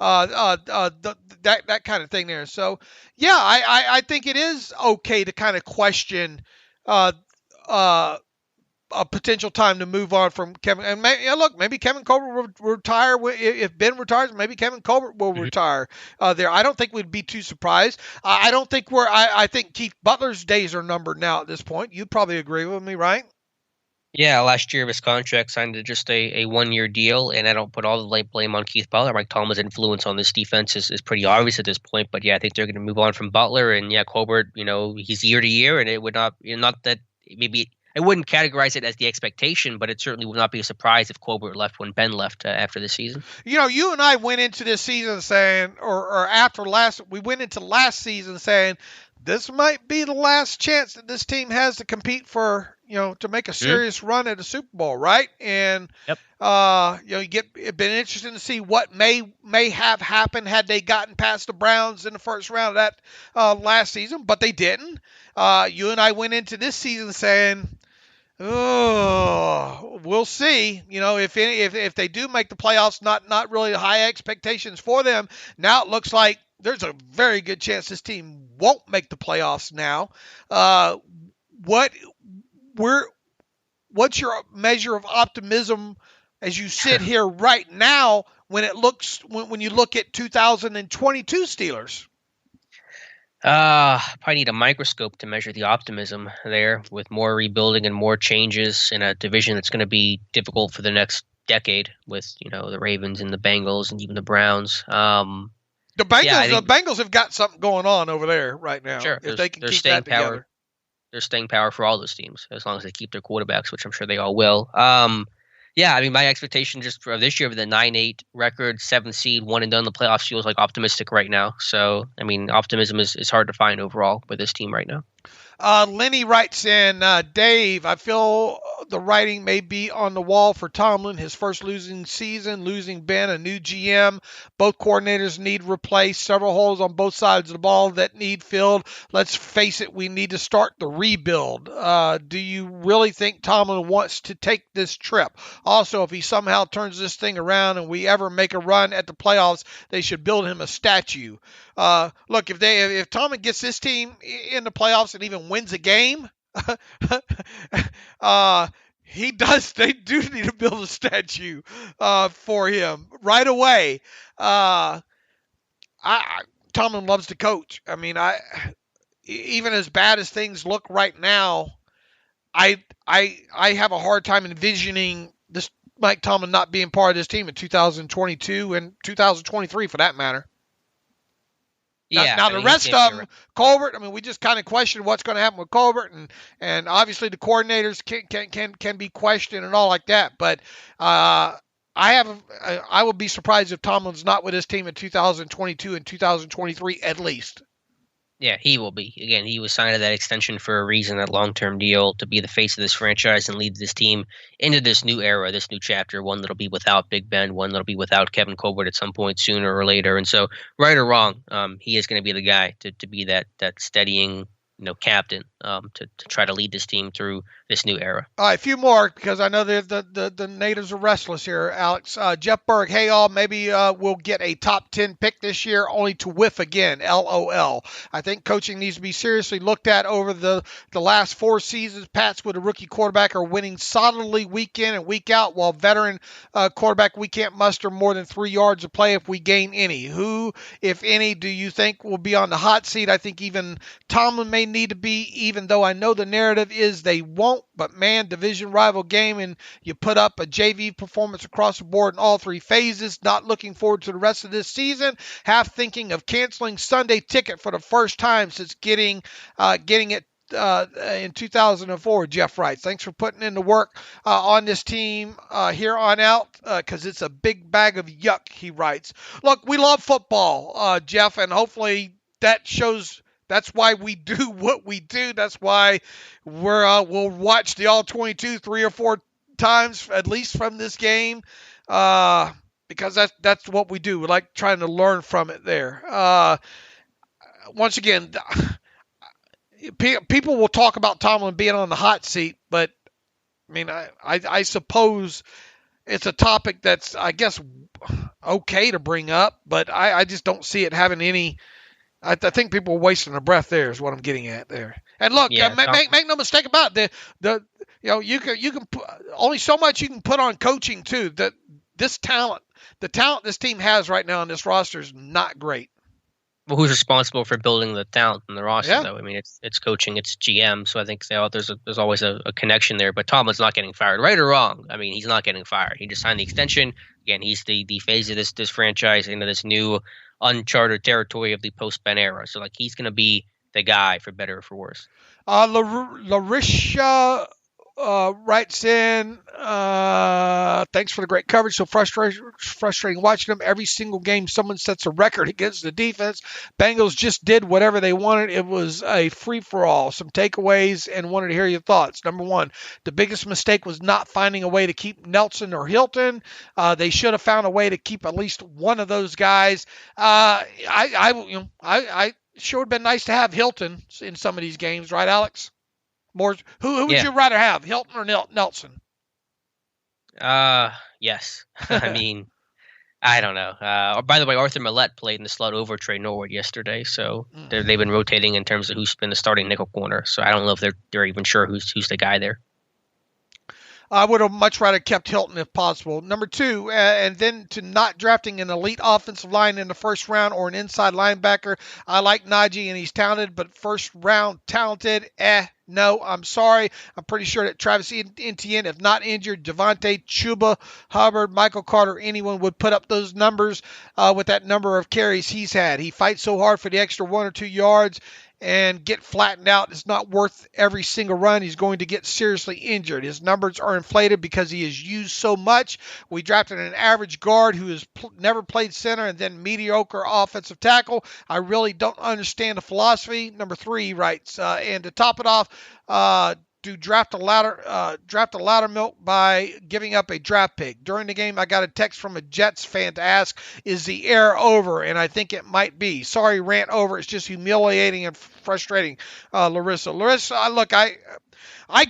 that kind of thing there. So, yeah, I think it is okay to kind of question a potential time to move on from Kevin. And maybe Kevin Colbert will retire. If Ben retires, maybe Kevin Colbert will retire there. I don't think we'd be too surprised. I don't think I think Keith Butler's days are numbered now at this point. You'd probably agree with me, right? Yeah, last year of his contract signed to just a 1-year deal, and I don't put all the blame on Keith Butler. Mike Tomlin's influence on this defense is pretty obvious at this point. But yeah, I think they're going to move on from Butler, and Colbert. He's year to year, and it would not that maybe. I wouldn't categorize it as the expectation, but it certainly would not be a surprise if Colbert left when Ben left after the season. You and I went into this season saying, or after we went into last season saying, this might be the last chance that this team has to compete for, to make a serious run at a Super Bowl, right? And yep. It'd been interesting to see what may have happened had they gotten past the Browns in the first round of that last season, but they didn't. You and I went into this season saying, oh, we'll see. If they do make the playoffs, not really high expectations for them. Now it looks like there's a very good chance this team won't make the playoffs now. What's your measure of optimism as you sit here right now when you look at 2022 Steelers? Probably need a microscope to measure the optimism there, with more rebuilding and more changes in a division that's going to be difficult for the next decade with, the Ravens and the Bengals and even the Browns. The Bengals have got something going on over there right now. Sure. If they can keep that together. There's staying power for all those teams, as long as they keep their quarterbacks, which I'm sure they all will. My expectation just for this year with the 9-8 record, 7th seed, 1 and done in the playoffs feels like optimistic right now. So, optimism is hard to find overall with this team right now. Lenny writes in, Dave, I feel the writing may be on the wall for Tomlin. His first losing season, losing Ben, a new GM. Both coordinators need replaced. Several holes on both sides of the ball that need filled. Let's face it, we need to start the rebuild. Do you really think Tomlin wants to take this trip? Also, if he somehow turns this thing around and we ever make a run at the playoffs, they should build him a statue. Look, if Tomlin gets this team in the playoffs and even wins a game, they do need to build a statue for him right away. Tomlin loves to coach. Even as bad as things look right now, I have a hard time envisioning this Mike Tomlin not being part of this team in 2022 and 2023 for that matter. Yeah. Now the rest of them, right. Colbert. I mean, we just kind of questioned what's going to happen with Colbert, and obviously the coordinators can be questioned and all like that. But I would be surprised if Tomlin's not with his team in 2022 and 2023 at least. Yeah, he will be. Again, he was signed to that extension for a reason, that long-term deal, to be the face of this franchise and lead this team into this new era, this new chapter, one that'll be without Big Ben, one that'll be without Kevin Colbert at some point sooner or later. And so, right or wrong, he is going to be the guy to be that steadying, captain to try to lead this team through this new era. All right, a few more because I know the natives are restless here, Alex. Jeff Berg, hey all, maybe we'll get a top 10 pick this year only to whiff again, LOL. I think coaching needs to be seriously looked at over the last 4 seasons. Pats with a rookie quarterback are winning solidly week in and week out, while veteran quarterback, we can't muster more than 3 yards of play if we gain any. Who, if any, do you think will be on the hot seat? I think even Tomlin may need to be, even though I know the narrative is they won't. But man, division rival game, and you put up a JV performance across the board in all 3 phases. Not looking forward to the rest of this season. Half thinking of canceling Sunday ticket for the first time since getting it in 2004. Jeff writes, thanks for putting in the work on this team here on out, because it's a big bag of yuck. He writes, look, we love football, Jeff, and hopefully that shows. That's why we do what we do. That's why we'll watch the All-22 3 or 4 times at least from this game, because that's what we do. We like trying to learn from it there. Once again, people will talk about Tomlin being on the hot seat, but I mean, I suppose it's a topic that's, I guess, okay to bring up, but I just don't see it having any. I think people are wasting their breath. There is what I'm getting at there. And look, make no mistake about it. You can only so much you can put on coaching too. The talent this team has right now on this roster is not great. Well, who's responsible for building the talent in the roster, though? I mean, it's coaching, it's GM. So I think there's always a connection there. But Tomlin's not getting fired, right or wrong. I mean, he's not getting fired. He just signed the extension. Again, he's the phase of this franchise into this new uncharted territory of the post-Ben era. So, like, he's going to be the guy for better or for worse. Larisha writes in, thanks for the great coverage. So frustrating watching them. Every single game, someone sets a record against the defense. Bengals just did whatever they wanted. It was a free-for-all. Some takeaways, and wanted to hear your thoughts. Number 1, the biggest mistake was not finding a way to keep Nelson or Hilton. They should have found a way to keep at least one of those guys. I sure would have been nice to have Hilton in some of these games, right, Alex? More, who would you rather have, Hilton or Nelson? Yes. I mean, I don't know. By the way, Arthur Millette played in the slot over Trey Norwood yesterday, so they've been rotating in terms of who's been the starting nickel corner. So I don't know if they're even sure who's the guy there. I would have much rather kept Hilton if possible. Number 2, and then to not drafting an elite offensive line in the first round or an inside linebacker. I like Najee and he's talented, but first round talented, no, I'm sorry. I'm pretty sure that Travis Etienne, if not injured, Devontae, Chuba, Hubbard, Michael Carter, anyone would put up those numbers with that number of carries he's had. He fights so hard for the extra 1 or 2 yards and get flattened out. It's not worth every single run. He's going to get seriously injured. His numbers are inflated because he is used so much. We drafted an average guard who has never played center and then mediocre offensive tackle. I really don't understand the philosophy. Number 3, he writes, and to top it off, to draft a ladder milk by giving up a draft pick. During the game, I got a text from a Jets fan to ask, is the era over? And I think it might be. Sorry, rant over. It's just humiliating and frustrating, Larissa. Look, I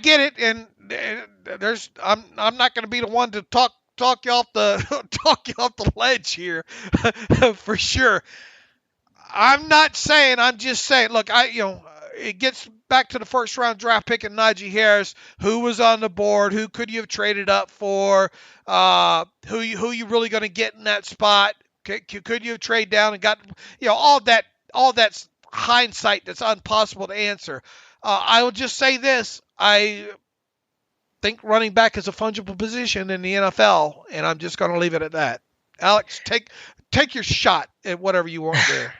get it, and I'm not going to be the one to talk you off the ledge here for sure. I'm just saying. Look, it gets back to the first round draft pick and Najee Harris. Who was on the board? Who could you have traded up for? Who you really going to get in that spot? Could you have traded down and got all that's hindsight that's impossible to answer. I will just say this: I think running back is a fungible position in the NFL, and I'm just going to leave it at that. Alex, take your shot at whatever you want there.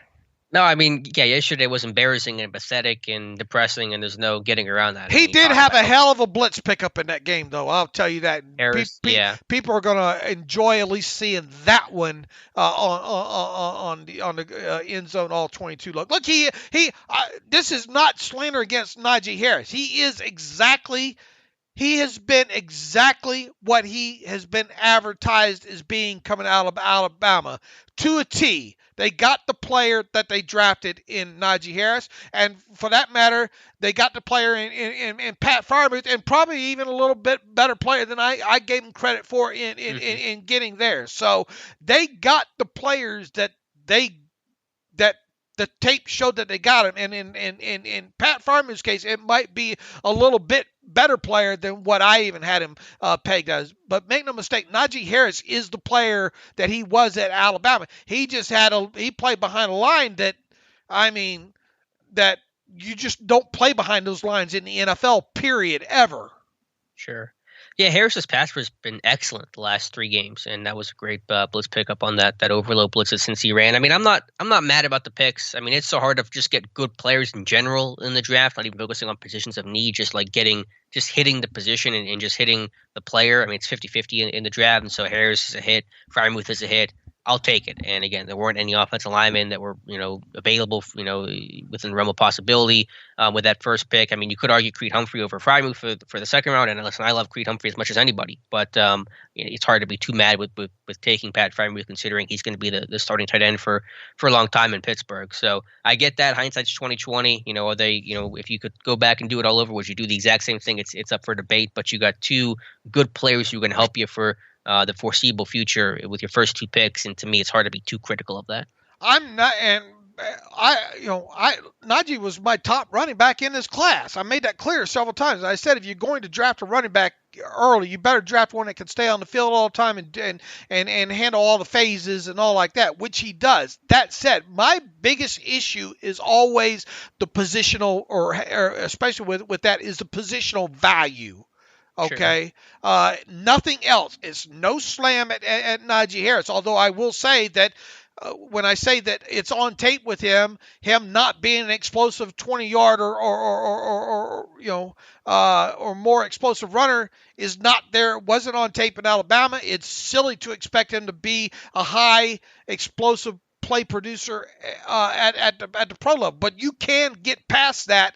No, I mean, yeah, yesterday was embarrassing and pathetic and depressing, and there's no getting around that. He did have a hell of a blitz pickup in that game, though. I'll tell you that. Harris, People are going to enjoy at least seeing that one on the end zone all 22 look. Look, this is not slander against Najee Harris. He has been exactly what he has been advertised as being coming out of Alabama to a T. They got the player that they drafted in Najee Harris, and for that matter, they got the player in Pat Freiermuth, and probably even a little bit better player than I gave him credit for in getting there. So they got the players that the tape showed that they got him, and in Pat Freiermuth's case, it might be a little bit better player than what I even had him pegged as. But make no mistake, Najee Harris is the player that he was at Alabama. He just he played behind a line that you just don't play behind those lines in the NFL, period, ever. Sure. Yeah, Harris's pass has been excellent the last 3 games, and that was a great blitz pickup on that overload blitz that since he ran. I mean, I'm not mad about the picks. I mean, it's so hard to just get good players in general in the draft, not even focusing on positions of need, just hitting the position and just hitting the player. I mean, it's 50-50 in the draft, and so Harris is a hit, Freiermuth is a hit. I'll take it. And again, there weren't any offensive linemen that were, available, within the realm of possibility with that first pick. I mean, you could argue Creed Humphrey over Freiermuth for the second round. And listen, I love Creed Humphrey as much as anybody, but it's hard to be too mad with taking Pat Freiermuth, considering he's going to be the starting tight end for a long time in Pittsburgh. So I get that. Hindsight's 2020. Are they, if you could go back and do it all over, would you do the exact same thing? It's up for debate, but you got 2 good players who are going to help you for the foreseeable future with your first 2 picks, and to me, it's hard to be too critical of that. I'm not, and Najee was my top running back in this class. I made that clear several times. I said if you're going to draft a running back early, you better draft one that can stay on the field all the time and handle all the phases and all like that, which he does. That said, my biggest issue is always the positional, or especially with that, is the positional value. Okay. Sure. Nothing else. It's no slam at Najee Harris. Although I will say that when I say that it's on tape with him not being an explosive 20-yard or more explosive runner is not there. It wasn't on tape in Alabama. It's silly to expect him to be a high explosive play producer at the pro level. But you can get past that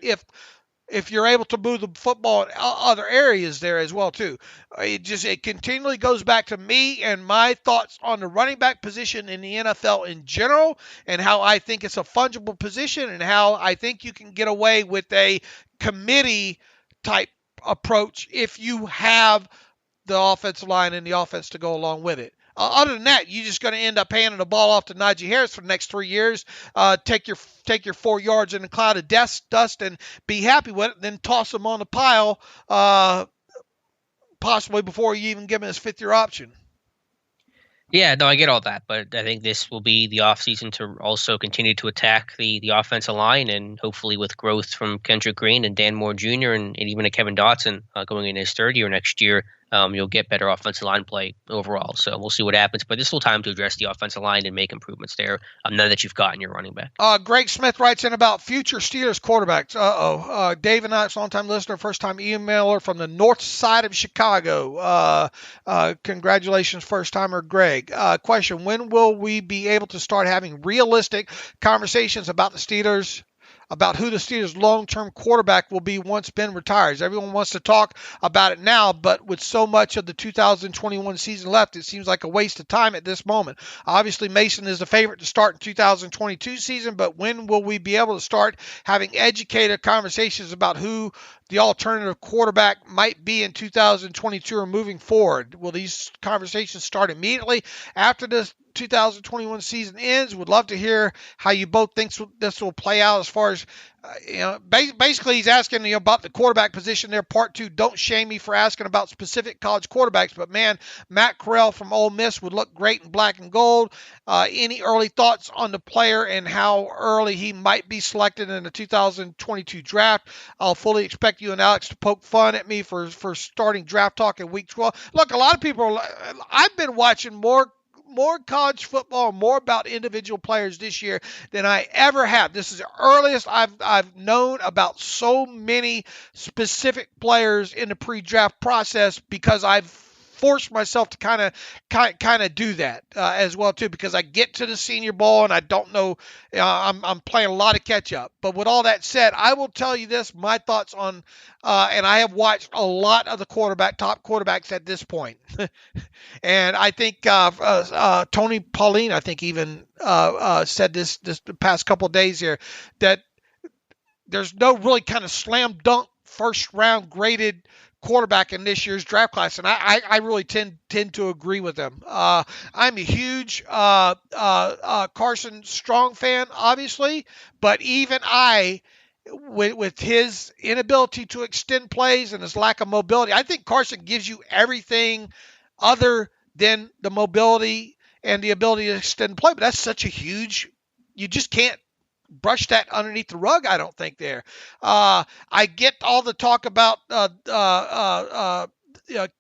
if you're able to move the football in other areas there as well too. It continually goes back to me and my thoughts on the running back position in the NFL in general, and how I think it's a fungible position, and how I think you can get away with a committee type approach if you have the offensive line and the offense to go along with it. Other than that, you're just going to end up handing the ball off to Najee Harris for the next 3 years. Take your 4 yards in a cloud of dust and be happy with it. Then toss him on the pile, possibly before you even give him his 5th-year option. Yeah, no, I get all that, but I think this will be the offseason to also continue to attack the offensive line, and hopefully with growth from Kendrick Green and Dan Moore Jr. and even a Kevin Dotson going in his 3rd year next year, you'll get better offensive line play overall. So we'll see what happens. But this is still time to address the offensive line and make improvements there now that you've gotten your running back. Greg Smith writes in about future Steelers quarterbacks. Dave and I, long-time listener, first-time emailer from the north side of Chicago. Congratulations, first-timer Greg. Question, when will we be able to start having realistic conversations about the Steelers, about who the Steelers' long-term quarterback will be once Ben retires? Everyone wants to talk about it now, but with so much of the 2021 season left, it seems like a waste of time at this moment. Obviously, Mason is the favorite to start in 2022 season, but when will we be able to start having educated conversations about who the alternative quarterback might be in 2022 or moving forward? Will these conversations start immediately after the 2021 season ends. Would love to hear how you both think this will play out as far as, basically he's asking about the quarterback position there. Part 2, don't shame me for asking about specific college quarterbacks, but man, Matt Corral from Ole Miss would look great in black and gold. Any early thoughts on the player and how early he might be selected in the 2022 draft? I'll fully expect you and Alex to poke fun at me for starting draft talk in week 12. Look, a lot of people, I've been watching more college football, more about individual players this year than I ever have. This is the earliest I've known about so many specific players in the pre-draft process, because I've forced myself to kind of do that as well too, because I get to the Senior Bowl and I don't know, I'm playing a lot of catch up. But with all that said, I will tell you this, my thoughts on, and I have watched a lot of the top quarterbacks at this point. And I think Tony Pauline, I think even said this the past couple of days here, that there's no really kind of slam dunk first round graded quarterback in this year's draft class, and I really tend to agree with them. I'm a huge Carson Strong fan, obviously, but even I, with his inability to extend plays and his lack of mobility, I think Carson gives you everything other than the mobility and the ability to extend play. But that's such a huge, you just can't brush that underneath the rug, I don't think there. I get all the talk about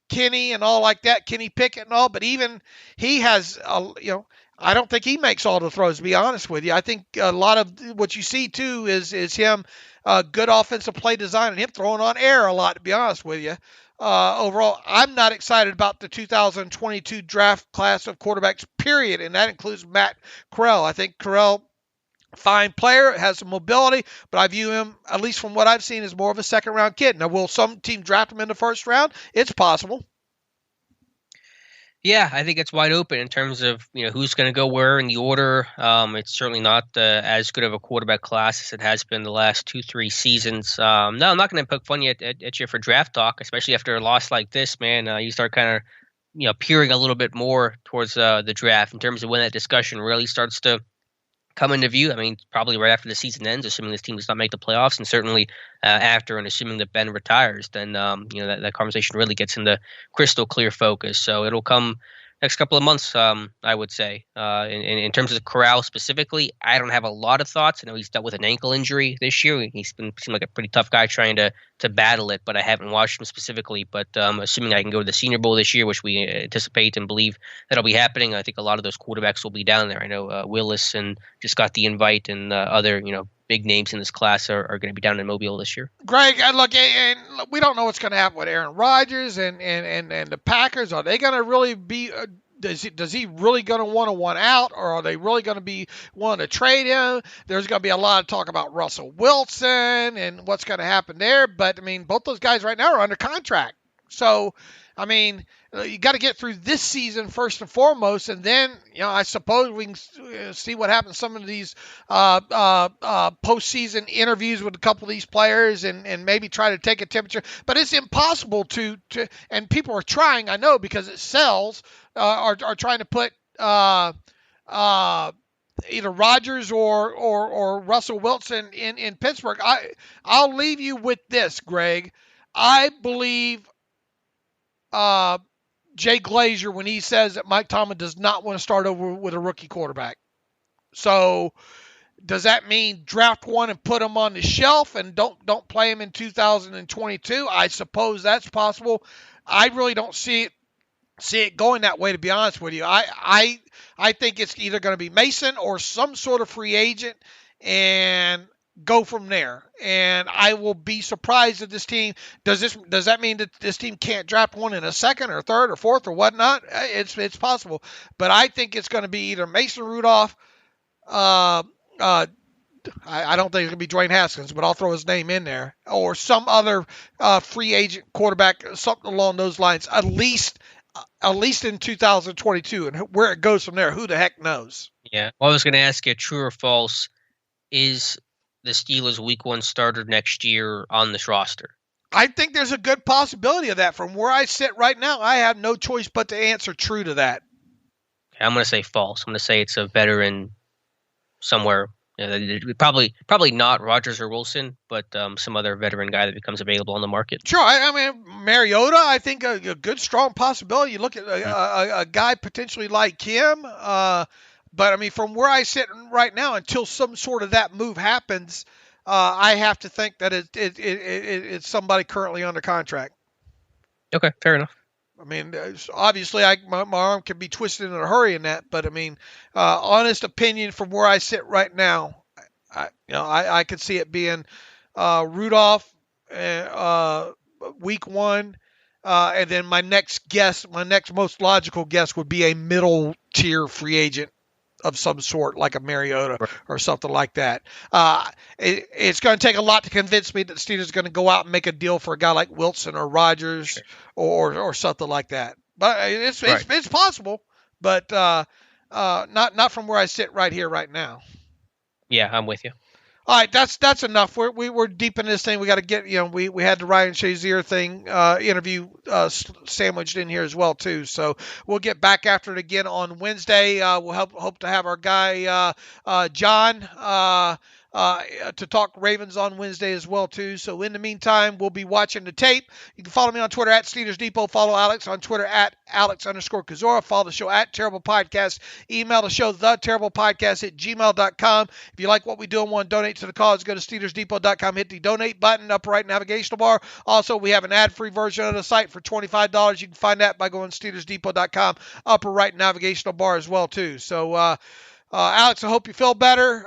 Kenny and all like that, Kenny Pickett and all, but even he has, I don't think he makes all the throws, to be honest with you. I think a lot of what you see, too, is him, good offensive play design, and him throwing on air a lot, to be honest with you. Overall, I'm not excited about the 2022 draft class of quarterbacks, period, and that includes Matt Corral. I think Corral, fine player, has some mobility, but I view him, at least from what I've seen, as more of a second-round kid. Now, will some team draft him in the first round? It's possible. Yeah, I think it's wide open in terms of who's going to go where in the order. It's certainly not as good of a quarterback class as it has been the last 2-3 seasons. No, I'm not going to poke fun at you for draft talk, especially after a loss like this, man. You start kind of peering a little bit more towards the draft in terms of when that discussion really starts to come into view. I mean, probably right after the season ends, assuming this team does not make the playoffs, and certainly after, and assuming that Ben retires, then that conversation really gets into crystal clear focus. So it'll come next couple of months, I would say. In terms of Corral specifically, I don't have a lot of thoughts. I know he's dealt with an ankle injury this year. He's seemed like a pretty tough guy trying to battle it, but I haven't watched him specifically. But assuming I can go to the Senior Bowl this year, which we anticipate and believe that'll be happening, I think a lot of those quarterbacks will be down there. I know Willis and just got the invite, and other big names in this class are going to be down in Mobile this year. Greg, look, and we don't know what's going to happen with Aaron Rodgers and the Packers. Are they going to really be? Does he really going to want to one out, or are they really going to be wanting to trade him? There's going to be a lot of talk about Russell Wilson and what's going to happen there. But I mean, both those guys right now are under contract, so I mean, you got to get through this season first and foremost, and then I suppose we can see what happens. Some of these postseason interviews with a couple of these players, and maybe try to take a temperature. But it's impossible to and people are trying, I know, because it sells. Are trying to put either Rodgers or Russell Wilson in Pittsburgh. I'll leave you with this, Greg. I believe Jay Glazer when he says that Mike Tomlin does not want to start over with a rookie quarterback. So does that mean draft one and put him on the shelf and don't play him in 2022? I suppose that's possible. I really don't see it going that way, to be honest with you. I think it's either going to be Mason or some sort of free agent and go from there. And I will be surprised if this team does that mean that this team can't draft one in a second or third or fourth or whatnot? It's possible, but I think it's going to be either Mason Rudolph. I don't think it's going to be Dwayne Haskins, but I'll throw his name in there, or some other free agent quarterback, something along those lines. At least in 2022, and where it goes from there, who the heck knows? Yeah. Well, I was going to ask you, true or false, is the Steelers' Week 1 starter next year on this roster? I think there's a good possibility of that. From where I sit right now, I have no choice but to answer true to that. I'm going to say false. I'm going to say it's a veteran somewhere. Probably not Rodgers or Wilson, but some other veteran guy that becomes available on the market. Sure. I mean, Mariota, I think a good, strong possibility. You look at a guy potentially like him. But, I mean, from where I sit right now, until some sort of that move happens, I have to think that it's somebody currently under contract. Okay, fair enough. I mean, obviously, my arm can be twisted in a hurry in that, but I mean, honest opinion from where I sit right now, I could see it being Rudolph week 1, and then my next most logical guess would be a middle tier free agent of some sort, like a Mariota or something like that. It's going to take a lot to convince me that the Steelers are going to go out and make a deal for a guy like Wilson or Rodgers or something like that. But it's possible, but not from where I sit right here, right now. Yeah, I'm with you. All right, that's enough. We're deep in this thing. We got to get, we had the Ryan Shazier thing interview sandwiched in here as well too. So we'll get back after it again on Wednesday. We'll hope to have our guy John to talk Ravens on Wednesday as well too. So in the meantime, we'll be watching the tape. You can follow me on Twitter at Steelers Depot. Follow Alex on Twitter at Alex_Kozora. Follow the show at Terrible Podcast. Email the show, theterriblepodcast@gmail.com. If you like what we do and want to donate to the cause, go to SteelersDepot.com. Hit the donate button, upper right navigational bar. Also, we have an ad-free version of the site for $25. You can find that by going to SteelersDepot.com, upper right navigational bar as well too. So, Alex, I hope you feel better.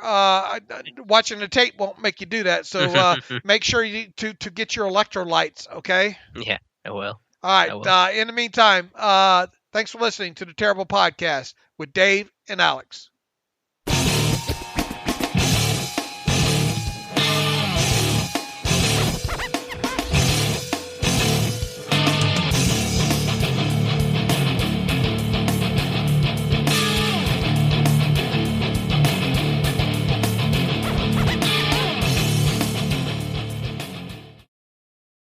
Watching the tape won't make you do that. So make sure to get your electrolytes, okay? Yeah, I will. All right. In the meantime, thanks for listening to the Terrible Podcast with Dave and Alex.